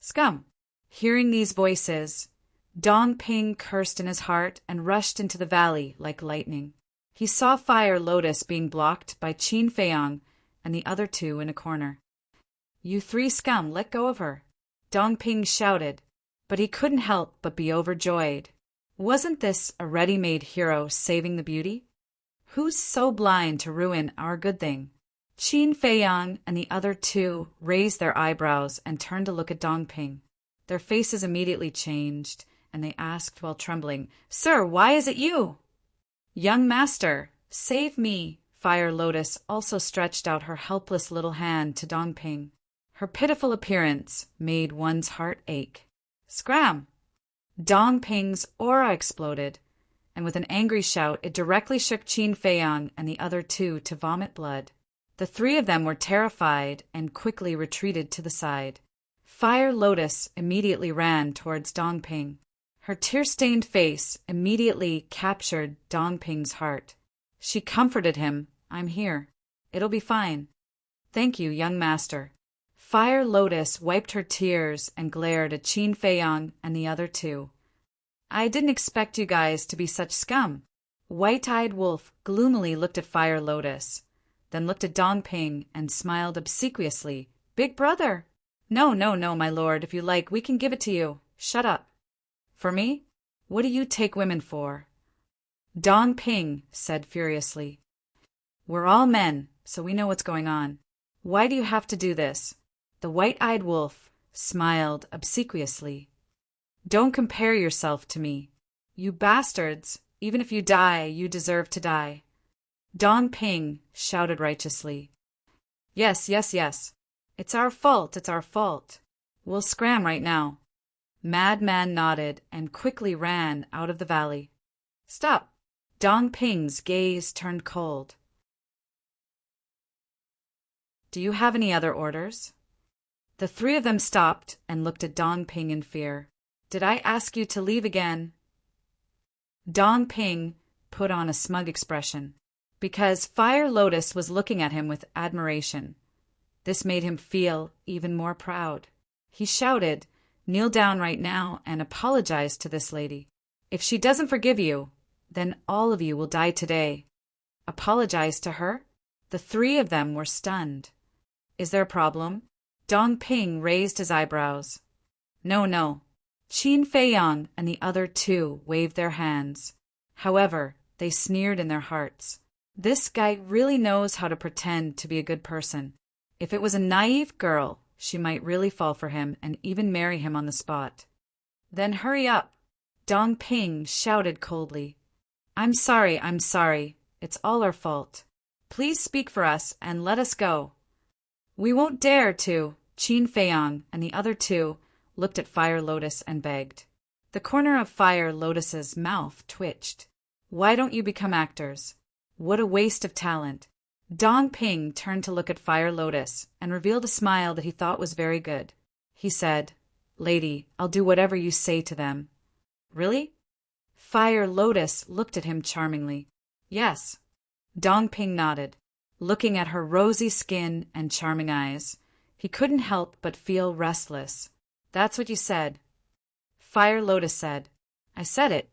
"Scum!" Hearing these voices, Dong Ping cursed in his heart and rushed into the valley like lightning. He saw Fire Lotus being blocked by Qin Feiyang and the other two in a corner. "You three scum, let go of her!" Dong Ping shouted, but he couldn't help but be overjoyed. Wasn't this a ready-made hero saving the beauty? Who's so blind to ruin our good thing? Qin Feiyang and the other two raised their eyebrows and turned to look at Dong Ping. Their faces immediately changed, and they asked while trembling, "Sir, why is it you?" "Young master, save me!" Fire Lotus also stretched out her helpless little hand to Dong Ping. Her pitiful appearance made one's heart ache. Scram! Dong Ping's aura exploded, and with an angry shout it directly shook Qin Feiyang and the other two to vomit blood. The three of them were terrified and quickly retreated to the side. Fire Lotus immediately ran towards Dong Ping. Her tear-stained face immediately captured Dong Ping's heart. She comforted him. "I'm here. It'll be fine." "Thank you, young master." Fire Lotus wiped her tears and glared at Qin Feiyang and the other two. "I didn't expect you guys to be such scum." White-Eyed Wolf gloomily looked at Fire Lotus, then looked at Dong Ping and smiled obsequiously. "Big brother!" No, my lord, if you like, we can give it to you. Shut up." "For me? What do you take women for?" Dong Ping said furiously. "We're all men, so we know what's going on. Why do you have to do this?" The White-Eyed Wolf smiled obsequiously. "Don't compare yourself to me. You bastards, even if you die, you deserve to die." Dong Ping shouted righteously. Yes. It's our fault. We'll scram right now." Madman nodded and quickly ran out of the valley. "Stop!" Dong Ping's gaze turned cold. "Do you have any other orders?" The three of them stopped and looked at Dong Ping in fear. "Did I ask you to leave again?" Dong Ping put on a smug expression, because Fire Lotus was looking at him with admiration. This made him feel even more proud. He shouted, "Kneel down right now and apologize to this lady. If she doesn't forgive you, then all of you will die today." Apologize to her? The three of them were stunned. "Is there a problem?" Dong Ping raised his eyebrows. No. Qin Feiyang and the other two waved their hands. However, they sneered in their hearts. This guy really knows how to pretend to be a good person. If it was a naive girl, she might really fall for him and even marry him on the spot. "Then hurry up!" Dong Ping shouted coldly. I'm sorry. It's all our fault. Please speak for us and let us go." "We won't dare to." Qin Feiyang and the other two looked at Fire Lotus and begged. The corner of Fire Lotus's mouth twitched. "Why don't you become actors? What a waste of talent." Dong Ping turned to look at Fire Lotus and revealed a smile that he thought was very good. He said, "Lady, I'll do whatever you say to them." "Really?" Fire Lotus looked at him charmingly. "Yes." Dong Ping nodded, looking at her rosy skin and charming eyes. He couldn't help but feel restless. "That's what you said." Fire Lotus said, "I said it."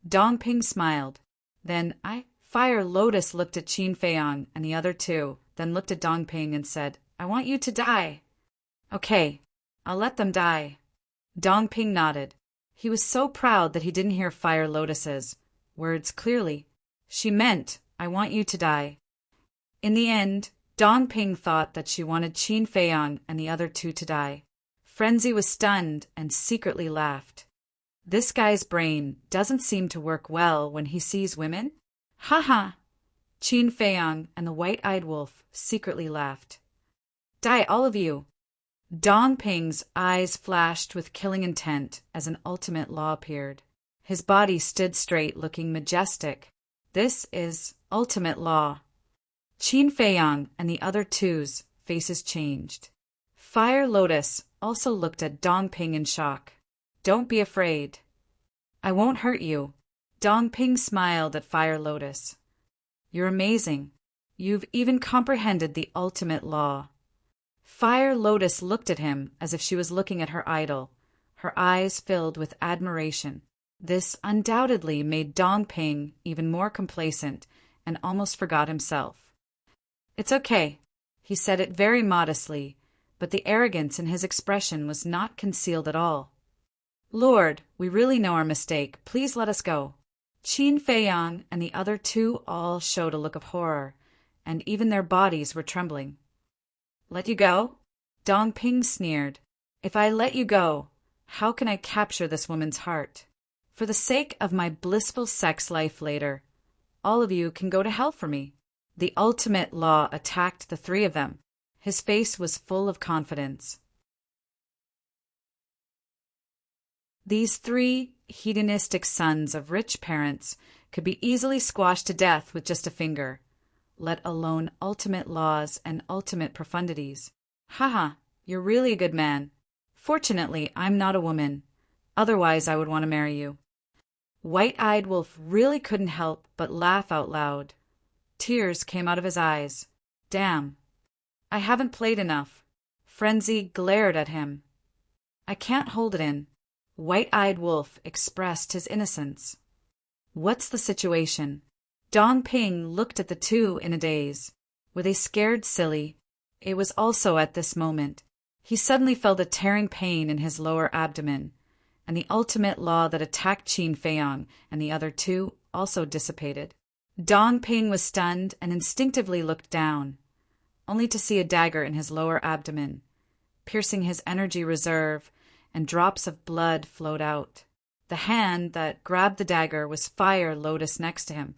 Dong Ping smiled. Then Fire Lotus looked at Qin Feiyang and the other two, then looked at Dong Ping and said, "I want you to die." "Okay, I'll let them die." Dong Ping nodded. He was so proud that he didn't hear Fire Lotus's words clearly. She meant, "I want you to die." In the end, Dong Ping thought that she wanted Qin Feiyang and the other two to die. Frenzy was stunned and secretly laughed. This guy's brain doesn't seem to work well when he sees women. Ha! Qin Feiyang and the White-Eyed Wolf secretly laughed. Die, all of you! Dong Ping's eyes flashed with killing intent as an ultimate law appeared. His body stood straight, looking majestic. This is ultimate law. Qin Feiyang and the other two's faces changed. Fire Lotus also looked at Dong Ping in shock. Don't be afraid. I won't hurt you. Dong Ping smiled at Fire Lotus. You're amazing. You've even comprehended the ultimate law. Fire Lotus looked at him as if she was looking at her idol, her eyes filled with admiration. This undoubtedly made Dong Ping even more complacent and almost forgot himself. It's okay. He said it very modestly, but the arrogance in his expression was not concealed at all. Lord, we really know our mistake. Please let us go. Qin Feiyang and the other two all showed a look of horror, and even their bodies were trembling. Let you go? Dong Ping sneered. If I let you go, how can I capture this woman's heart? For the sake of my blissful sex life later, all of you can go to hell for me. The ultimate law attacked the three of them. His face was full of confidence. These three hedonistic sons of rich parents could be easily squashed to death with just a finger, let alone ultimate laws and ultimate profundities. Haha, you're really a good man. Fortunately, I'm not a woman. Otherwise, I would want to marry you. White-Eyed Wolf really couldn't help but laugh out loud. Tears came out of his eyes. Damn. I haven't played enough. Frenzy glared at him. I can't hold it in. White-Eyed Wolf expressed his innocence. What's the situation? Dong Ping looked at the two in a daze. Were they scared silly? It was also at this moment. He suddenly felt a tearing pain in his lower abdomen, and the ultimate law that attacked Qin Feiyang and the other two also dissipated. Dong Ping was stunned and instinctively looked down, only to see a dagger in his lower abdomen, piercing his energy reserve, and drops of blood flowed out. The hand that grabbed the dagger was Fire Lotus next to him.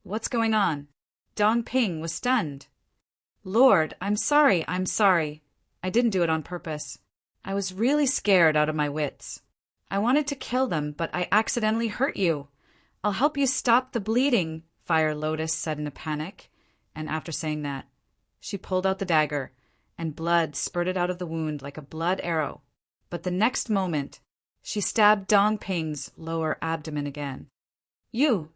What's going on? Dong Ping was stunned. Lord, I'm sorry. I didn't do it on purpose. I was really scared out of my wits. I wanted to kill them, but I accidentally hurt you. I'll help you stop the bleeding, Fire Lotus said in a panic, and after saying that, she pulled out the dagger, and blood spurted out of the wound like a blood arrow. But the next moment, she stabbed Dong Ping's lower abdomen again.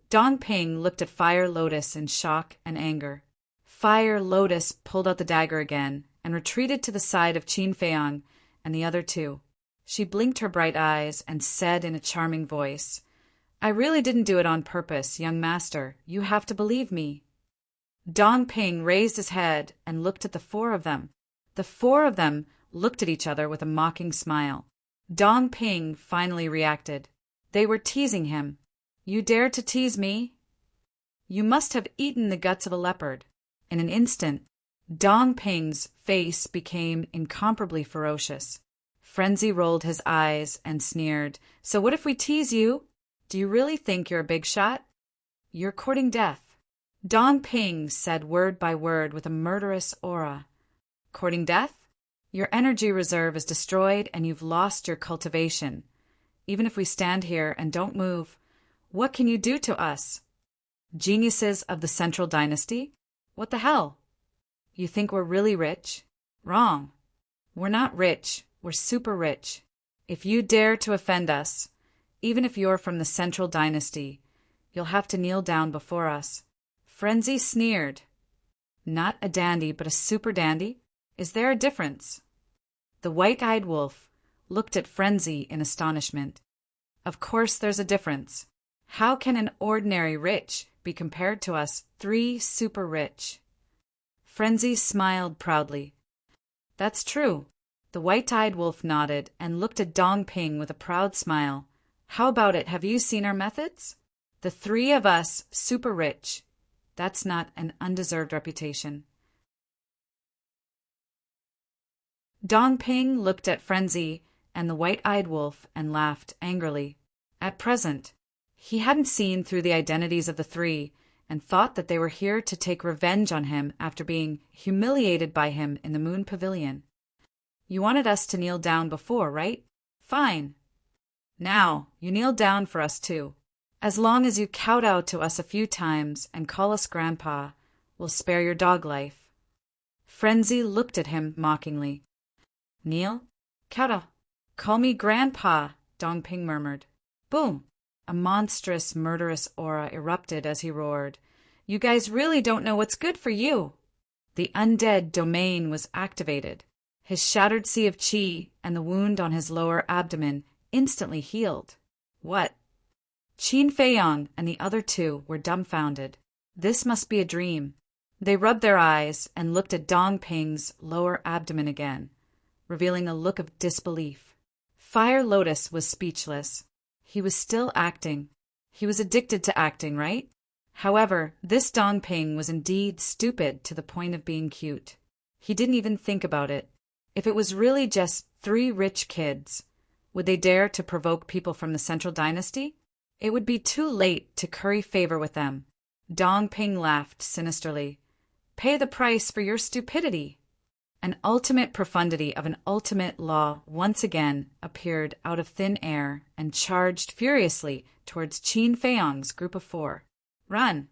Dong Ping looked at Fire Lotus in shock and anger. Fire Lotus pulled out the dagger again and retreated to the side of Qin Feiyang and the other two. She blinked her bright eyes and said in a charming voice, I really didn't do it on purpose, young master. You have to believe me. Dong Ping raised his head and looked at the four of them. The four of them looked at each other with a mocking smile. Dong Ping finally reacted. They were teasing him. You dare to tease me? You must have eaten the guts of a leopard. In an instant, Dong Ping's face became incomparably ferocious. Frenzy rolled his eyes and sneered. So what if we tease you? Do you really think you're a big shot? You're courting death. Dong Ping said word by word with a murderous aura. Courting death? Your energy reserve is destroyed and you've lost your cultivation. Even if we stand here and don't move, what can you do to us? Geniuses of the Central Dynasty? What the hell? You think we're really rich? Wrong. We're not rich. We're super rich. If you dare to offend us, even if you're from the Central Dynasty, you'll have to kneel down before us. Frenzy sneered. Not a dandy, but a super dandy? Is there a difference? The White-Eyed Wolf looked at Frenzy in astonishment. Of course there's a difference. How can an ordinary rich be compared to us three super rich? Frenzy smiled proudly. That's true. The White-Eyed Wolf nodded and looked at Dong Ping with a proud smile. How about it? Have you seen our methods? The three of us super rich. That's not an undeserved reputation. Dong Ping looked at Frenzy and the White-Eyed Wolf and laughed angrily. At present, he hadn't seen through the identities of the three and thought that they were here to take revenge on him after being humiliated by him in the Moon Pavilion. You wanted us to kneel down before, right? Fine. Now, you kneel down for us too. As long as you kowtow to us a few times and call us Grandpa, we'll spare your dog life. Frenzy looked at him mockingly. Kneel? Kowtow. Call me Grandpa, Dongping murmured. Boom! A monstrous, murderous aura erupted as he roared. You guys really don't know what's good for you! The undead domain was activated. His shattered sea of qi and the wound on his lower abdomen instantly healed. What? Qin Feiyong and the other two were dumbfounded. This must be a dream. They rubbed their eyes and looked at Dongping's lower abdomen again, revealing a look of disbelief. Fire Lotus was speechless. He was still acting. He was addicted to acting, right? However, this Dongping was indeed stupid to the point of being cute. He didn't even think about it. If it was really just 3 rich kids, would they dare to provoke people from the Central Dynasty? It would be too late to curry favor with them. Dongping laughed sinisterly. Pay the price for your stupidity. An ultimate profundity of an ultimate law once again appeared out of thin air and charged furiously towards Qin Feiyong's group of 4. Run!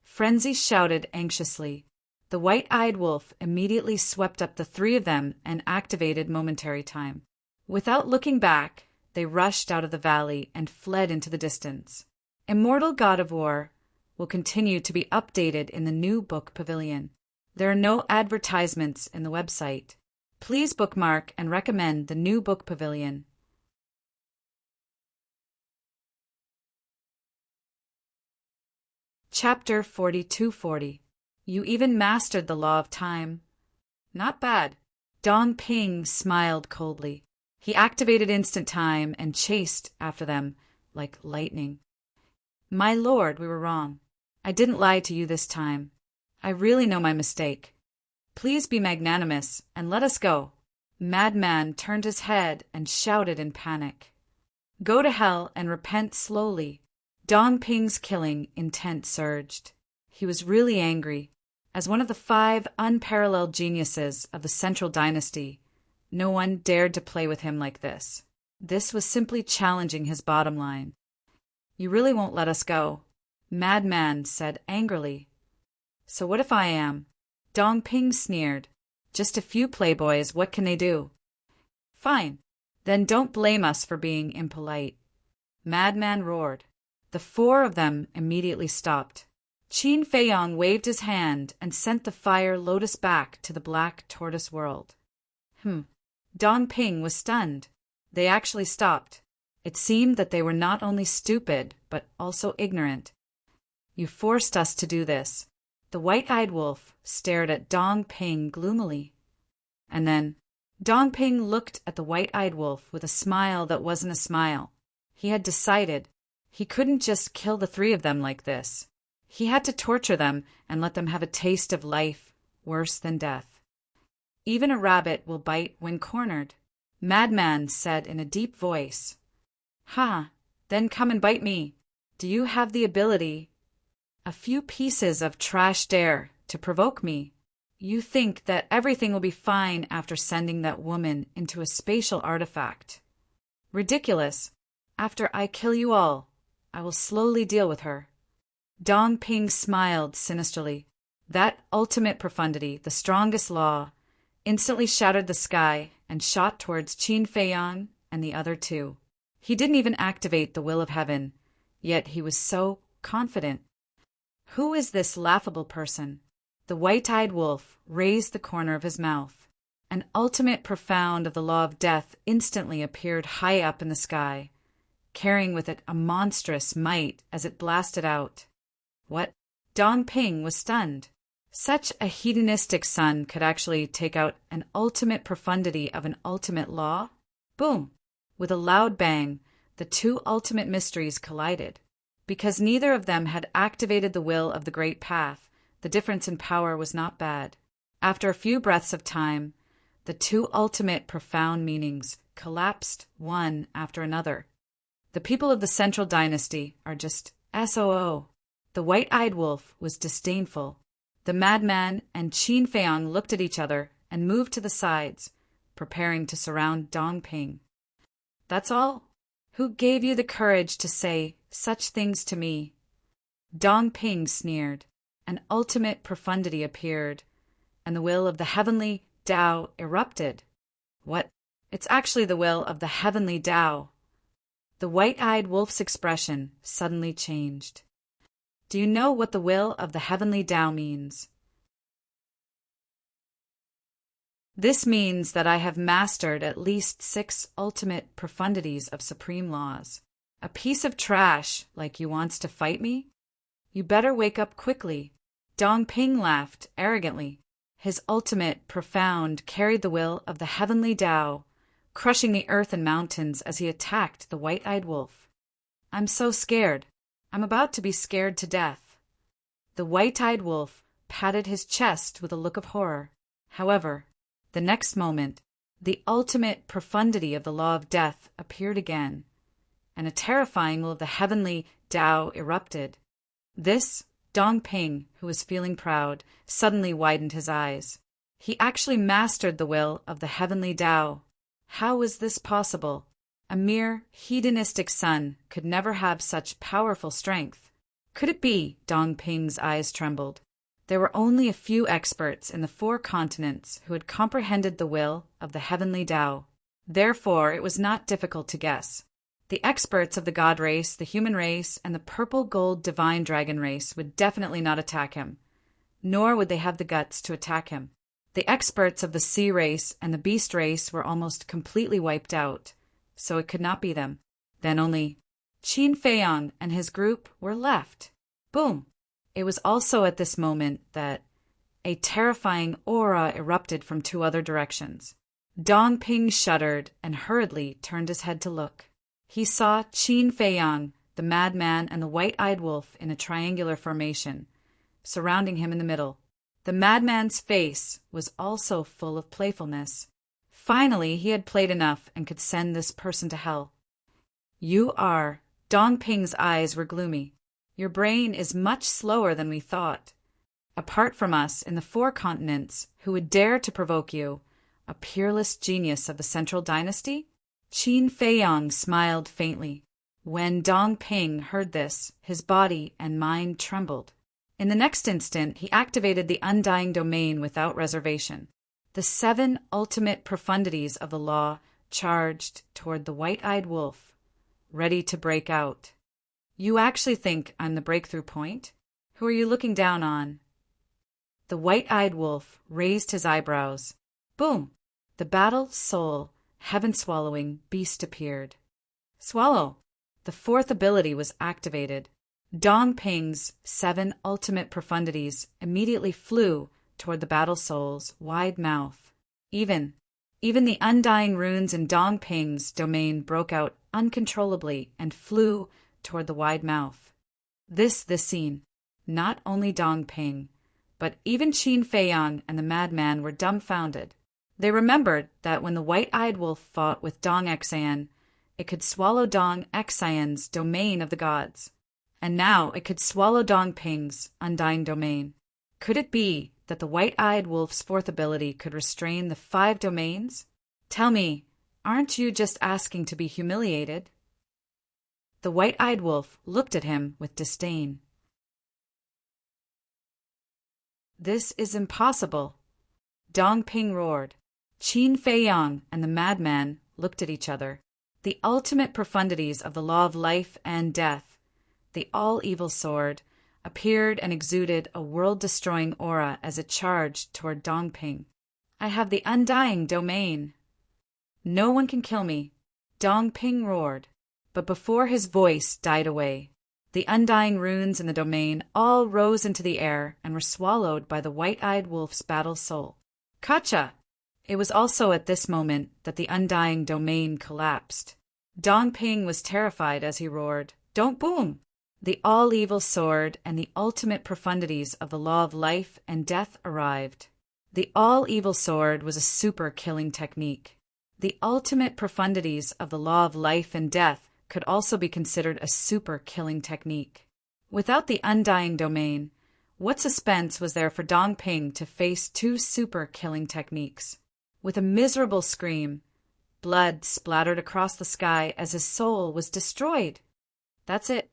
Frenzy shouted anxiously. The white-eyed wolf immediately swept up the 3 of them and activated momentary time. Without looking back, they rushed out of the valley and fled into the distance. Immortal God of War will continue to be updated in the new book pavilion. There are no advertisements in the website. Please bookmark and recommend the new book pavilion. Chapter 4240. You even mastered the law of time. Not bad. Dongping smiled coldly. He activated instant time and chased after them like lightning. My lord, we were wrong. I didn't lie to you this time. I really know my mistake. Please be magnanimous and let us go. Madman turned his head and shouted in panic. Go to hell and repent slowly. Dongping's killing intent surged. He was really angry. As one of the 5 unparalleled geniuses of the Central Dynasty, no one dared to play with him like this. This was simply challenging his bottom line. You really won't let us go, Madman said angrily. So what if I am? Dongping sneered. Just a few playboys, what can they do? Fine. Then don't blame us for being impolite. Madman roared. The 4 of them immediately stopped. Qin Feiyong waved his hand and sent the Fire Lotus back to the Black Tortoise world. Dongping was stunned. They actually stopped. It seemed that they were not only stupid, but also ignorant. You forced us to do this. The white-eyed wolf stared at Dongping gloomily. And then Dongping looked at the white-eyed wolf with a smile that wasn't a smile. He had decided he couldn't just kill the 3 of them like this. He had to torture them and let them have a taste of life worse than death. Even a rabbit will bite when cornered, Madman said in a deep voice. Ha, then come and bite me. Do you have the ability? A few pieces of trash dare to provoke me. You think that everything will be fine after sending that woman into a spatial artifact. Ridiculous. After I kill you all, I will slowly deal with her. Dongping smiled sinisterly. That ultimate profundity, the strongest law, instantly shattered the sky and shot towards Qin Feiyong and the other 2. He didn't even activate the will of heaven, yet he was so confident. Who is this laughable person? The white-eyed wolf raised the corner of his mouth. An ultimate profound of the law of death instantly appeared high up in the sky, carrying with it a monstrous might as it blasted out. What? Dongping was stunned. Such a hedonistic son could actually take out an ultimate profundity of an ultimate law? Boom! With a loud bang, the 2 ultimate mysteries collided. Because neither of them had activated the will of the Great Path, the difference in power was not bad. After a few breaths of time, the 2 ultimate profound meanings collapsed one after another. The people of the Central Dynasty are just SOO. The white-eyed wolf was disdainful. The madman and Qin Feiyang looked at each other and moved to the sides, preparing to surround Dong Ping. "That's all? Who gave you the courage to say such things to me?" Dong Ping sneered. An ultimate profundity appeared, and the will of the heavenly Tao erupted. "What? It's actually the will of the heavenly Tao." The white-eyed wolf's expression suddenly changed. "Do you know what the will of the heavenly Tao means?" "This means that I have mastered at least 6 ultimate profundities of supreme laws. A piece of trash like you wants to fight me? You better wake up quickly." Dong Ping laughed arrogantly. His ultimate profound carried the will of the heavenly Tao, crushing the earth and mountains as he attacked the white-eyed wolf. "I'm so scared. I'm about to be scared to death." The white-eyed wolf patted his chest with a look of horror. However, the next moment, the ultimate profundity of the law of death appeared again, and a terrifying will of the heavenly Tao erupted. This, Dong Ping, who was feeling proud, suddenly widened his eyes. He actually mastered the will of the heavenly Tao. How was this possible? A mere hedonistic son could never have such powerful strength. Could it be? Dong Ping's eyes trembled. There were only a few experts in the 4 continents who had comprehended the will of the heavenly Tao. Therefore, it was not difficult to guess. The experts of the god race, the human race, and the purple-gold divine dragon race would definitely not attack him, nor would they have the guts to attack him. The experts of the sea race and the beast race were almost completely wiped out, so it could not be them. Then only Qin Feiyang and his group were left. Boom! It was also at this moment that a terrifying aura erupted from 2 other directions. Dong Ping shuddered and hurriedly turned his head to look. He saw Qin Feiyang, the madman, and the white-eyed wolf in a triangular formation, surrounding him in the middle. The madman's face was also full of playfulness. Finally, he had played enough and could send this person to hell. "You are..." Dong Ping's eyes were gloomy. "Your brain is much slower than we thought. Apart from us in the 4 continents, who would dare to provoke you, a peerless genius of the Central Dynasty?" Qin Feiyang smiled faintly. When Dong Ping heard this, his body and mind trembled. In the next instant, he activated the undying domain without reservation. The 7 ultimate profundities of the law charged toward the white-eyed wolf, ready to break out. "You actually think I'm the breakthrough point? Who are you looking down on?" The white-eyed wolf raised his eyebrows. Boom! The battle soul, heaven-swallowing beast appeared. Swallow! The 4th ability was activated. Dong Ping's 7 ultimate profundities immediately flew toward the battle soul's wide mouth. Even the undying runes in Dong Ping's domain broke out uncontrollably and flew toward the wide mouth. This scene. Not only Dong Ping, but even Qin Feiyang and the madman were dumbfounded. They remembered that when the white-eyed wolf fought with Dong Xian, it could swallow Dong Xian's domain of the gods. And now it could swallow Dong Ping's undying domain. Could it be that the white-eyed wolf's 4th ability could restrain the 5 domains? Tell me, aren't you just asking to be humiliated? The white-eyed wolf looked at him with disdain. "This is impossible," Dong Ping roared. Qin Feiyang and the madman looked at each other. The ultimate profundities of the law of life and death, the all-evil sword, appeared and exuded a world-destroying aura as it charged toward Dong Ping. "I have the undying domain. No one can kill me," Dong Ping roared. But before his voice died away, the undying runes in the domain all rose into the air and were swallowed by the white-eyed wolf's battle soul. Kacha! It was also at this moment that the undying domain collapsed. Dong Ping was terrified as he roared, "Don't boom!" The all-evil sword and the ultimate profundities of the law of life and death arrived. The all-evil sword was a super-killing technique. The ultimate profundities of the law of life and death could also be considered a super-killing technique. Without the undying domain, what suspense was there for Dong Ping to face two super killing techniques? With a miserable scream, blood splattered across the sky as his soul was destroyed. That's it.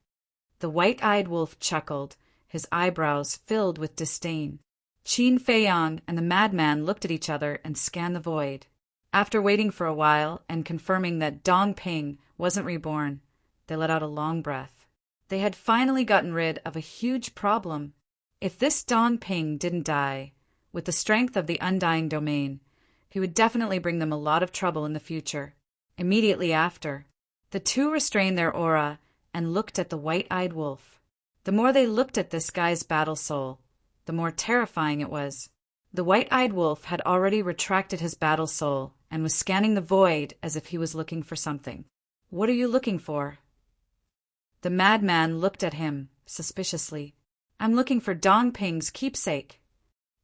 The white-eyed wolf chuckled, his eyebrows filled with disdain. Qin Feiyang and the madman looked at each other and scanned the void. After waiting for a while and confirming that Dong Ping wasn't reborn, they let out a long breath. They had finally gotten rid of a huge problem. If this Dong Ping didn't die, with the strength of the undying domain, he would definitely bring them a lot of trouble in the future. Immediately after, the two restrained their aura and looked at the white-eyed wolf. The more they looked at this guy's battle soul, the more terrifying it was. The white-eyed wolf had already retracted his battle soul and was scanning the void as if he was looking for something. "What are you looking for?" The madman looked at him suspiciously. "I'm looking for Dong Ping's keepsake."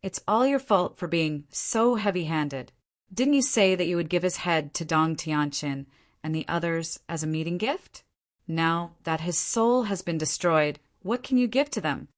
"It's all your fault for being so heavy-handed. Didn't you say that you would give his head to Dong Tianqin and the others as a meeting gift? Now that his soul has been destroyed, what can you give to them?"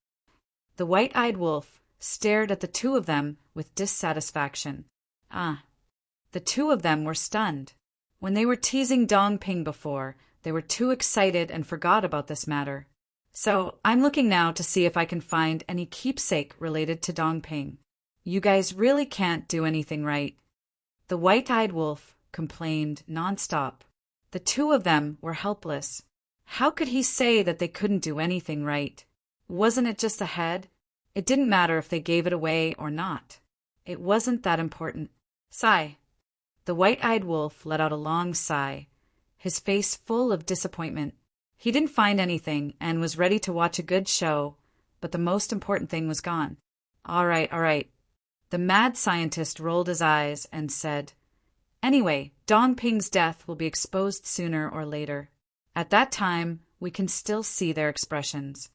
The white-eyed wolf stared at the two of them with dissatisfaction. The two of them were stunned. When they were teasing Dong Ping before, they were too excited and forgot about this matter. "So I'm looking now to see if I can find any keepsake related to Dong Ping. You guys really can't do anything right." The white-eyed wolf complained nonstop. The two of them were helpless. How could he say that they couldn't do anything right? Wasn't it just a head? It didn't matter if they gave it away or not. It wasn't that important. Sigh. The white-eyed wolf let out a long sigh, his face full of disappointment. He didn't find anything and was ready to watch a good show, but the most important thing was gone. All right. The mad scientist rolled his eyes and said, "Anyway, Dong Ping's death will be exposed sooner or later. At that time, we can still see their expressions."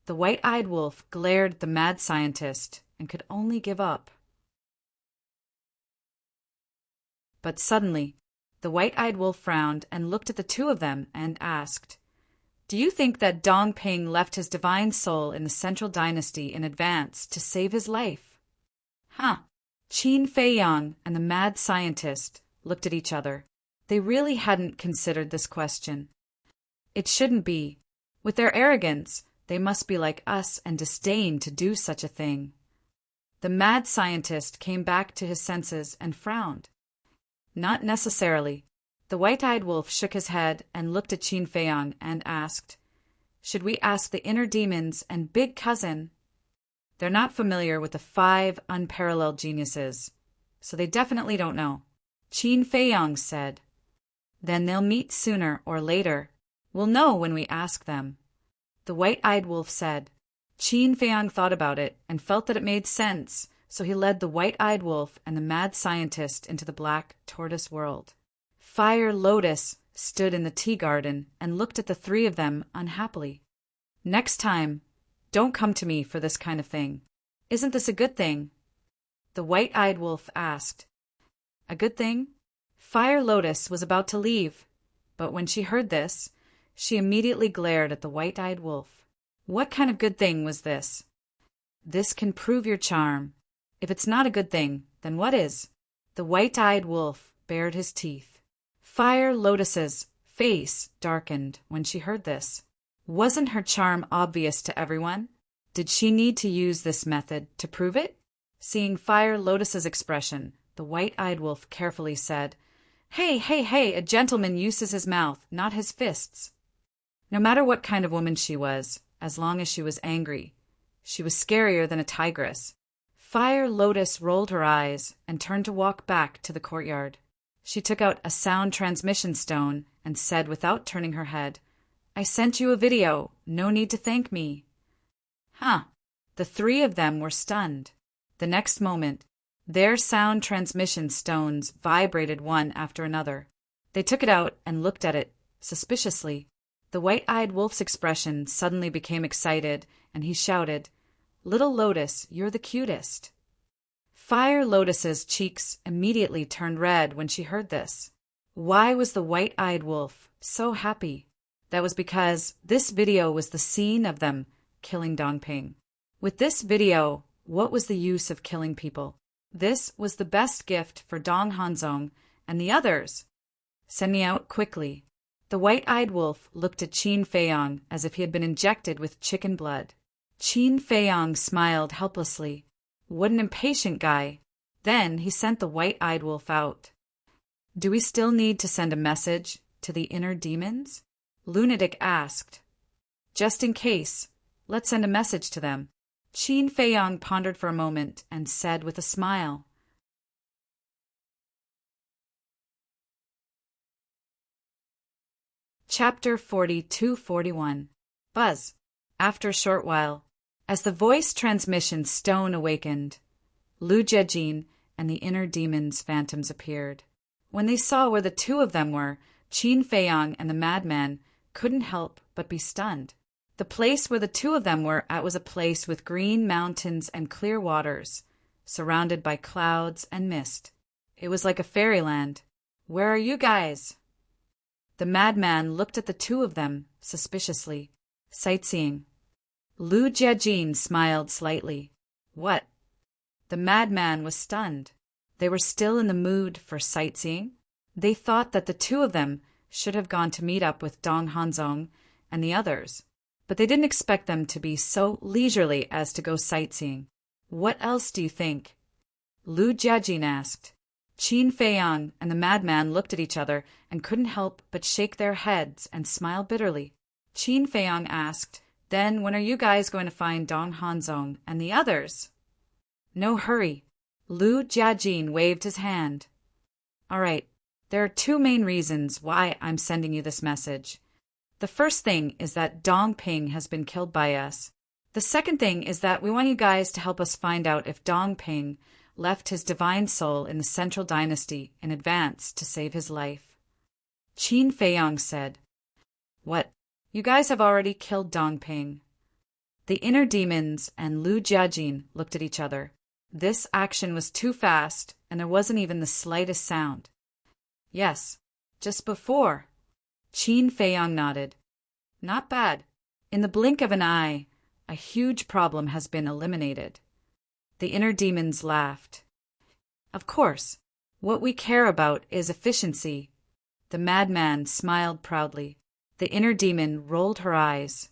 The white-eyed wolf glared at the mad scientist and could only give up. But suddenly, the white-eyed wolf frowned and looked at the two of them and asked, "Do you think that Dong Ping left his divine soul in the Central Dynasty in advance to save his life?" Qin Feiyang and the mad scientist looked at each other. They really hadn't considered this question. It shouldn't be. With their arrogance, they must be like us and disdain to do such a thing. The mad scientist came back to his senses and frowned. Not necessarily. The white-eyed wolf shook his head and looked at Qin Feiyang and asked, "Should we ask the inner demons and big cousin?" They're not familiar with the 5 unparalleled geniuses, so they definitely don't know. Qin Feiyang said, "Then they'll meet sooner or later. We'll know when we ask them." The white-eyed wolf said. Qin Feiyang thought about it and felt that it made sense, so he led the white-eyed wolf and the mad scientist into the black tortoise world. Fire Lotus stood in the tea garden and looked at the three of them unhappily. "Next time, don't come to me for this kind of thing. Isn't this a good thing?" The white-eyed wolf asked. "A good thing?" Fire Lotus was about to leave, but when she heard this, she immediately glared at the white-eyed wolf. What kind of good thing was this? "This can prove your charm. If it's not a good thing, then what is?" The white-eyed wolf bared his teeth. Fire Lotus's face darkened when she heard this. Wasn't her charm obvious to everyone? Did she need to use this method to prove it? Seeing Fire Lotus's expression, the white-eyed wolf carefully said, Hey, a gentleman uses his mouth, not his fists." No matter what kind of woman she was, as long as she was angry, she was scarier than a tigress. Fire Lotus rolled her eyes and turned to walk back to the courtyard. She took out a sound transmission stone and said without turning her head, "I sent you a video. No need to thank me." The three of them were stunned. The next moment, their sound transmission stones vibrated one after another. They took it out and looked at it suspiciously. The white-eyed wolf's expression suddenly became excited, and he shouted, "Little Lotus, you're the cutest." Fire Lotus's cheeks immediately turned red when she heard this. Why was the white-eyed wolf so happy? That was because this video was the scene of them killing Dongping. With this video, what was the use of killing people? This was the best gift for Dong Hanzong and the others. Send me out quickly. The white-eyed wolf looked at Qin Feiyong as if he had been injected with chicken blood. Qin Feiyong smiled helplessly. What an impatient guy. Then he sent the white-eyed wolf out. Do we still need to send a message to the inner demons? Lunatic asked. Just in case, let's send a message to them. Qin Feiyong pondered for a moment and said with a smile. Chapter 42-41. Buzz. After a short while, as the voice transmission stone awakened, Lu Jiejin and the inner demon's phantoms appeared. When they saw where the two of them were, Qin Feiyong and the madman couldn't help but be stunned. The place where the two of them were at was a place with green mountains and clear waters, surrounded by clouds and mist. It was like a fairyland. Where are you guys? The madman looked at the two of them suspiciously. Sightseeing. Lu Jiejin smiled slightly. What? The madman was stunned. They were still in the mood for sightseeing. They thought that the two of them should have gone to meet up with Dong Hanzong and the others, but they didn't expect them to be so leisurely as to go sightseeing. What else do you think? Lu Jiejin asked. Qin Feiyong and the madman looked at each other and couldn't help but shake their heads and smile bitterly. Qin Feiyong asked, Then when are you guys going to find Dong Hanzong and the others? No hurry. Lu Jiejin waved his hand. All right, there are two main reasons why I'm sending you this message. The first thing is that Dongping has been killed by us. The second thing is that we want you guys to help us find out if Dongping left his divine soul in the Central Dynasty in advance to save his life. Qin Feiyong said, What? You guys have already killed Dongping. The inner demons and Lu Jiejin looked at each other. This action was too fast, and there wasn't even the slightest sound. Yes, just before. Qin Feiyong nodded. Not bad. In the blink of an eye, a huge problem has been eliminated. The inner demons laughed. Of course, what we care about is efficiency. The madman smiled proudly. The inner demon rolled her eyes.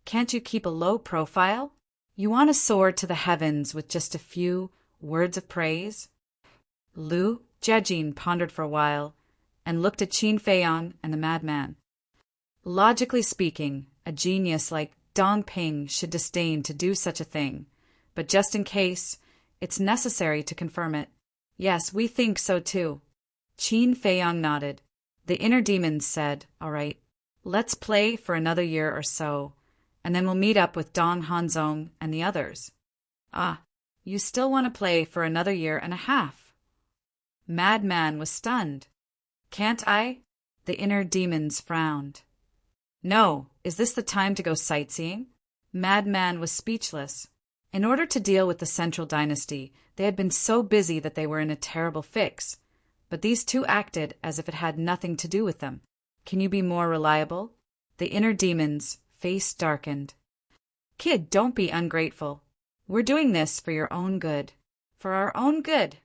Can't you keep a low profile? You want to soar to the heavens with just a few words of praise? Lu Jiejin pondered for a while and looked at Qin Feiyong and the madman. Logically speaking, a genius like Dongping should disdain to do such a thing, but just in case, it's necessary to confirm it. Yes, we think so too. Qin Feiyong nodded. The inner demons said, All right, let's play for another year or so, and then we'll meet up with Dong Hanzong and the others. Ah, you still want to play for another year and a half? Madman was stunned. Can't I? The inner demons frowned. No, is this the time to go sightseeing? Madman was speechless. In order to deal with the Central Dynasty, they had been so busy that they were in a terrible fix. But these two acted as if it had nothing to do with them. Can you be more reliable? The inner demon's face darkened. Kid, don't be ungrateful. We're doing this for your own good. For our own good.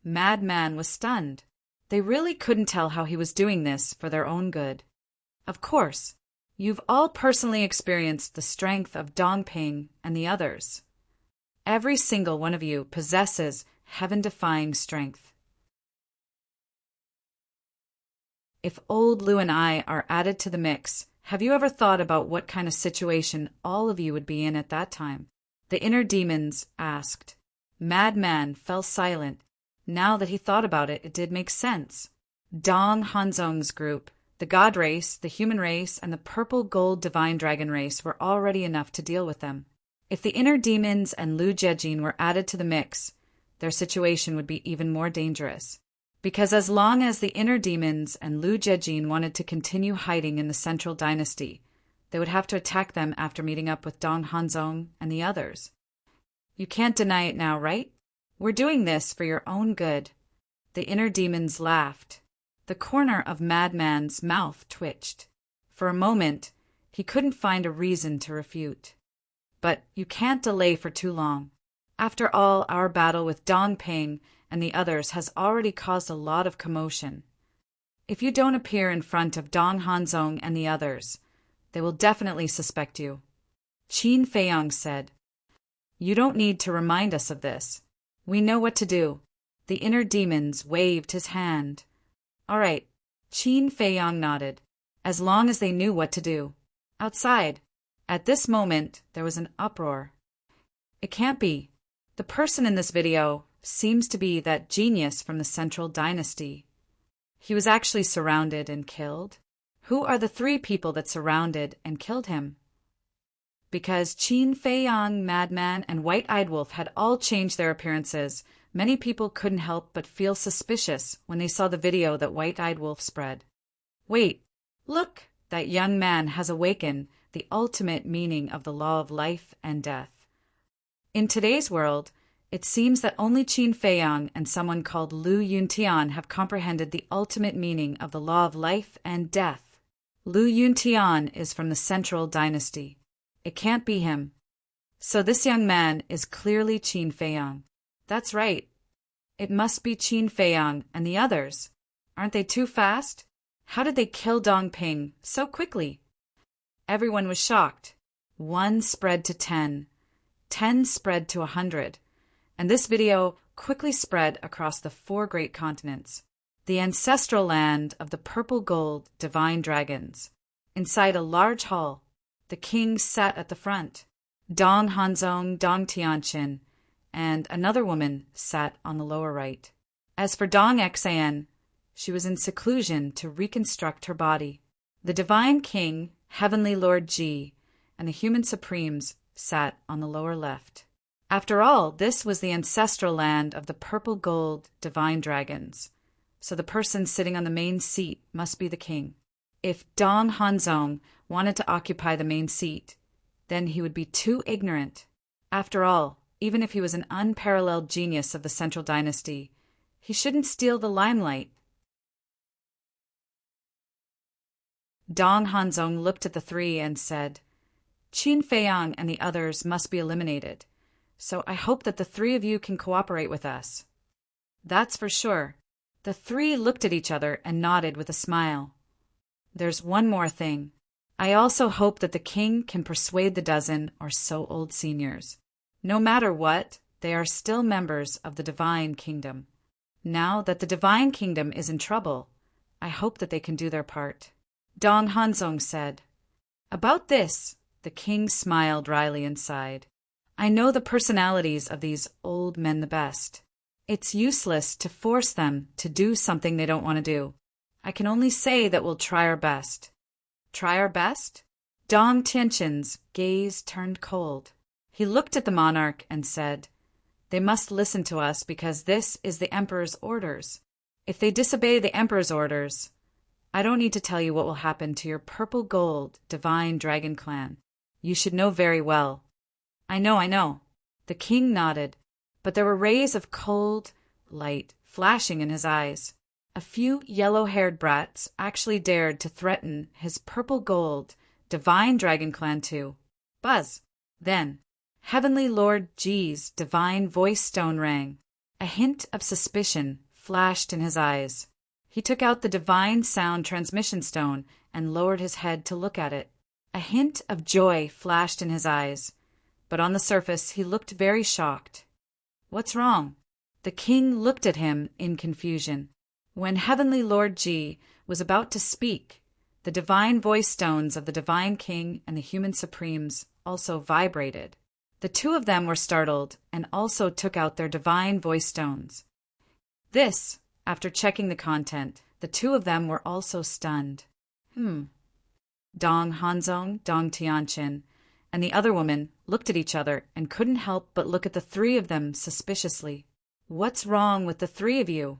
Madman was stunned. They really couldn't tell how he was doing this for their own good. Of course, you've all personally experienced the strength of Dongping and the others. Every single one of you possesses heaven-defying strength. If old Lu and I are added to the mix, have you ever thought about what kind of situation all of you would be in at that time? The inner demons asked. Madman fell silent. Now that he thought about it, it did make sense. Dong Hanzong's group, the God race, the human race, and the purple-gold divine dragon race were already enough to deal with them. If the inner demons and Lu Jiejin were added to the mix, their situation would be even more dangerous. Because as long as the inner demons and Lu Jiejin wanted to continue hiding in the Central Dynasty, they would have to attack them after meeting up with Dong Hanzong and the others. You can't deny it now, right? We're doing this for your own good. The inner demons laughed. The corner of Madman's mouth twitched. For a moment, he couldn't find a reason to refute. But you can't delay for too long. After all, our battle with Dong Ping and the others has already caused a lot of commotion. If you don't appear in front of Dong Hanzong and the others, they will definitely suspect you. Qin Feiyang said. You don't need to remind us of this. We know what to do. The inner demons waved his hand. All right, Qin Feiyang nodded, as long as they knew what to do. Outside, at this moment, there was an uproar. It can't be. The person in this video seems to be that genius from the Central Dynasty. He was actually surrounded and killed. Who are the 3 people that surrounded and killed him? Because Qin Feiyang, Madman, and White-Eyed Wolf had all changed their appearances, many people couldn't help but feel suspicious when they saw the video that White-Eyed Wolf spread. Wait, look, that young man has awakened the ultimate meaning of the law of life and death. In today's world, it seems that only Qin Feiyang and someone called Lu Yuntian have comprehended the ultimate meaning of the law of life and death. Lu Yuntian is from the Central Dynasty. It can't be him. So this young man is clearly Qin Feiyang. That's right. It must be Qin Feiyang and the others. Aren't they too fast? How did they kill Dong Ping so quickly? Everyone was shocked. 1 spread to 10. 10 spread to 100. And this video quickly spread across the 4 great continents. The ancestral land of the purple gold divine dragons. Inside a large hall, the king sat at the front. Dong Hanzong, Dong Tianqin, and another woman sat on the lower right. As for Dong Xan, she was in seclusion to reconstruct her body. The divine king, heavenly Lord Ji, and the human supremes sat on the lower left. After all, this was the ancestral land of the purple gold divine dragons. So the person sitting on the main seat must be the king. If Dong Hanzong wanted to occupy the main seat, then he would be too ignorant. After all, even if he was an unparalleled genius of the Central Dynasty, he shouldn't steal the limelight. Dong Hanzong looked at the 3 and said, Qin Feiyang and the others must be eliminated, so I hope that the 3 of you can cooperate with us. That's for sure. The 3 looked at each other and nodded with a smile. There's one more thing. I also hope that the king can persuade the dozen or so old seniors. No matter what, they are still members of the divine kingdom. Now that the divine kingdom is in trouble, I hope that they can do their part. Dong Hanzong said. About this, the king smiled wryly and sighed. I know the personalities of these old men the best. It's useless to force them to do something they don't want to do. I can only say that we'll try our best. Try our best? Dong Tianqin's gaze turned cold. He looked at the monarch and said, They must listen to us because this is the emperor's orders. If they disobey the emperor's orders, I don't need to tell you what will happen to your purple gold divine dragon clan. You should know very well. I know. The king nodded, but there were rays of cold light flashing in his eyes. A few yellow-haired brats actually dared to threaten his purple gold divine dragon clan too. Buzz. Then, Heavenly Lord Ji's divine voice stone rang. A hint of suspicion flashed in his eyes. He took out the divine sound transmission stone and lowered his head to look at it. A hint of joy flashed in his eyes, but on the surface he looked very shocked. What's wrong? The king looked at him in confusion. When Heavenly Lord Ji was about to speak, the divine voice stones of the divine king and the human supremes also vibrated. The 2 of them were startled and also took out their divine voice stones. This, after checking the content, the 2 of them were also stunned. Dong Hanzong, Dong Tianqin, and the other woman looked at each other and couldn't help but look at the 3 of them suspiciously. What's wrong with the 3 of you?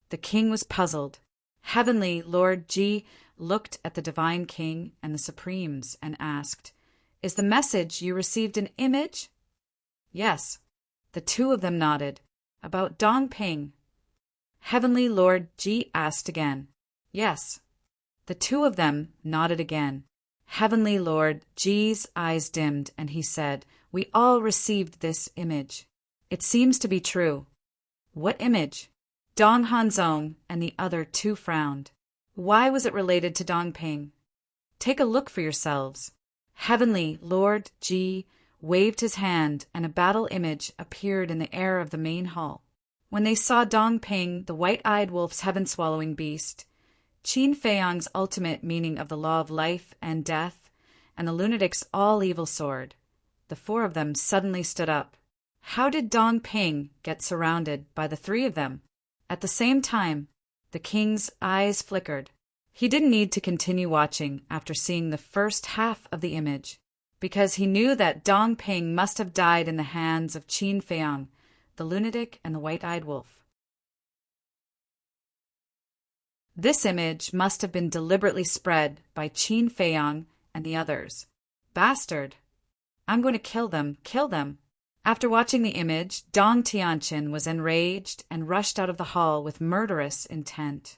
The king was puzzled. Heavenly Lord Ji looked at the divine king and the supremes and asked, Is the message you received an image? Yes. The 2 of them nodded. About Dong Ping. Heavenly Lord Ji asked again. Yes. The two of them nodded again. Heavenly Lord Ji's eyes dimmed, and he said, "We all received this image. It seems to be true." "What image?" Dong Hanzong and the other two frowned. Why was it related to Dongping? Take a look for yourselves. Heavenly Lord Ji waved his hand, and a battle image appeared in the air of the main hall. When they saw Dongping, the white-eyed wolf's heaven-swallowing beast, Qin Feiyang's ultimate meaning of the law of life and death, and the lunatic's all-evil sword, the four of them suddenly stood up. How did Dongping get surrounded by the three of them? At the same time, the king's eyes flickered. He didn't need to continue watching after seeing the first half of the image, because he knew that Dongping must have died in the hands of Qin Feiyang, the lunatic and the white-eyed wolf. This image must have been deliberately spread by Qin Feiyang and the others. Bastard! I'm going to kill them, kill them! After watching the image, Dong Tianqin was enraged and rushed out of the hall with murderous intent.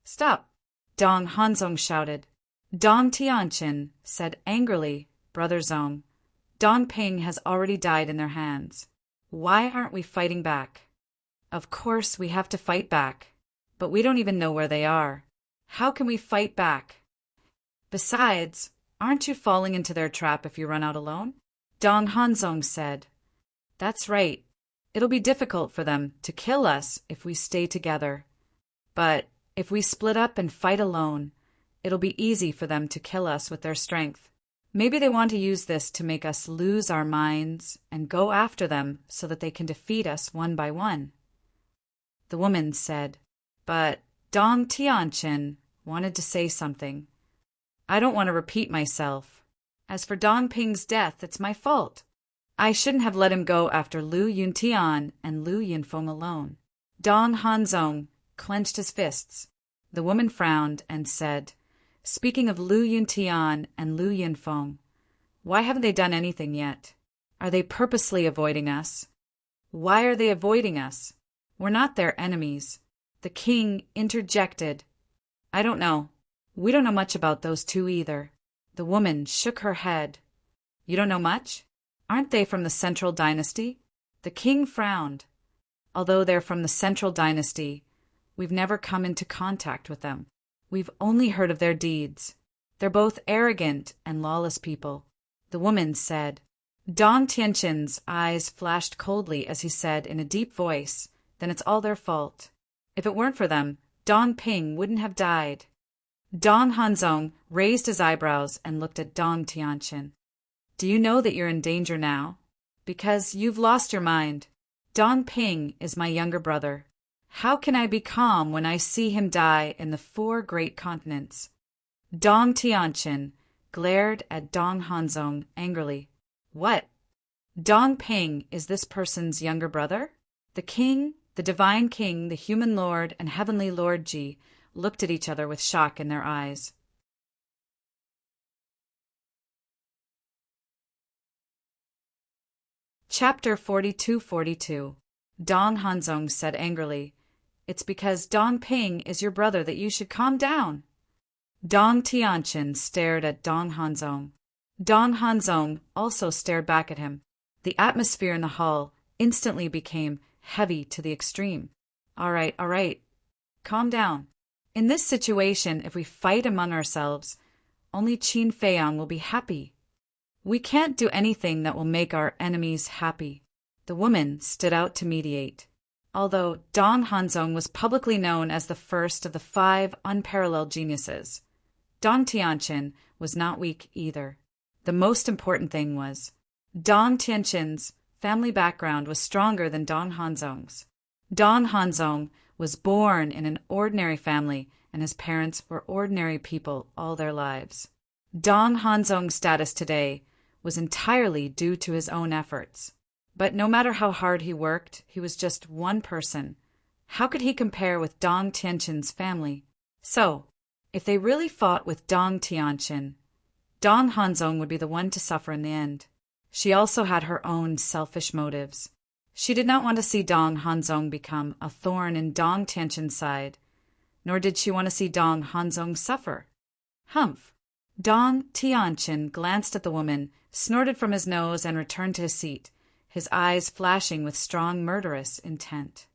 "Stop!" Dong Hanzong shouted. Dong Tianqin said angrily, "Brother Zong, Dongping has already died in their hands. Why aren't we fighting back?" "Of course we have to fight back, but we don't even know where they are. How can we fight back? Besides, aren't you falling into their trap if you run out alone?" Dong Hanzong said. "That's right. It'll be difficult for them to kill us if we stay together. But if we split up and fight alone, it'll be easy for them to kill us with their strength. Maybe they want to use this to make us lose our minds and go after them so that they can defeat us one by one." The woman said, but Dong Tianqin wanted to say something. "I don't want to repeat myself. As for Dongping's death, it's my fault. I shouldn't have let him go after Lu Yuntian and Lu Yunfeng alone." Dong Hanzong clenched his fists. The woman frowned and said, "Speaking of Lu Yuntian and Lu Yunfeng, why haven't they done anything yet? Are they purposely avoiding us? Why are they avoiding us? We're not their enemies." The king interjected, "I don't know. We don't know much about those two either." The woman shook her head. "You don't know much? Aren't they from the Central Dynasty?" The king frowned. "Although they're from the Central Dynasty, we've never come into contact with them. We've only heard of their deeds. They're both arrogant and lawless people." The woman said. Dong Tianqin's eyes flashed coldly as he said in a deep voice, "Then it's all their fault. If it weren't for them, Dongping wouldn't have died." Dong Hanzong raised his eyebrows and looked at Dong Tianqin. "Do you know that you're in danger now? Because you've lost your mind. Dongping is my younger brother. How can I be calm when I see him die in the 4 great continents?" Dong Tianqin glared at Dong Hanzong angrily. "What? Dongping is this person's younger brother?" The king, the divine king, the human lord, and heavenly Lord Ji looked at each other with shock in their eyes. Chapter 42-42. Dong Hanzong said angrily, "It's because Dongping is your brother that you should calm down." Dong Tianqin stared at Dong Hanzong. Dong Hanzong also stared back at him. The atmosphere in the hall instantly became heavy to the extreme. All right. Calm down. In this situation, if we fight among ourselves, only Qin Feiyang will be happy. We can't do anything that will make our enemies happy." The woman stood out to mediate. Although Dong Hanzong was publicly known as the first of the 5 unparalleled geniuses, Dong Tianqin was not weak either. The most important thing was, Dong Tianqin's family background was stronger than Dong Hanzong's. Dong Hanzong was born in an ordinary family, and his parents were ordinary people all their lives. Dong Hanzong's status today was entirely due to his own efforts. But no matter how hard he worked, he was just one person. How could he compare with Dong Tianqin's family? So, if they really fought with Dong Tianqin, Dong Hanzong would be the one to suffer in the end. She also had her own selfish motives. She did not want to see Dong Hanzong become a thorn in Dong Tianqin's side, nor did she want to see Dong Hanzong suffer. Humph! Dong Tianqin glanced at the woman, snorted from his nose, and returned to his seat, his eyes flashing with strong murderous intent.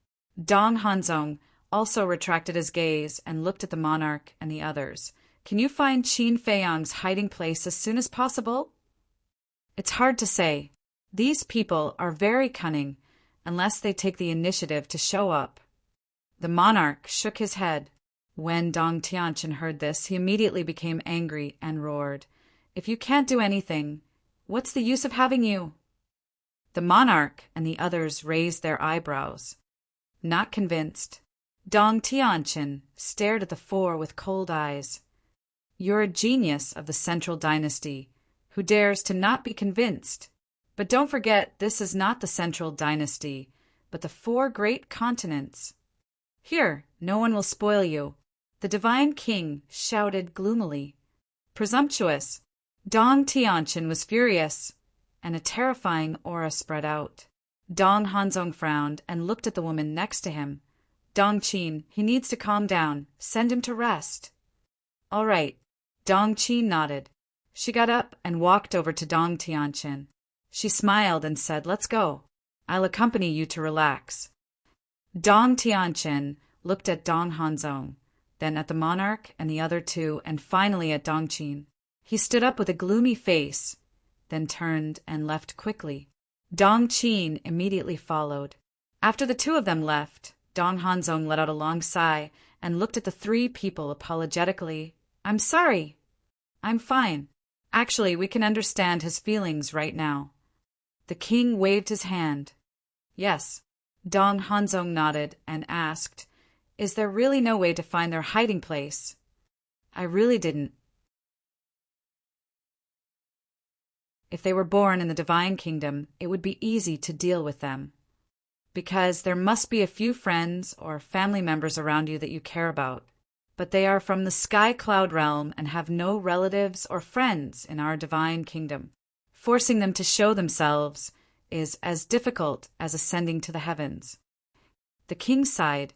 Dong Hanzong also retracted his gaze and looked at the monarch and the others. Can you find Qin Feiyang's hiding place as soon as possible? It's hard to say. These people are very cunning, unless they take the initiative to show up. The monarch shook his head. When Dong Tianqin heard this, he immediately became angry and roared, "If you can't do anything, what's the use of having you?" The monarch and the others raised their eyebrows. Not convinced, Dong Tianqin stared at the four with cold eyes. "You're a genius of the Central Dynasty, who dares to not be convinced. But don't forget, this is not the Central Dynasty, but the four great continents. Here, no one will spoil you," the divine king shouted gloomily. Presumptuous! Dong Tianqin was furious, and a terrifying aura spread out. Dong Hanzong frowned and looked at the woman next to him. "Dong Qin, he needs to calm down. Send him to rest." "All right." Dong Qin nodded. She got up and walked over to Dong Tianqin. She smiled and said, "Let's go. I'll accompany you to relax." Dong Tianqin looked at Dong Hanzong, then at the monarch and the other two, and finally at Dong Qin. He stood up with a gloomy face, then turned and left quickly. Dong Qin immediately followed. After the two of them left, Dong Hanzong let out a long sigh and looked at the three people apologetically. "I'm sorry." "I'm fine. Actually, we can understand his feelings right now." The king waved his hand. "Yes." Dong Hanzong nodded and asked, "Is there really no way to find their hiding place?" "I really didn't. If they were born in the divine kingdom, it would be easy to deal with them. Because there must be a few friends or family members around you that you care about. But they are from the sky cloud realm and have no relatives or friends in our divine kingdom. Forcing them to show themselves is as difficult as ascending to the heavens." The king sighed.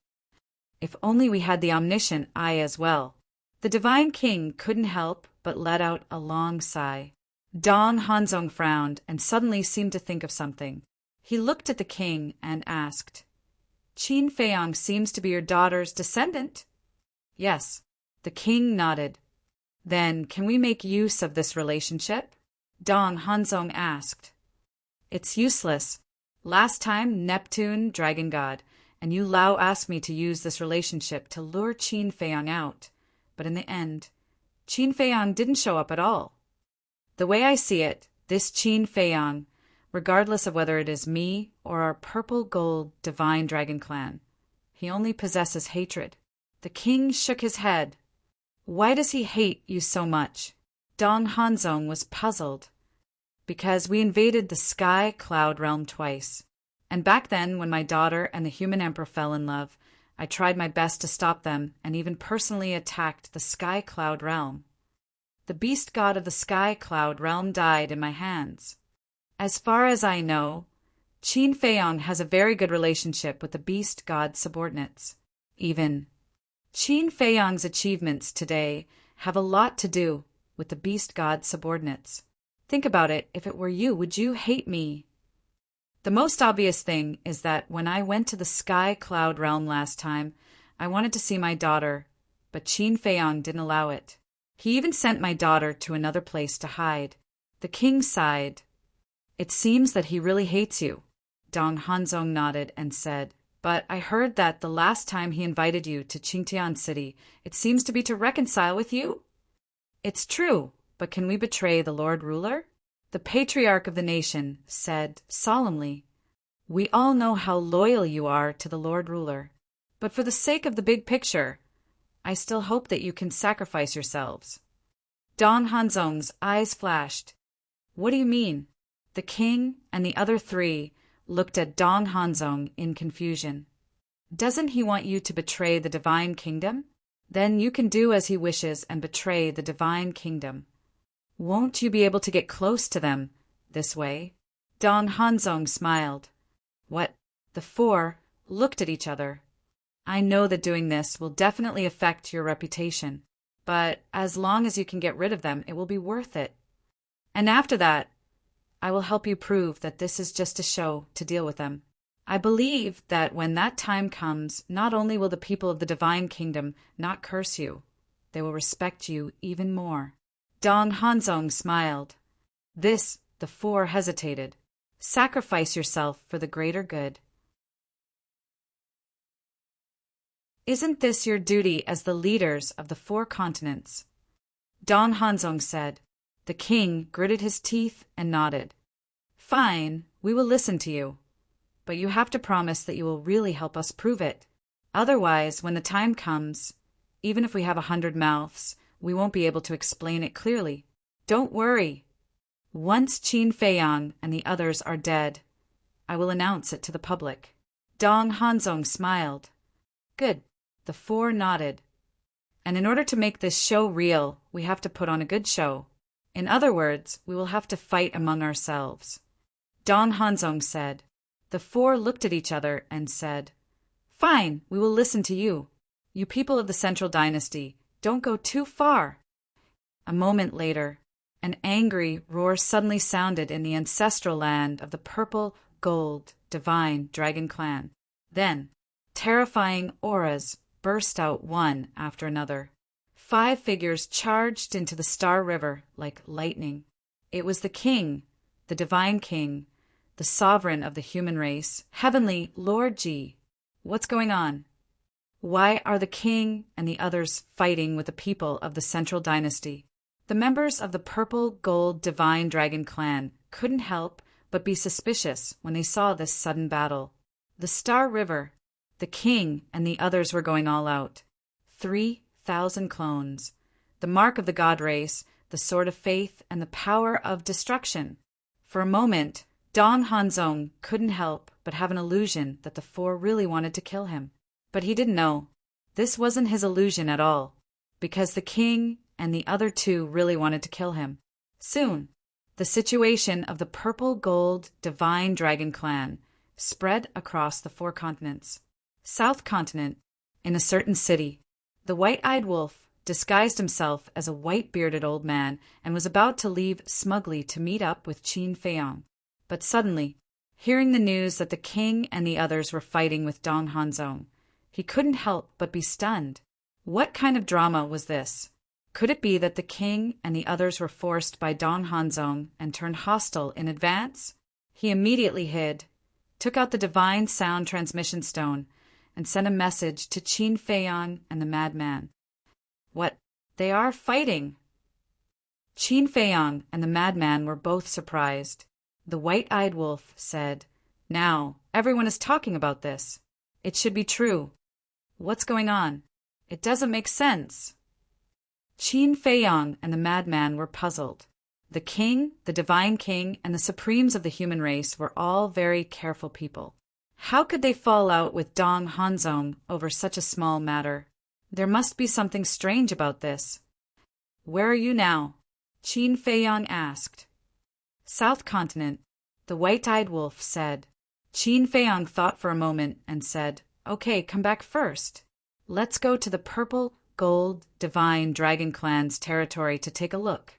If only we had the omniscient eye as well. The divine king couldn't help but let out a long sigh. Dong Hanzong frowned and suddenly seemed to think of something. He looked at the king and asked, "Qin Feiyang seems to be your daughter's descendant?" "Yes." The king nodded. "Then can we make use of this relationship?" Dong Hanzong asked. "It's useless. Last time, Neptune, dragon god, and you Lao asked me to use this relationship to lure Qin Feiyang out. But in the end, Qin Feiyang didn't show up at all. The way I see it, this Qin Feiyang, regardless of whether it is me or our purple gold divine dragon clan, he only possesses hatred." The king shook his head. "Why does he hate you so much?" Dong Hanzong was puzzled. "Because we invaded the sky cloud realm twice. And back then, when my daughter and the human emperor fell in love, I tried my best to stop them and even personally attacked the sky cloud realm. The beast god of the sky cloud realm died in my hands. As far as I know, Qin Feiyang has a very good relationship with the beast god subordinates. Even Qin Feiyang's achievements today have a lot to do with the beast god subordinates. Think about it. If it were you, would you hate me? The most obvious thing is that when I went to the sky cloud realm last time, I wanted to see my daughter, but Qin Feiyang didn't allow it. He even sent my daughter to another place to hide." The king sighed. "It seems that he really hates you." Dong Hanzong nodded and said, "But I heard that the last time he invited you to Qingtian City, it seems to be to reconcile with you." "It's true, but can we betray the Lord Ruler?" The patriarch of the nation said solemnly, "We all know how loyal you are to the Lord Ruler, but for the sake of the big picture, I still hope that you can sacrifice yourselves." Dong Hanzong's eyes flashed. "What do you mean?" The king and the other three looked at Dong Hanzong in confusion. "Doesn't he want you to betray the divine kingdom? Then you can do as he wishes and betray the divine kingdom. Won't you be able to get close to them this way?" Dong Hanzong smiled. "What?" The four looked at each other. I know that doing this will definitely affect your reputation, but as long as you can get rid of them, it will be worth it. And after that, I will help you prove that this is just a show to deal with them. I believe that when that time comes, not only will the people of the divine kingdom not curse you, they will respect you even more." Dong Hanzong smiled. The four hesitated. "Sacrifice yourself for the greater good. Isn't this your duty as the leaders of the four continents?" Dong Hanzong said. The king gritted his teeth and nodded. "Fine, we will listen to you. But you have to promise that you will really help us prove it. Otherwise, when the time comes, even if we have 100 mouths, we won't be able to explain it clearly. Don't worry. Once Qin Feiyang and the others are dead, I will announce it to the public." Dong Hanzong smiled. "Good." The four nodded. "And in order to make this show real, we have to put on a good show. In other words, we will have to fight among ourselves." Dong Hanzong said. The four looked at each other and said, "Fine, we will listen to you. You people of the Central Dynasty, don't go too far." A moment later, an angry roar suddenly sounded in the ancestral land of the purple, gold, divine dragon clan. Then, terrifying auras burst out one after another. 5 figures charged into the Star River like lightning. It was the king, the divine king, the sovereign of the human race, Heavenly Lord Ji. What's going on? Why are the king and the others fighting with the people of the Central Dynasty? The members of the Purple Gold Divine Dragon Clan couldn't help but be suspicious when they saw this sudden battle. The Star River, the king and the others were going all out. 3,000 clones, the mark of the god race, the sword of faith, and the power of destruction. For a moment, Dong Hanzong couldn't help but have an illusion that the four really wanted to kill him. But he didn't know. This wasn't his illusion at all, because the king and the other 2 really wanted to kill him. Soon, the situation of the Purple Gold Divine Dragon Clan spread across the 4 continents. South Continent, in a certain city, the White-Eyed Wolf disguised himself as a white-bearded old man and was about to leave smugly to meet up with Qin Feiyang. But suddenly, hearing the news that the king and the others were fighting with Dong Hanzong, he couldn't help but be stunned. What kind of drama was this? Could it be that the king and the others were forced by Dong Hanzong and turned hostile in advance? He immediately hid, took out the divine sound transmission stone, and sent a message to Qin Feiyang and the madman. What? They are fighting! Qin Feiyang and the madman were both surprised. The White-Eyed Wolf said, "Now, everyone is talking about this. It should be true. What's going on? It doesn't make sense." Qin Feiyang and the madman were puzzled. The king, the divine king, and the supremes of the human race were all very careful people. How could they fall out with Dong Hanzong over such a small matter? There must be something strange about this. "Where are you now?" Qin Feiyang asked. "South Continent," the White-Eyed Wolf said. Qin Feiyang thought for a moment and said, "Okay, come back first. Let's go to the Purple Gold Divine Dragon Clan's territory to take a look."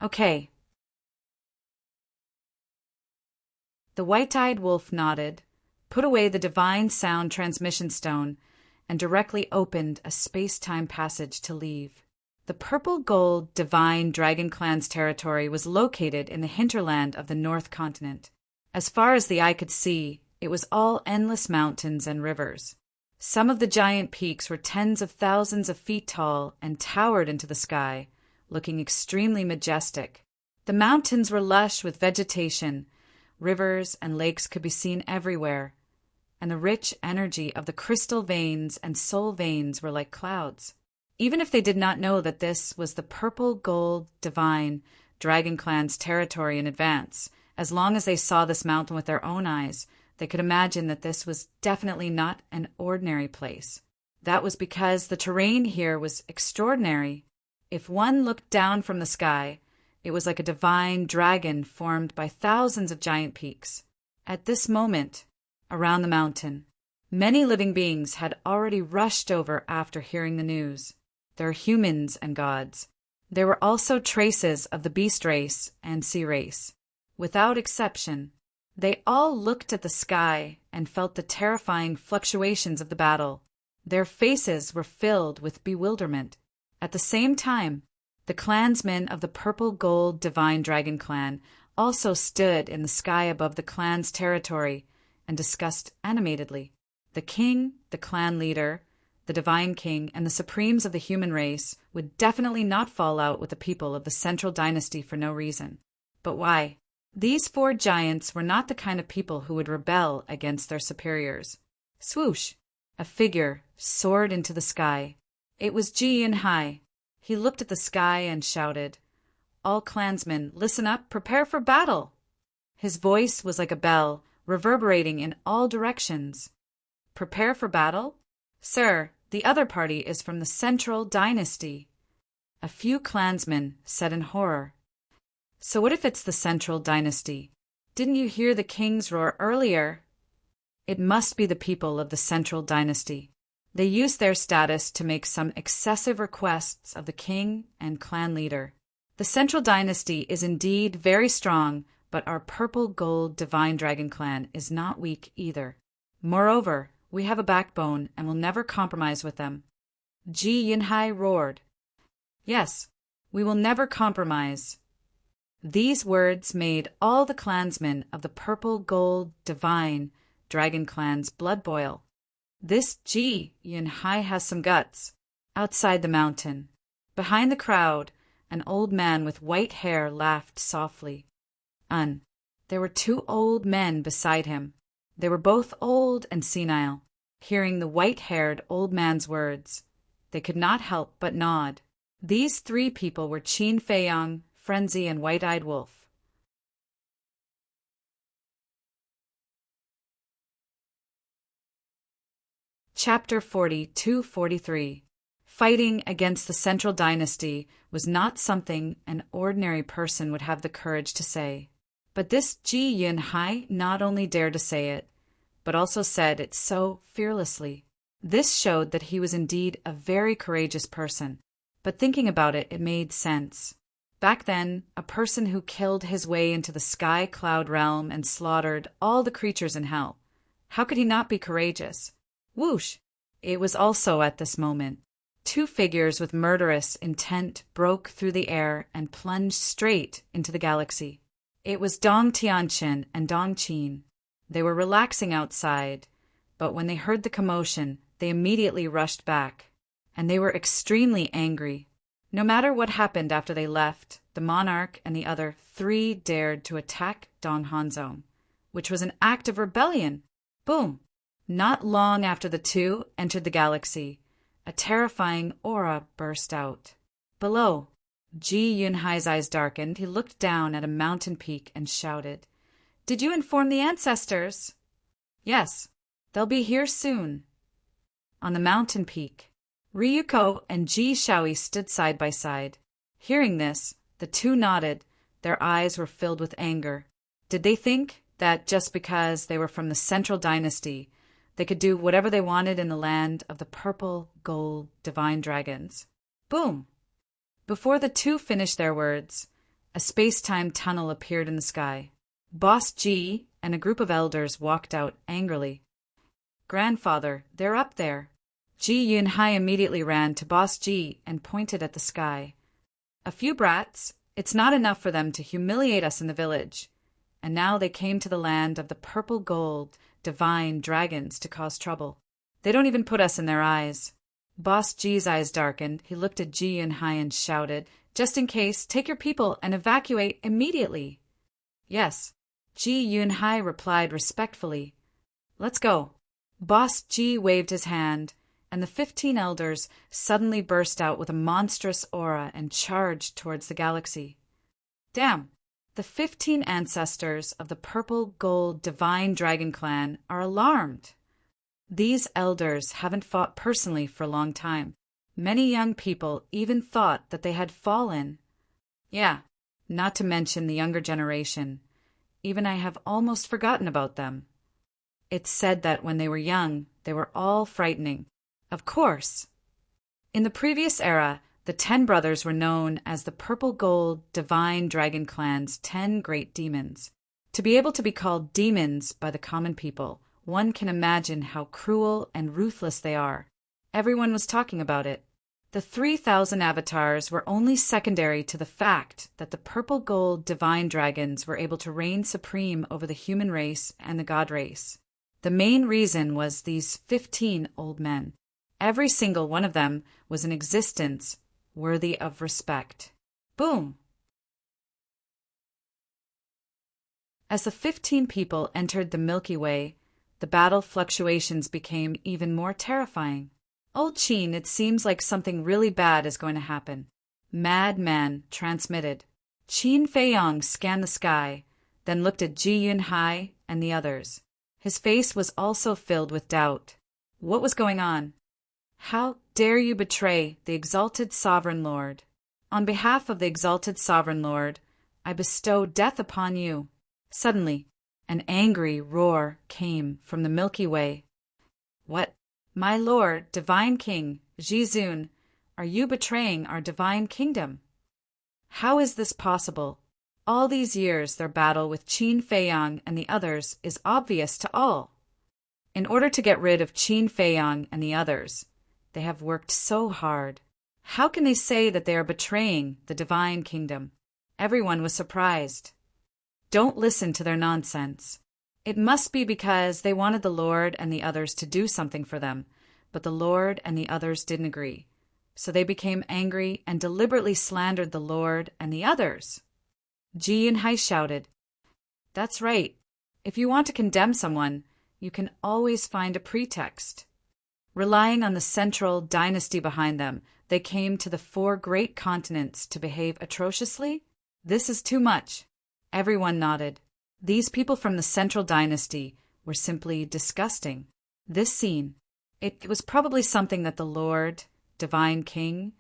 "Okay." The White-Eyed Wolf nodded, put away the divine sound transmission stone, and directly opened a space-time passage to leave. The Purple Gold Divine Dragon Clan's territory was located in the hinterland of the North Continent. As far as the eye could see, it was all endless mountains and rivers. Some of the giant peaks were tens of thousands of feet tall and towered into the sky, looking extremely majestic. The mountains were lush with vegetation, rivers and lakes could be seen everywhere, and the rich energy of the crystal veins and soul veins were like clouds. Even if they did not know that this was the Purple Gold Divine Dragon Clan's territory in advance, as long as they saw this mountain with their own eyes, they could imagine that this was definitely not an ordinary place. That was because the terrain here was extraordinary. If one looked down from the sky, it was like a divine dragon formed by thousands of giant peaks. At this moment, around the mountain, Many living beings had already rushed over after hearing the news. There are humans and gods. There were also traces of the beast race and sea race. Without exception, they all looked at the sky and felt the terrifying fluctuations of the battle. Their faces were filled with bewilderment. At the same time, the clansmen of the Purple Gold Divine Dragon Clan also stood in the sky above the clan's territory and discussed animatedly. The king, the clan leader, the divine king, and the supremes of the human race would definitely not fall out with the people of the Central Dynasty for no reason. But why? These four giants were not the kind of people who would rebel against their superiors. Swoosh! A figure soared into the sky. It was Ji Yunhai. He looked at the sky and shouted, "All clansmen, listen up, prepare for battle!" His voice was like a bell, reverberating in all directions. Prepare for battle? Sir, the other party is from the Central Dynasty. A few clansmen said in horror. So what if it's the Central Dynasty? Didn't you hear the king's roar earlier? It must be the people of the Central Dynasty. They used their status to make some excessive requests of the king and clan leader. The Central Dynasty is indeed very strong, but our Purple Gold Divine Dragon Clan is not weak either. Moreover, we have a backbone and will never compromise with them. Ji Yunhai roared. Yes, we will never compromise. These words made all the clansmen of the Purple Gold Divine Dragon Clan's blood boil. This Ji Yunhai has some guts. Outside the mountain, behind the crowd, an old man with white hair laughed softly. There were two old men beside him. They were both old and senile. Hearing the white-haired old man's words, they could not help but nod. These three people were Qin Feiyang, Frenzy, and White-Eyed Wolf. Chapter 42-43. Fighting against the Central Dynasty was not something an ordinary person would have the courage to say. But this Ji Yunhai not only dared to say it, but also said it so fearlessly. This showed that he was indeed a very courageous person. But thinking about it, it made sense. Back then, a person who killed his way into the sky cloud realm and slaughtered all the creatures in hell. How could he not be courageous? Whoosh! It was also at this moment. Two figures with murderous intent broke through the air and plunged straight into the galaxy. It was Dong Tianqin and Dong Qin. They were relaxing outside, but when they heard the commotion, they immediately rushed back. And they were extremely angry. No matter what happened after they left, the monarch and the other three dared to attack Don Hanzong, which was an act of rebellion. Boom! Not long after the two entered the galaxy, a terrifying aura burst out. Below, Ji Yunhai's eyes darkened. He looked down at a mountain peak and shouted, "Did you inform the ancestors?" "Yes, they'll be here soon." On the mountain peak, Ryuko and Ji Shaoi stood side by side. Hearing this, the two nodded. Their eyes were filled with anger. Did they think that just because they were from the Central Dynasty, they could do whatever they wanted in the land of the Purple Gold Divine Dragons? Boom! Before the two finished their words, a space-time tunnel appeared in the sky. Boss Ji and a group of elders walked out angrily. "Grandfather, they're up there." Ji Yunhai immediately ran to Boss Ji and pointed at the sky. "A few brats. It's not enough for them to humiliate us in the village. And now they came to the land of the Purple Gold Divine Dragons to cause trouble. They don't even put us in their eyes." Boss Ji's eyes darkened. He looked at Ji Yunhai and shouted, "Just in case, take your people and evacuate immediately." "Yes," Ji Yunhai replied respectfully. "Let's go." Boss Ji waved his hand, and the 15 elders suddenly burst out with a monstrous aura and charged towards the galaxy. Damn! The 15 ancestors of the Purple Gold Divine Dragon Clan are alarmed. These elders haven't fought personally for a long time. Many young people even thought that they had fallen. Yeah, not to mention the younger generation. Even I have almost forgotten about them. It's said that when they were young, They were all frightening. Of course. In the previous era, the 10 brothers were known as the Purple Gold Divine Dragon Clan's 10 great demons. To be able to be called demons by the common people, one can imagine how cruel and ruthless they are. Everyone was talking about it. The 3,000 avatars were only secondary to the fact that the Purple Gold Divine Dragons were able to reign supreme over the human race and the god race. The main reason was these 15 old men. Every single one of them was an existence worthy of respect. Boom! As the 15 people entered the Milky Way, the battle fluctuations became even more terrifying. Old Qin, it seems like something really bad is going to happen. Madman transmitted. Qin Feiyong scanned the sky, then looked at Ji Yunhai and the others. His face was also filled with doubt. What was going on? How dare you betray the exalted sovereign lord? On behalf of the exalted sovereign lord, I bestow death upon you. Suddenly, an angry roar came from the Milky Way. What? My lord, divine king, Jizun, are you betraying our divine kingdom? How is this possible? All these years their battle with Qin Feiyong and the others is obvious to all. In order to get rid of Qin Feiyong and the others, they have worked so hard. How can they say that they are betraying the divine kingdom? Everyone was surprised. Don't listen to their nonsense. It must be because they wanted the Lord and the others to do something for them, but the Lord and the others didn't agree. So they became angry and deliberately slandered the Lord and the others. Ji Yunhai shouted, "That's right. If you want to condemn someone, you can always find a pretext." Relying on the central dynasty behind them, they came to the 4 great continents to behave atrociously? This is too much. Everyone nodded. These people from the central dynasty were simply disgusting. This scene, it was probably something that the Lord, Divine King,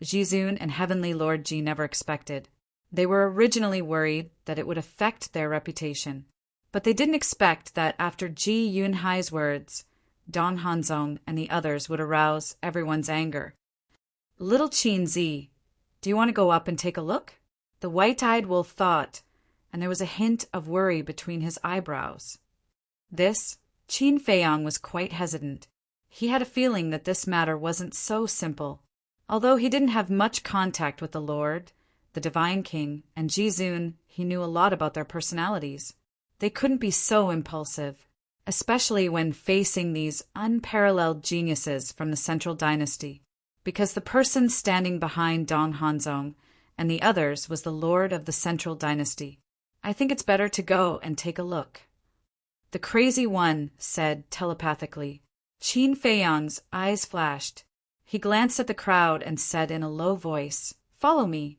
Jizun, and Heavenly Lord Ji never expected. They were originally worried that it would affect their reputation. But they didn't expect that after Ji Yunhai's words, Dong Hanzong and the others would arouse everyone's anger. Little Qin Zi, do you want to go up and take a look? The white-eyed wolf thought, and there was a hint of worry between his eyebrows. Qin Feiyong was quite hesitant. He had a feeling that this matter wasn't so simple. Although he didn't have much contact with the Lord, the Divine King, and Jizun, he knew a lot about their personalities. They couldn't be so impulsive, especially when facing these unparalleled geniuses from the Central Dynasty, because the person standing behind Dong Hanzong and the others was the Lord of the Central Dynasty. I think it's better to go and take a look. The crazy one said telepathically. Qin Feiyong's eyes flashed. He glanced at the crowd and said in a low voice, "Follow me."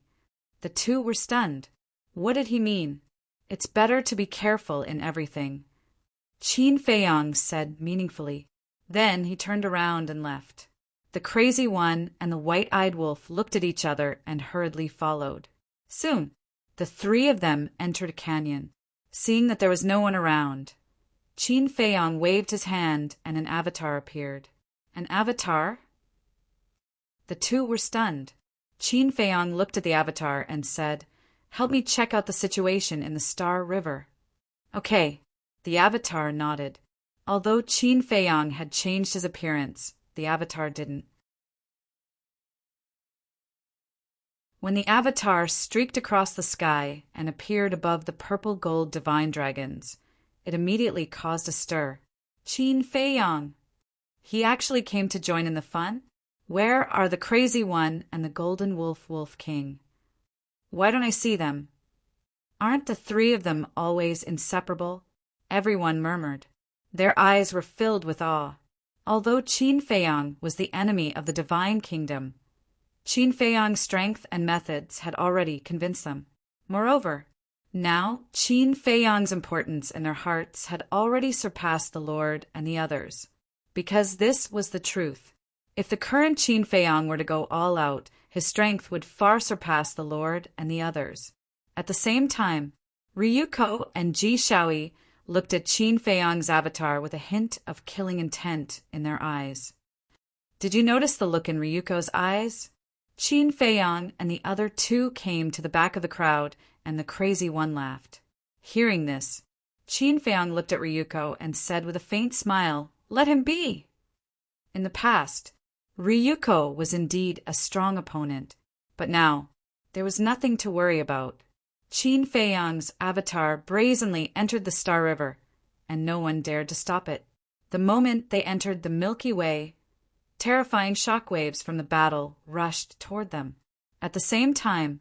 The 2 were stunned. What did he mean? It's better to be careful in everything. Qin Feiyong said meaningfully. Then he turned around and left. The crazy one and the white-eyed wolf looked at each other and hurriedly followed. Soon, the 3 of them entered a canyon. Seeing that there was no one around, Qin Feiyong waved his hand and an avatar appeared. An avatar? The 2 were stunned. Qin Feiyong looked at the avatar and said, "Help me check out the situation in the Star River." Okay, the avatar nodded. Although Qin Feiyong had changed his appearance, the avatar didn't. When the avatar streaked across the sky and appeared above the purple gold divine dragons, it immediately caused a stir. Qin Feiyong! He actually came to join in the fun? Where are the crazy one and the golden wolf king? Why don't I see them? Aren't the 3 of them always inseparable? Everyone murmured. Their eyes were filled with awe. Although Qin Feiyong was the enemy of the divine kingdom, Qin Feiyong's strength and methods had already convinced them. Moreover, now Qin Feiyong's importance in their hearts had already surpassed the Lord and the others. Because this was the truth. If the current Qin Feiyong were to go all out, his strength would far surpass the Lord and the others. At the same time, Ryuko and Ji Shaoi looked at Qin Feiyang's avatar with a hint of killing intent in their eyes. Did you notice the look in Ryuko's eyes? Qin Feiyang and the other two came to the back of the crowd, and the crazy one laughed. Hearing this, Qin Feiyang looked at Ryuko and said with a faint smile, "Let him be!" In the past, Ryuko was indeed a strong opponent, but now there was nothing to worry about. Qin Feiyang's avatar brazenly entered the Star River, and no one dared to stop it. The moment they entered the Milky Way, terrifying shockwaves from the battle rushed toward them. At the same time,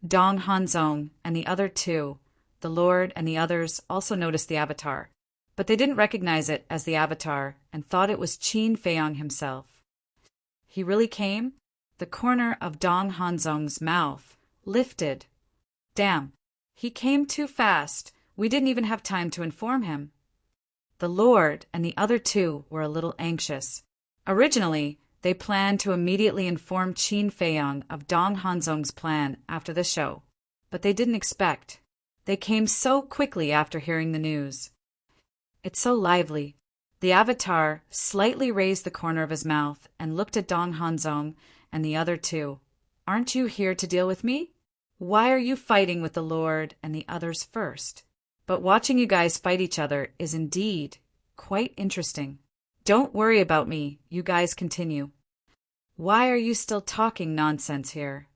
Dong Hanzong and the other two, the Lord and the others, also noticed the avatar, but they didn't recognize it as the avatar and thought it was Qin Feiyang himself. He really came? The corner of Dong Hanzong's mouth lifted. Damn, he came too fast. We didn't even have time to inform him. The Lord and the other two were a little anxious. Originally, they planned to immediately inform Qin Feiyang of Dong Hanzong's plan after the show, but they didn't expect. They came so quickly after hearing the news. It's so lively. The avatar slightly raised the corner of his mouth and looked at Dong Hanzong and the other two. Aren't you here to deal with me? Why are you fighting with the Lord and the others first? But watching you guys fight each other is indeed quite interesting. Don't worry about me, you guys continue. Why are you still talking nonsense here?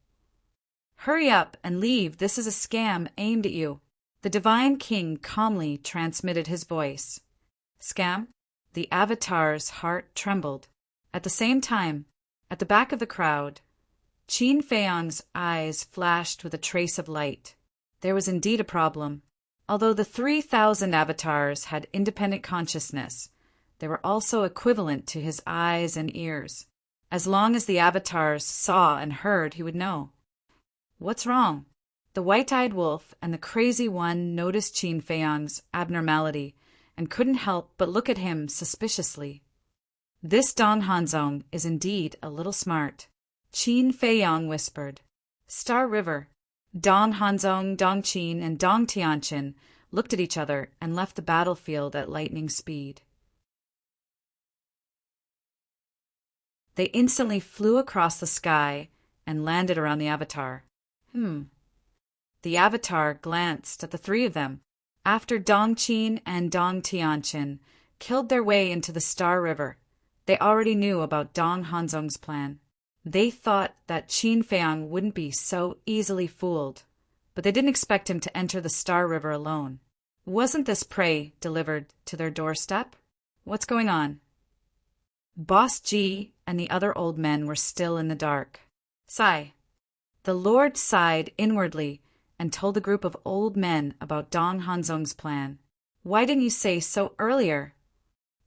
Hurry up and leave, this is a scam aimed at you. The Divine King calmly transmitted his voice. Scam? The avatar's heart trembled. At the same time, at the back of the crowd, Qin Feiyang's eyes flashed with a trace of light. There was indeed a problem. Although the 3,000 avatars had independent consciousness, they were also equivalent to his eyes and ears. As long as the avatars saw and heard, he would know. What's wrong? The white-eyed wolf and the crazy one noticed Qin Feiyang's abnormality and couldn't help but look at him suspiciously. This Dong Hanzong is indeed a little smart. Qin Feiyang whispered. Star River. Dong Hanzong, Dong Qin, and Dong Tianqin looked at each other and left the battlefield at lightning speed. They instantly flew across the sky and landed around the avatar. The avatar glanced at the three of them. After Dong Qin and Dong Tianqin killed their way into the Star River, they already knew about Dong Hanzong's plan. They thought that Qin Feiyang wouldn't be so easily fooled, but they didn't expect him to enter the Star River alone. Wasn't this prey delivered to their doorstep? What's going on? Boss G and the other old men were still in the dark. Sigh. The Lord sighed inwardly and told the group of old men about Dong Hanzong's plan. Why didn't you say so earlier?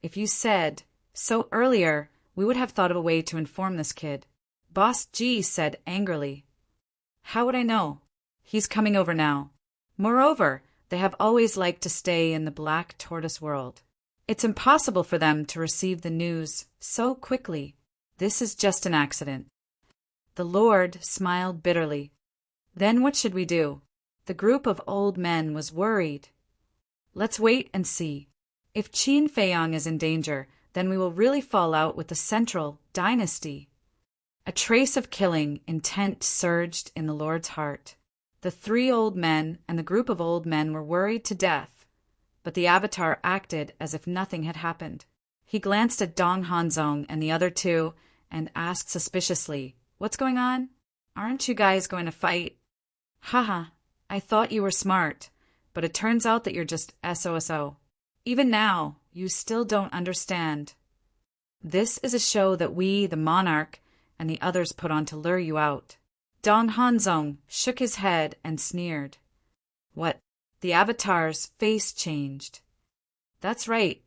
If you said so earlier, we would have thought of a way to inform this kid. Boss G said angrily. How would I know? He's coming over now. Moreover, they have always liked to stay in the Black Tortoise world. It's impossible for them to receive the news so quickly. This is just an accident. The Lord smiled bitterly. Then what should we do? The group of old men was worried. Let's wait and see. If Qin Feiyang is in danger, then we will really fall out with the central dynasty. A trace of killing intent surged in the Lord's heart. The three old men and the group of old men were worried to death, but the avatar acted as if nothing had happened. He glanced at Dong Hanzong and the other two and asked suspiciously, What's going on? Aren't you guys going to fight? Haha, I thought you were smart, but it turns out that you're just SOSO. Even now, you still don't understand. This is a show that we, the monarch, and the others put on to lure you out. Dong Hanzong shook his head and sneered. What? The avatar's face changed. That's right.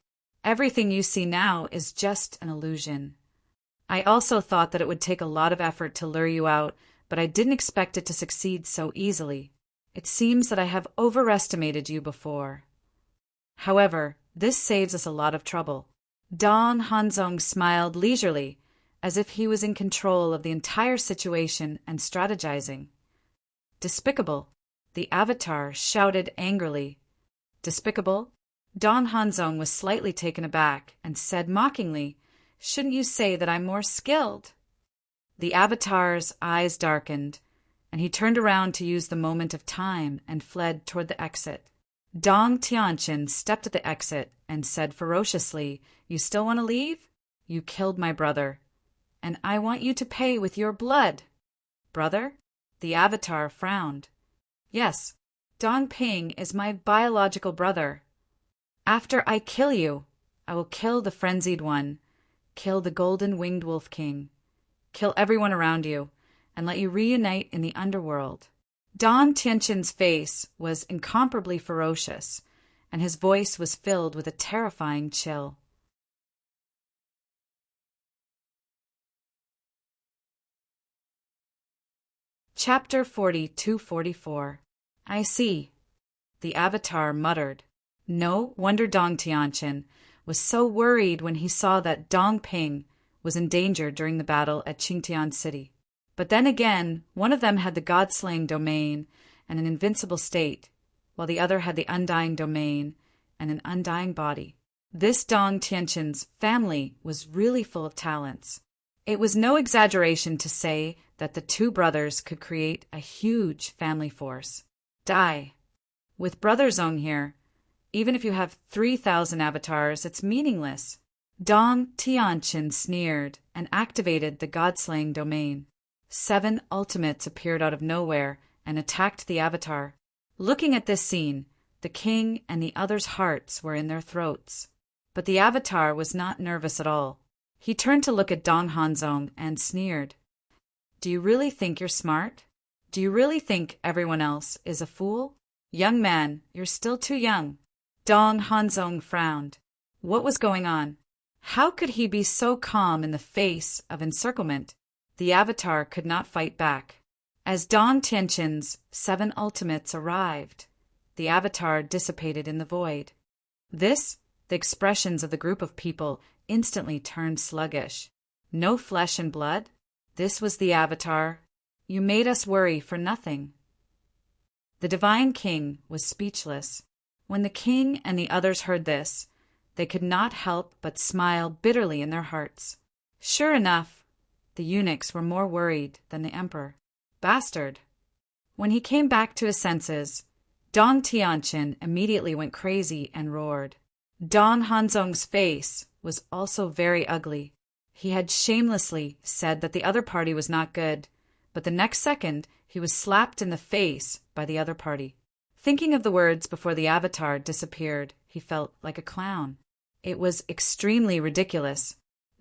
Everything you see now is just an illusion. I also thought that it would take a lot of effort to lure you out, but I didn't expect it to succeed so easily. It seems that I have overestimated you before. However, this saves us a lot of trouble. Dong Hanzong smiled leisurely, as if he was in control of the entire situation and strategizing. Despicable, the avatar shouted angrily. Despicable? Dong Hanzong was slightly taken aback and said mockingly, "Shouldn't you say that I'm more skilled?" The Avatar's eyes darkened, and he turned around to use the moment of time and fled toward the exit. Dong Tianqin stepped at the exit and said ferociously, "You still want to leave? You killed my brother, and I want you to pay with your blood." "Brother?" The Avatar frowned. "Yes, Dong Ping is my biological brother. After I kill you, I will kill the frenzied one, kill the golden-winged wolf king, kill everyone around you, and let you reunite in the underworld." Dong Tianqin's face was incomparably ferocious, and his voice was filled with a terrifying chill. Chapter 42-44. "I see," the Avatar muttered. No wonder Dong Tianqin was so worried when he saw that Dong Ping was in danger during the battle at Qingtian City. But then again, one of them had the God-slaying domain and an invincible state, while the other had the undying domain and an undying body. This Dong Tianqin's family was really full of talents. It was no exaggeration to say that the two brothers could create a huge family force. Die. With Brother Zong here, even if you have 3,000 avatars, it's meaningless. Dong Tianqin sneered and activated the God-slaying domain. 7 ultimates appeared out of nowhere and attacked the Avatar. Looking at this scene, the king and the others' hearts were in their throats. But the Avatar was not nervous at all. He turned to look at Dong Hanzong and sneered. "Do you really think you're smart? Do you really think everyone else is a fool? Young man, you're still too young." Dong Hanzong frowned. What was going on? How could he be so calm in the face of encirclement? The Avatar could not fight back. As Dong Tianqin's 7 ultimates arrived, the Avatar dissipated in the void. The expressions of the group of people instantly turned sluggish. No flesh and blood? This was the Avatar. You made us worry for nothing. The Divine King was speechless. When the king and the others heard this, they could not help but smile bitterly in their hearts. Sure enough, the eunuchs were more worried than the emperor. Bastard! When he came back to his senses, Dong Tianqin immediately went crazy and roared. Dong Hanzong's face was also very ugly. He had shamelessly said that the other party was not good, but the next second he was slapped in the face by the other party. Thinking of the words before the Avatar disappeared, he felt like a clown. It was extremely ridiculous.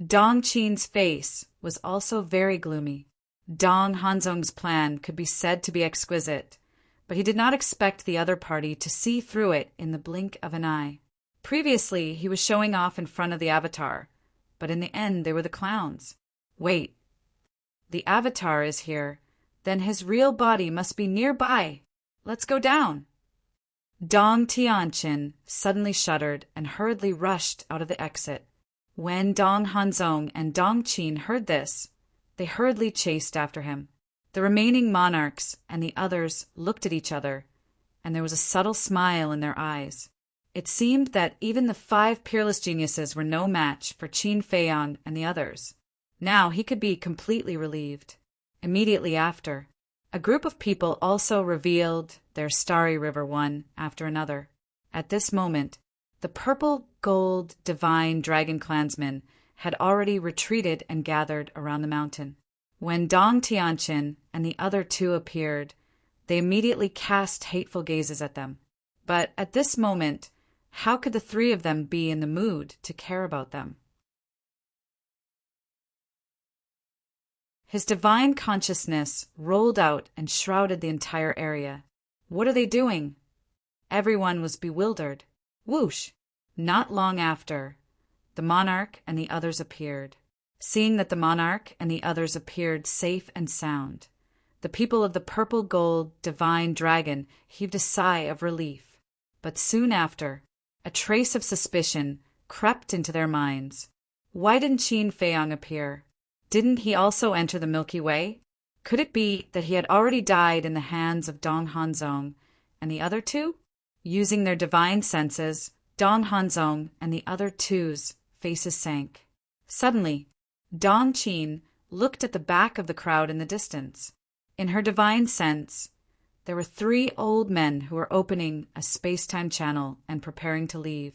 Dong Qin's face was also very gloomy. Dong Hanzong's plan could be said to be exquisite, but he did not expect the other party to see through it in the blink of an eye. Previously, he was showing off in front of the Avatar, but in the end they were the clowns. Wait. The Avatar is here. Then his real body must be nearby. Let's go down. Dong Tianqin suddenly shuddered and hurriedly rushed out of the exit. When Dong Hanzong and Dong Qin heard this, they hurriedly chased after him. The remaining monarchs and the others looked at each other, and there was a subtle smile in their eyes. It seemed that even the 5 peerless geniuses were no match for Qin Feiyang and the others. Now he could be completely relieved. Immediately after, a group of people also revealed their Starry River one after another. At this moment, the purple gold divine dragon clansmen had already retreated and gathered around the mountain. When Dong Tianqin and the other 2 appeared, they immediately cast hateful gazes at them. But at this moment, how could the 3 of them be in the mood to care about them? His divine consciousness rolled out and shrouded the entire area. What are they doing? Everyone was bewildered. Whoosh! Not long after, the monarch and the others appeared. Seeing that the monarch and the others appeared safe and sound, the people of the purple gold divine dragon heaved a sigh of relief. But soon after, a trace of suspicion crept into their minds. Why didn't Qin Feiyang appear? Didn't he also enter the Milky Way? Could it be that he had already died in the hands of Dong Hanzong and the other 2? Using their divine senses, Dong Hanzong and the other two's faces sank. Suddenly, Dong Qin looked at the back of the crowd in the distance. In her divine sense, there were 3 old men who were opening a space-time channel and preparing to leave.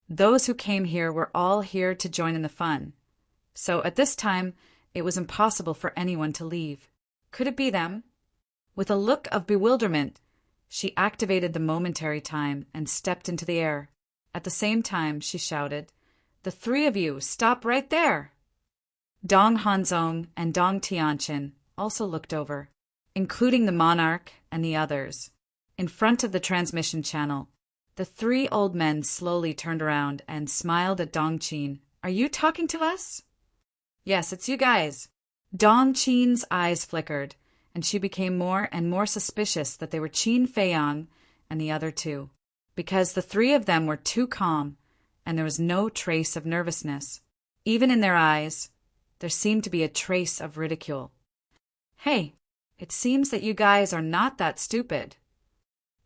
Those who came here were all here to join in the fun. So at this time, it was impossible for anyone to leave. Could it be them? With a look of bewilderment, she activated the momentary time and stepped into the air. At the same time, she shouted, "The 3 of you, stop right there!" Dong Hanzong and Dong Tianqin also looked over, including the monarch and the others. In front of the transmission channel, the 3 old men slowly turned around and smiled at Dong Qin. "Are you talking to us?" "Yes, it's you guys." Dong Qin's eyes flickered, and she became more and more suspicious that they were Qin Feiyang and the other 2, because the 3 of them were too calm, and there was no trace of nervousness. Even in their eyes, there seemed to be a trace of ridicule. "Hey, it seems that you guys are not that stupid.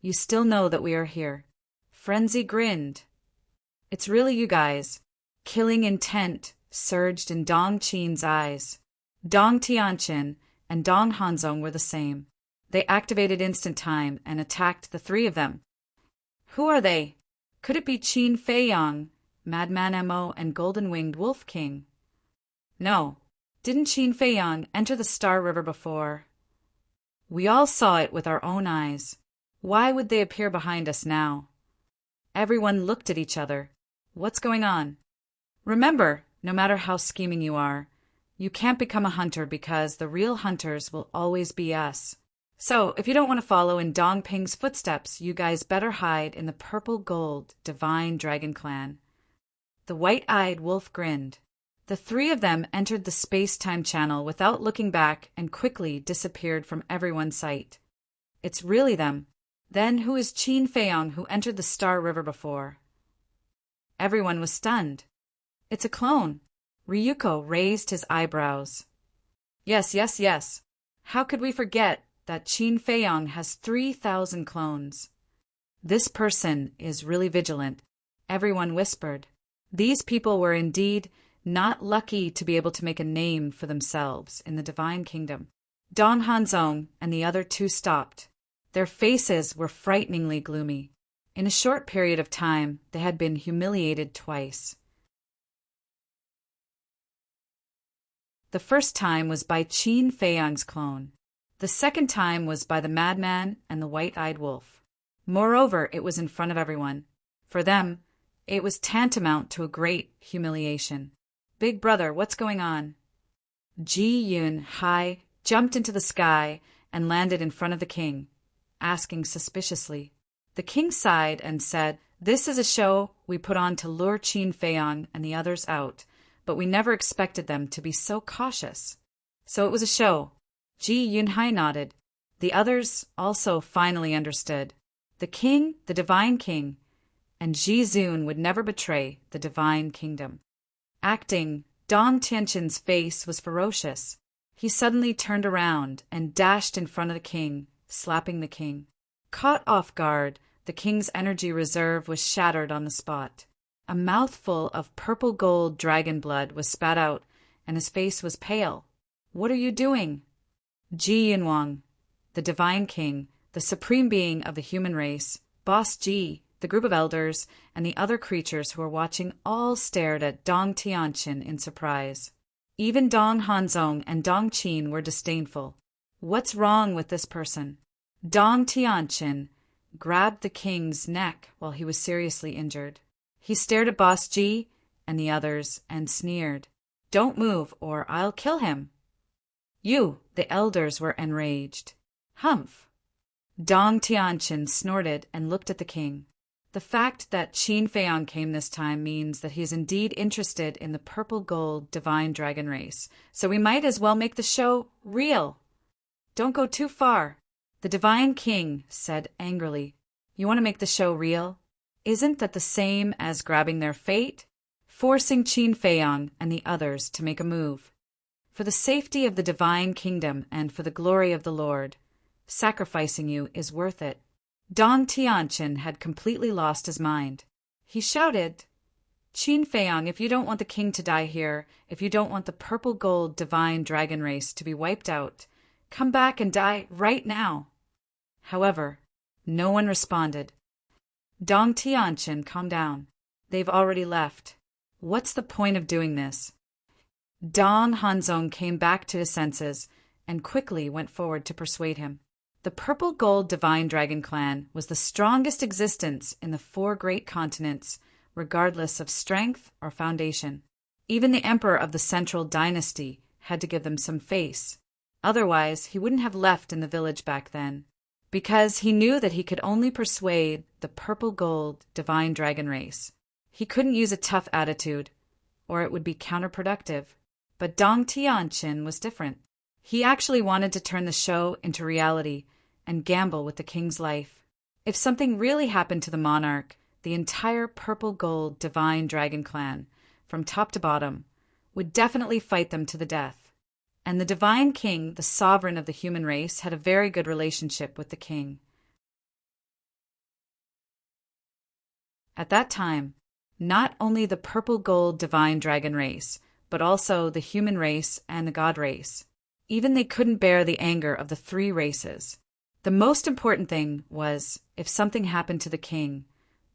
You still know that we are here." Frenzy grinned. "It's really you guys." Killing intent surged in Dong Qin's eyes. Dong Tianqin and Dong Hanzong were the same. They activated instant time and attacked the 3 of them. Who are they? Could it be Qin Feiyang, Madman Mo, and Golden-Winged Wolf King? No. Didn't Qin Feiyang enter the Star River before? We all saw it with our own eyes. Why would they appear behind us now? Everyone looked at each other. What's going on? Remember, no matter how scheming you are, you can't become a hunter because the real hunters will always be us. So, if you don't want to follow in Dong Ping's footsteps, you guys better hide in the purple gold Divine Dragon Clan. The white-eyed wolf grinned. The 3 of them entered the space-time channel without looking back and quickly disappeared from everyone's sight. It's really them. Then who is Qin Feiyang who entered the Star River before? Everyone was stunned. It's a clone. Ryuko raised his eyebrows. Yes. How could we forget that Qin Feiyang has 3,000 clones? This person is really vigilant, everyone whispered. These people were indeed not lucky to be able to make a name for themselves in the Divine Kingdom. Dong Hanzong and the other 2 stopped. Their faces were frighteningly gloomy. In a short period of time, they had been humiliated twice. The first time was by Qin Feiyang's clone. The second time was by the madman and the white-eyed wolf. Moreover, it was in front of everyone. For them, it was tantamount to a great humiliation. Big brother, what's going on? Ji Yun Hai jumped into the sky and landed in front of the king, asking suspiciously. The king sighed and said, "This is a show we put on to lure Qin Feiyang and the others out, but we never expected them to be so cautious." So it was a show. Ji Yunhai nodded. The others also finally understood. The king, the divine king, and Ji Zun would never betray the divine kingdom. Acting, Dong Tianqin's face was ferocious. He suddenly turned around and dashed in front of the king, slapping the king. Caught off guard, the king's energy reserve was shattered on the spot. A mouthful of purple gold dragon blood was spat out, and his face was pale. "What are you doing?" Ji Yinwang, the divine king, the supreme being of the human race, Boss Ji, the group of elders, and the other creatures who were watching all stared at Dong Tianqin in surprise. Even Dong Hanzong and Dong Qin were disdainful. What's wrong with this person? Dong Tianqin grabbed the king's neck while he was seriously injured. He stared at Boss Ji and the others and sneered. "Don't move or I'll kill him." You, the elders were enraged. "Humph." Dong Tianqin snorted and looked at the king. The fact that Qin Feiyang came this time means that he is indeed interested in the purple gold divine dragon race, so we might as well make the show real. Don't go too far. The divine king said angrily. You want to make the show real? Isn't that the same as grabbing their fate? Forcing Qin Feiyang and the others to make a move. For the safety of the divine kingdom and for the glory of the Lord, sacrificing you is worth it. Dong Tianqin had completely lost his mind. He shouted, Qin Feiyang, if you don't want the king to die here, if you don't want the purple gold divine dragon race to be wiped out, come back and die right now. However, no one responded. Dong Tianqin, calm down. They've already left. What's the point of doing this? Dong Hanzong came back to his senses and quickly went forward to persuade him. The purple gold divine dragon clan was the strongest existence in the 4 great continents, regardless of strength or foundation. Even the emperor of the central dynasty had to give them some face. Otherwise, he wouldn't have left in the village back then, because he knew that he could only persuade the purple gold divine dragon race. He couldn't use a tough attitude, or it would be counterproductive. But Dong Tianqin was different. He actually wanted to turn the show into reality and gamble with the king's life. If something really happened to the monarch, the entire purple gold divine dragon clan, from top to bottom, would definitely fight them to the death. And the divine king, the sovereign of the human race, had a very good relationship with the king. At that time, not only the purple gold divine dragon race, but also the human race and the god race. Even they couldn't bear the anger of the 3 races. The most important thing was, if something happened to the king,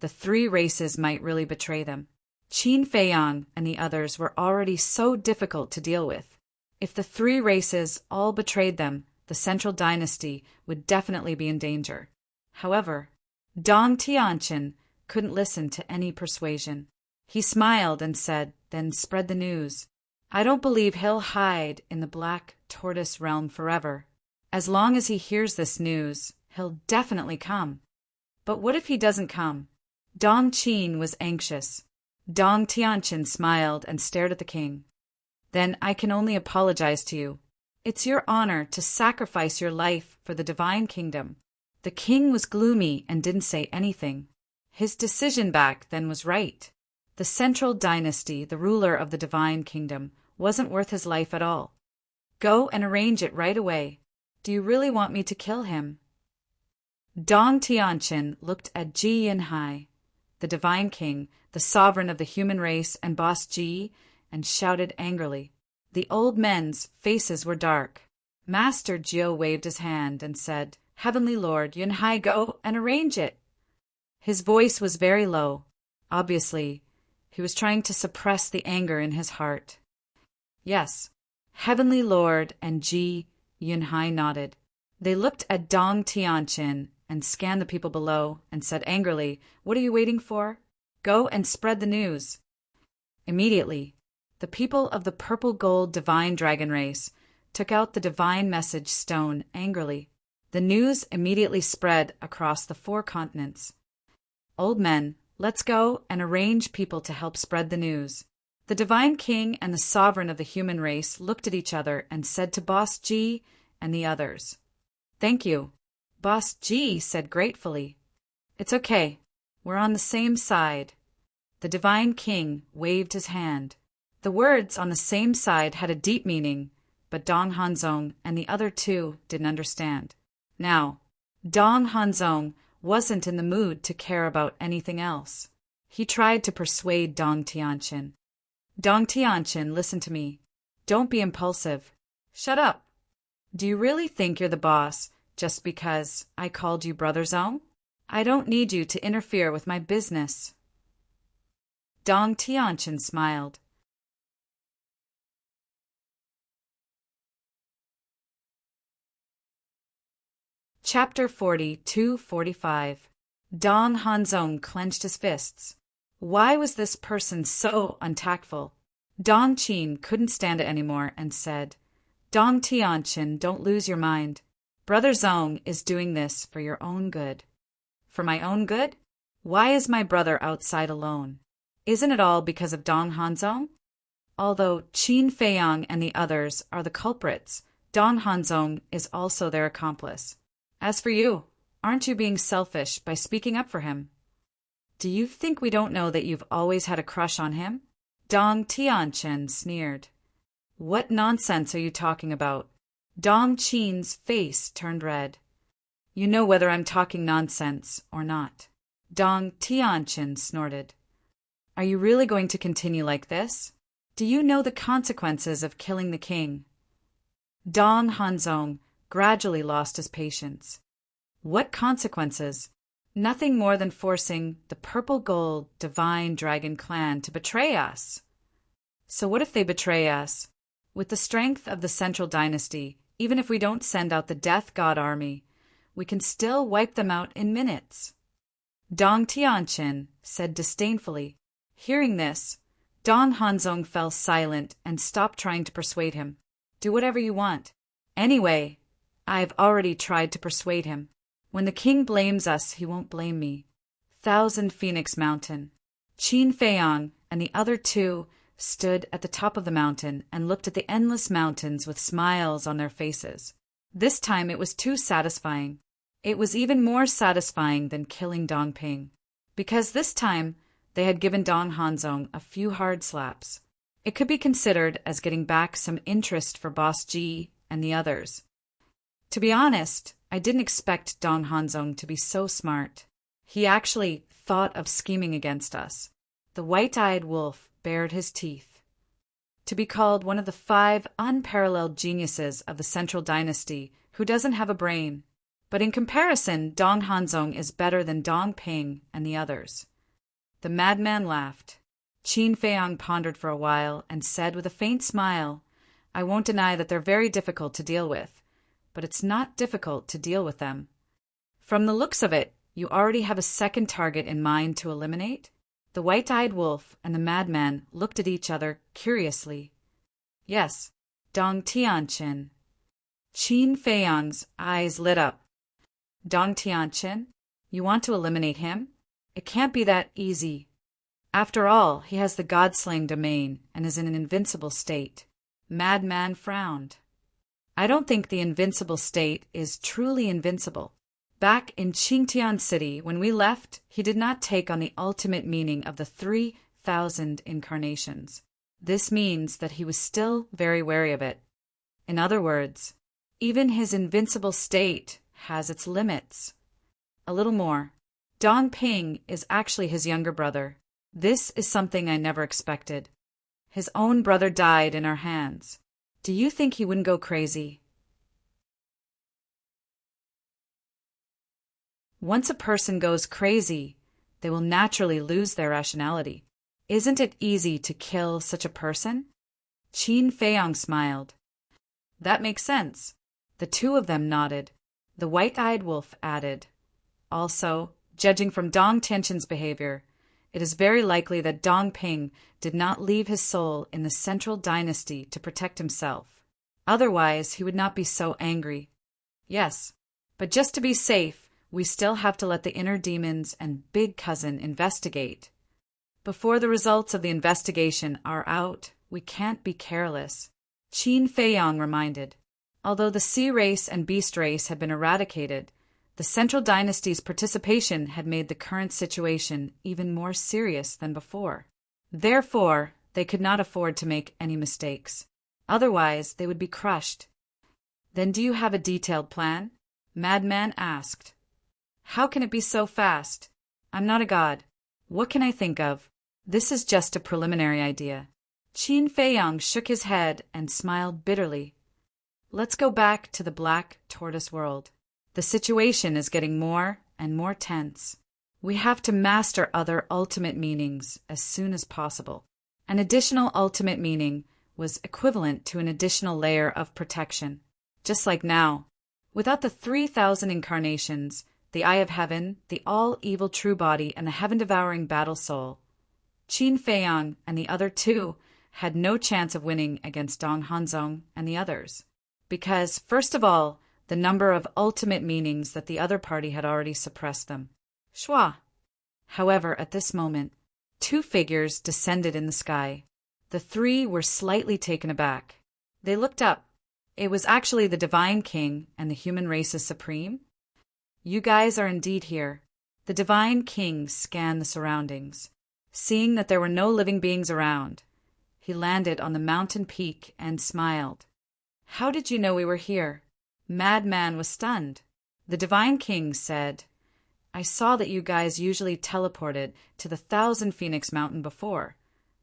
the 3 races might really betray them. Qin Feiyang and the others were already so difficult to deal with. If the 3 races all betrayed them, the central dynasty would definitely be in danger. However, Dong Tianqin couldn't listen to any persuasion. He smiled and said, then spread the news. I don't believe he'll hide in the Black Tortoise realm forever. As long as he hears this news, he'll definitely come. But what if he doesn't come? Dong Qin was anxious. Dong Tianqin smiled and stared at the king. Then I can only apologize to you. It's your honor to sacrifice your life for the divine kingdom. The king was gloomy and didn't say anything. His decision back then was right. The central dynasty, the ruler of the divine kingdom, wasn't worth his life at all. Go and arrange it right away. Do you really want me to kill him? Dong Tianqin looked at Ji Yinhai, the divine king, the sovereign of the human race, and boss Ji, and shouted angrily. The old men's faces were dark. Master Jiu waved his hand and said, Heavenly Lord, Yinhai, go and arrange it. His voice was very low. Obviously, he was trying to suppress the anger in his heart. Yes, Heavenly Lord and Ji Yinhai nodded. They looked at Dong Tianqin and scanned the people below and said angrily, What are you waiting for? Go and spread the news. Immediately, the people of the purple gold divine dragon race took out the divine message stone angrily. The news immediately spread across the 4 continents. Old men, let's go and arrange people to help spread the news. The divine king and the sovereign of the human race looked at each other and said to Boss Ji and the others, Thank you. Boss Ji said gratefully, It's okay. We're on the same side. The divine king waved his hand. The words on the same side had a deep meaning, but Dong Hanzong and the other 2 didn't understand. Now, Dong Hanzong wasn't in the mood to care about anything else. He tried to persuade Dong Tianqin. Dong Tianqin, listen to me. Don't be impulsive. Shut up. Do you really think you're the boss just because I called you Brother Zong? I don't need you to interfere with my business. Dong Tianqin smiled. Chapter 42-45. Dong Hanzong clenched his fists. Why was this person so untactful? Dong Qin couldn't stand it anymore and said, Dong Tianqin, don't lose your mind. Brother Zong is doing this for your own good. For my own good? Why is my brother outside alone? Isn't it all because of Dong Hanzong? Although Qin Feiyang and the others are the culprits, Dong Hanzong is also their accomplice. As for you, aren't you being selfish by speaking up for him? Do you think we don't know that you've always had a crush on him? Dong Tianqin sneered. What nonsense are you talking about? Dong Qin's face turned red. You know whether I'm talking nonsense or not. Dong Tianqin snorted. Are you really going to continue like this? Do you know the consequences of killing the king? Dong Hanzong gradually lost his patience. What consequences? Nothing more than forcing the purple gold divine dragon clan to betray us. So what if they betray us? With the strength of the central dynasty, even if we don't send out the death god army, we can still wipe them out in minutes. Dong Tianqin said disdainfully. Hearing this, Dong Hanzong fell silent and stopped trying to persuade him. Do whatever you want. Anyway, I've already tried to persuade him. When the king blames us, he won't blame me. Thousand Phoenix Mountain. Qin Feiyang and the other two stood at the top of the mountain and looked at the endless mountains with smiles on their faces. This time it was too satisfying. It was even more satisfying than killing Dong Ping, because this time they had given Dong Hanzong a few hard slaps. It could be considered as getting back some interest for Boss Ji and the others. To be honest, I didn't expect Dong Hanzong to be so smart. He actually thought of scheming against us. The white-eyed wolf bared his teeth. To be called one of the 5 unparalleled geniuses of the Central Dynasty who doesn't have a brain. But in comparison, Dong Hanzong is better than Dong Ping and the others. The madman laughed. Qin Feiyang pondered for a while and said with a faint smile, I won't deny that they're very difficult to deal with, but it's not difficult to deal with them. From the looks of it, you already have a second target in mind to eliminate? The white-eyed wolf and the madman looked at each other curiously. Yes, Dong Tianqin. Qin Feiyang's eyes lit up. Dong Tianqin? You want to eliminate him? It can't be that easy. After all, he has the god-slaying domain and is in an invincible state. Madman frowned. I don't think the invincible state is truly invincible. Back in Qingtian City, when we left, he did not take on the ultimate meaning of the 3,000 incarnations. This means that he was still very wary of it. In other words, even his invincible state has its limits. A little more. Dong Ping is actually his younger brother. This is something I never expected. His own brother died in our hands. Do you think he wouldn't go crazy? Once a person goes crazy, they will naturally lose their rationality. Isn't it easy to kill such a person? Qin Feiyang smiled. That makes sense. The two of them nodded. The white-eyed wolf added. Also, judging from Dong Tianqin's behavior, it is very likely that Dong Ping did not leave his soul in the Central Dynasty to protect himself. Otherwise, he would not be so angry. Yes, but just to be safe, we still have to let the inner demons and Big Cousin investigate. Before the results of the investigation are out, we can't be careless. Qin Feiyang reminded. Although the sea race and beast race had been eradicated, the Central Dynasty's participation had made the current situation even more serious than before. Therefore, they could not afford to make any mistakes. Otherwise, they would be crushed. Then do you have a detailed plan? Madman asked. How can it be so fast? I'm not a god. What can I think of? This is just a preliminary idea. Qin Feiyang shook his head and smiled bitterly. Let's go back to the Black Tortoise world. The situation is getting more and more tense. We have to master other ultimate meanings as soon as possible. An additional ultimate meaning was equivalent to an additional layer of protection. Just like now, without the 3,000 incarnations, the Eye of Heaven, the all-evil true body, and the heaven-devouring battle soul, Qin Feiyang and the other two had no chance of winning against Dong Hanzong and the others. Because, first of all, the number of ultimate meanings that the other party had already suppressed them. Schwa. However, at this moment, 2 figures descended in the sky. The 3 were slightly taken aback. They looked up. It was actually the Divine King and the human race's supreme. You guys are indeed here. The Divine King scanned the surroundings. Seeing that there were no living beings around, he landed on the mountain peak and smiled. How did you know we were here? Madman was stunned. The Divine King said, I saw that you guys usually teleported to the Thousand Phoenix Mountain before,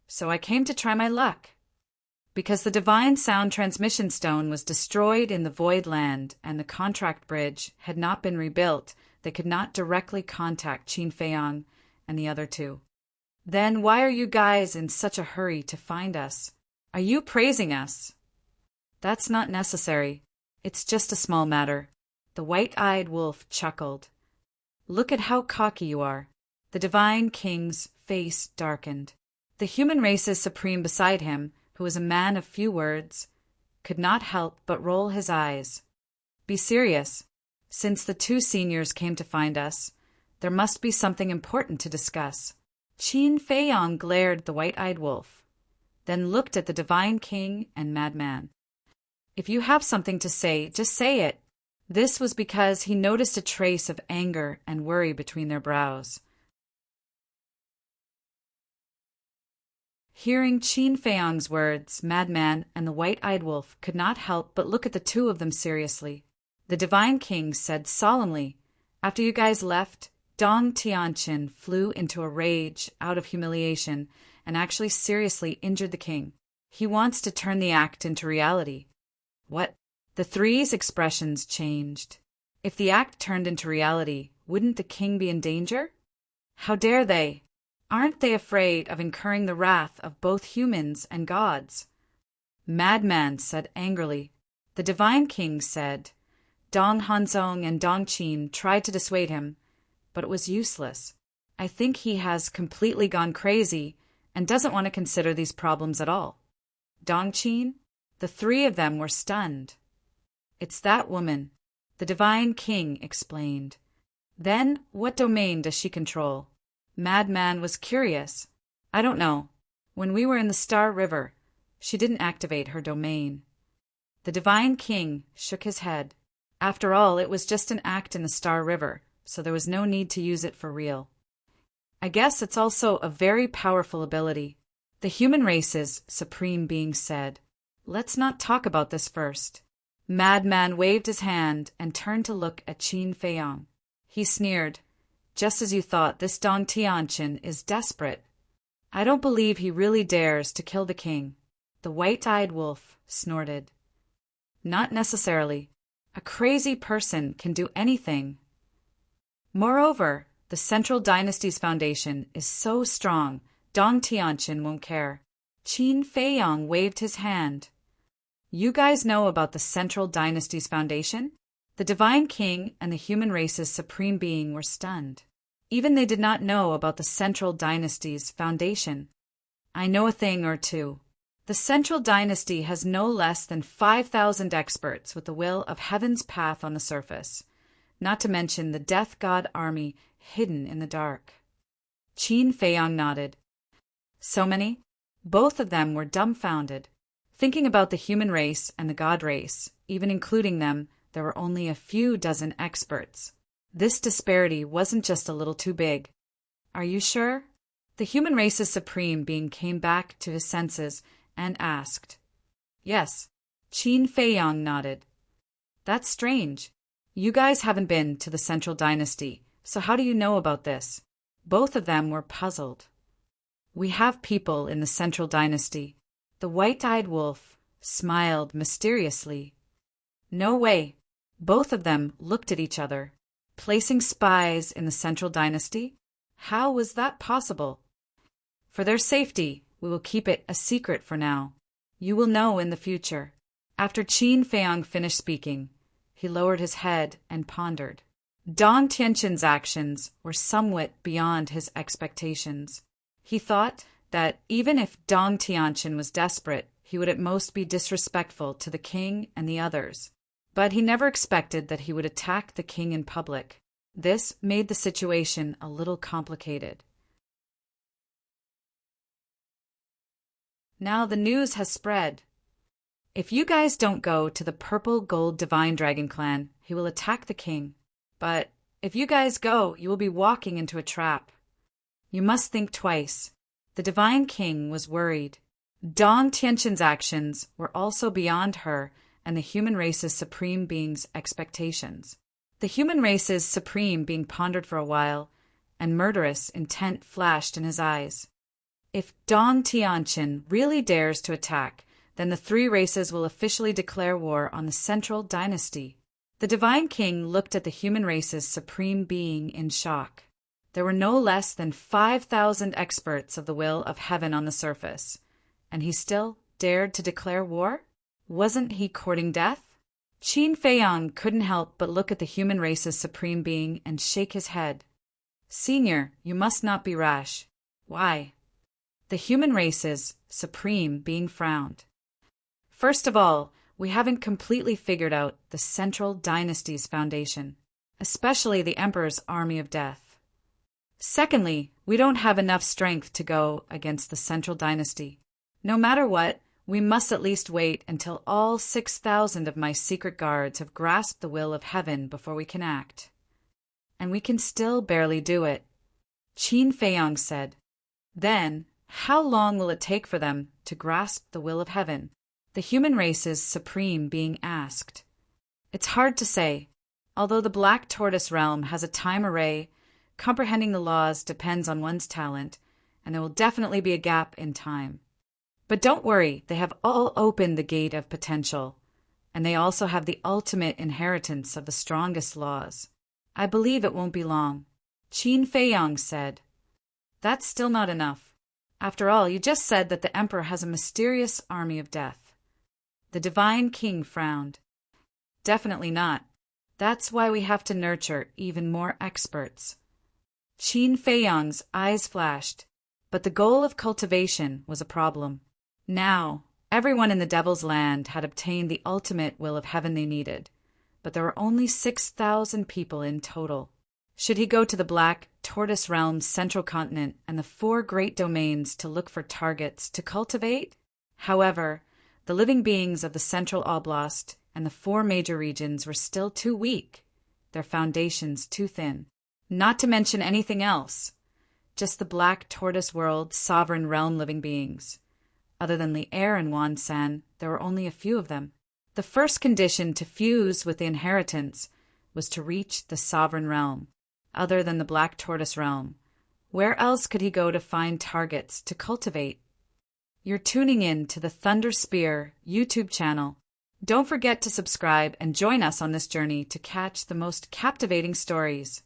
so I came to try my luck. Because the divine sound transmission stone was destroyed in the Void Land and the contract bridge had not been rebuilt, they could not directly contact Qin Feiyang and the other two. Then why are you guys in such a hurry to find us? Are you praising us? That's not necessary. It's just a small matter. The white-eyed wolf chuckled. Look at how cocky you are. The divine king's face darkened. The human race's supreme beside him, who was a man of few words, could not help but roll his eyes. Be serious. Since the two seniors came to find us, there must be something important to discuss. Qin Feiyang glared at the white-eyed wolf, then looked at the divine king and madman. If you have something to say, just say it. This was because he noticed a trace of anger and worry between their brows. Hearing Qin Feiyang's words, Madman and the white-eyed wolf could not help but look at the two of them seriously. The divine king said solemnly, "After you guys left, Dong Tianqin flew into a rage out of humiliation and actually seriously injured the king. He wants to turn the act into reality." What? The three's expressions changed. If the act turned into reality, wouldn't the king be in danger? How dare they? Aren't they afraid of incurring the wrath of both humans and gods? Madman said angrily. The divine king said, Dong Hanzong and Dong Qin tried to dissuade him, but it was useless. I think he has completely gone crazy and doesn't want to consider these problems at all. Dong Qin? The three of them were stunned. It's that woman, the divine king explained. Then what domain does she control? Madman was curious. I don't know. When we were in the Star River, she didn't activate her domain. The divine king shook his head. After all, it was just an act in the Star River, so there was no need to use it for real. I guess it's also a very powerful ability. The human race's supreme being said, "Let's not talk about this first." Madman waved his hand and turned to look at Qin Feiyang. He sneered, "Just as you thought, this Dong Tianqin is desperate. I don't believe he really dares to kill the king." The white-eyed wolf snorted. "Not necessarily. A crazy person can do anything. Moreover, the Central Dynasty's foundation is so strong, Dong Tianqin won't care." Qin Feiyang waved his hand. "You guys know about the Central Dynasty's foundation?" The divine king and the human race's supreme being were stunned. Even they did not know about the Central Dynasty's foundation. "I know a thing or two. The Central Dynasty has no less than 5,000 experts with the will of heaven's path on the surface, not to mention the death god army hidden in the dark." Qin Feiyang nodded. "So many?" Both of them were dumbfounded. Thinking about the human race and the god race, even including them, there were only a few dozen experts. This disparity wasn't just a little too big. "Are you sure?" The human race's supreme being came back to his senses and asked. "Yes." Qin Feiyang nodded. "That's strange. You guys haven't been to the Central Dynasty, so how do you know about this?" Both of them were puzzled. "We have people in the Central Dynasty." The white-eyed wolf smiled mysteriously. "No way." Both of them looked at each other. Placing spies in the Central Dynasty? How was that possible? "For their safety, we will keep it a secret for now. You will know in the future." After Qin Feiyang finished speaking, he lowered his head and pondered. Dong Tianqin's actions were somewhat beyond his expectations. He thought that even if Dong Tianqin was desperate, he would at most be disrespectful to the king and the others. But he never expected that he would attack the king in public. This made the situation a little complicated. Now the news has spread. If you guys don't go to the Purple Gold Divine Dragon Clan, he will attack the king. But if you guys go, you will be walking into a trap. You must think twice. The Divine King was worried. Dong Tianqin's actions were also beyond her and the human race's supreme being's expectations. The human race's supreme being pondered for a while, and murderous intent flashed in his eyes. If Dong Tianqin really dares to attack, then the three races will officially declare war on the central dynasty. The Divine King looked at the human race's supreme being in shock. There were no less than 5,000 experts of the will of heaven on the surface, and he still dared to declare war? Wasn't he courting death? Qin Feiyang couldn't help but look at the human race's supreme being and shake his head. Senior, you must not be rash. Why? The human race's supreme being frowned. First of all, we haven't completely figured out the central dynasty's foundation, especially the Emperor's army of death. Secondly, we don't have enough strength to go against the central dynasty. No matter what, we must at least wait until all 6,000 of my secret guards have grasped the will of heaven before we can act. And we can still barely do it. Qin Feiyang said. Then, how long will it take for them to grasp the will of heaven? The human race's supreme being asked. It's hard to say. Although the Black Tortoise realm has a time array, comprehending the laws depends on one's talent, and there will definitely be a gap in time. But don't worry, they have all opened the gate of potential, and they also have the ultimate inheritance of the strongest laws. I believe it won't be long. Qin Feiyang said. That's still not enough. After all, you just said that the Emperor has a mysterious army of death. The Divine King frowned. Definitely not. That's why we have to nurture even more experts. Qin Feiyang's eyes flashed, but the goal of cultivation was a problem. Now, everyone in the Devil's Land had obtained the ultimate will of heaven they needed, but there were only 6,000 people in total. Should he go to the Black Tortoise Realm's central continent and the 4 great domains to look for targets to cultivate? However, the living beings of the Central Oblast and the 4 major regions were still too weak, their foundations too thin. Not to mention anything else, just the Black Tortoise World's sovereign realm living beings. Other than Li Er and Wan San, there were only a few of them. The first condition to fuse with the inheritance was to reach the sovereign realm, other than the Black Tortoise realm. Where else could he go to find targets to cultivate? You're tuning in to the Thunder Spear YouTube channel. Don't forget to subscribe and join us on this journey to catch the most captivating stories.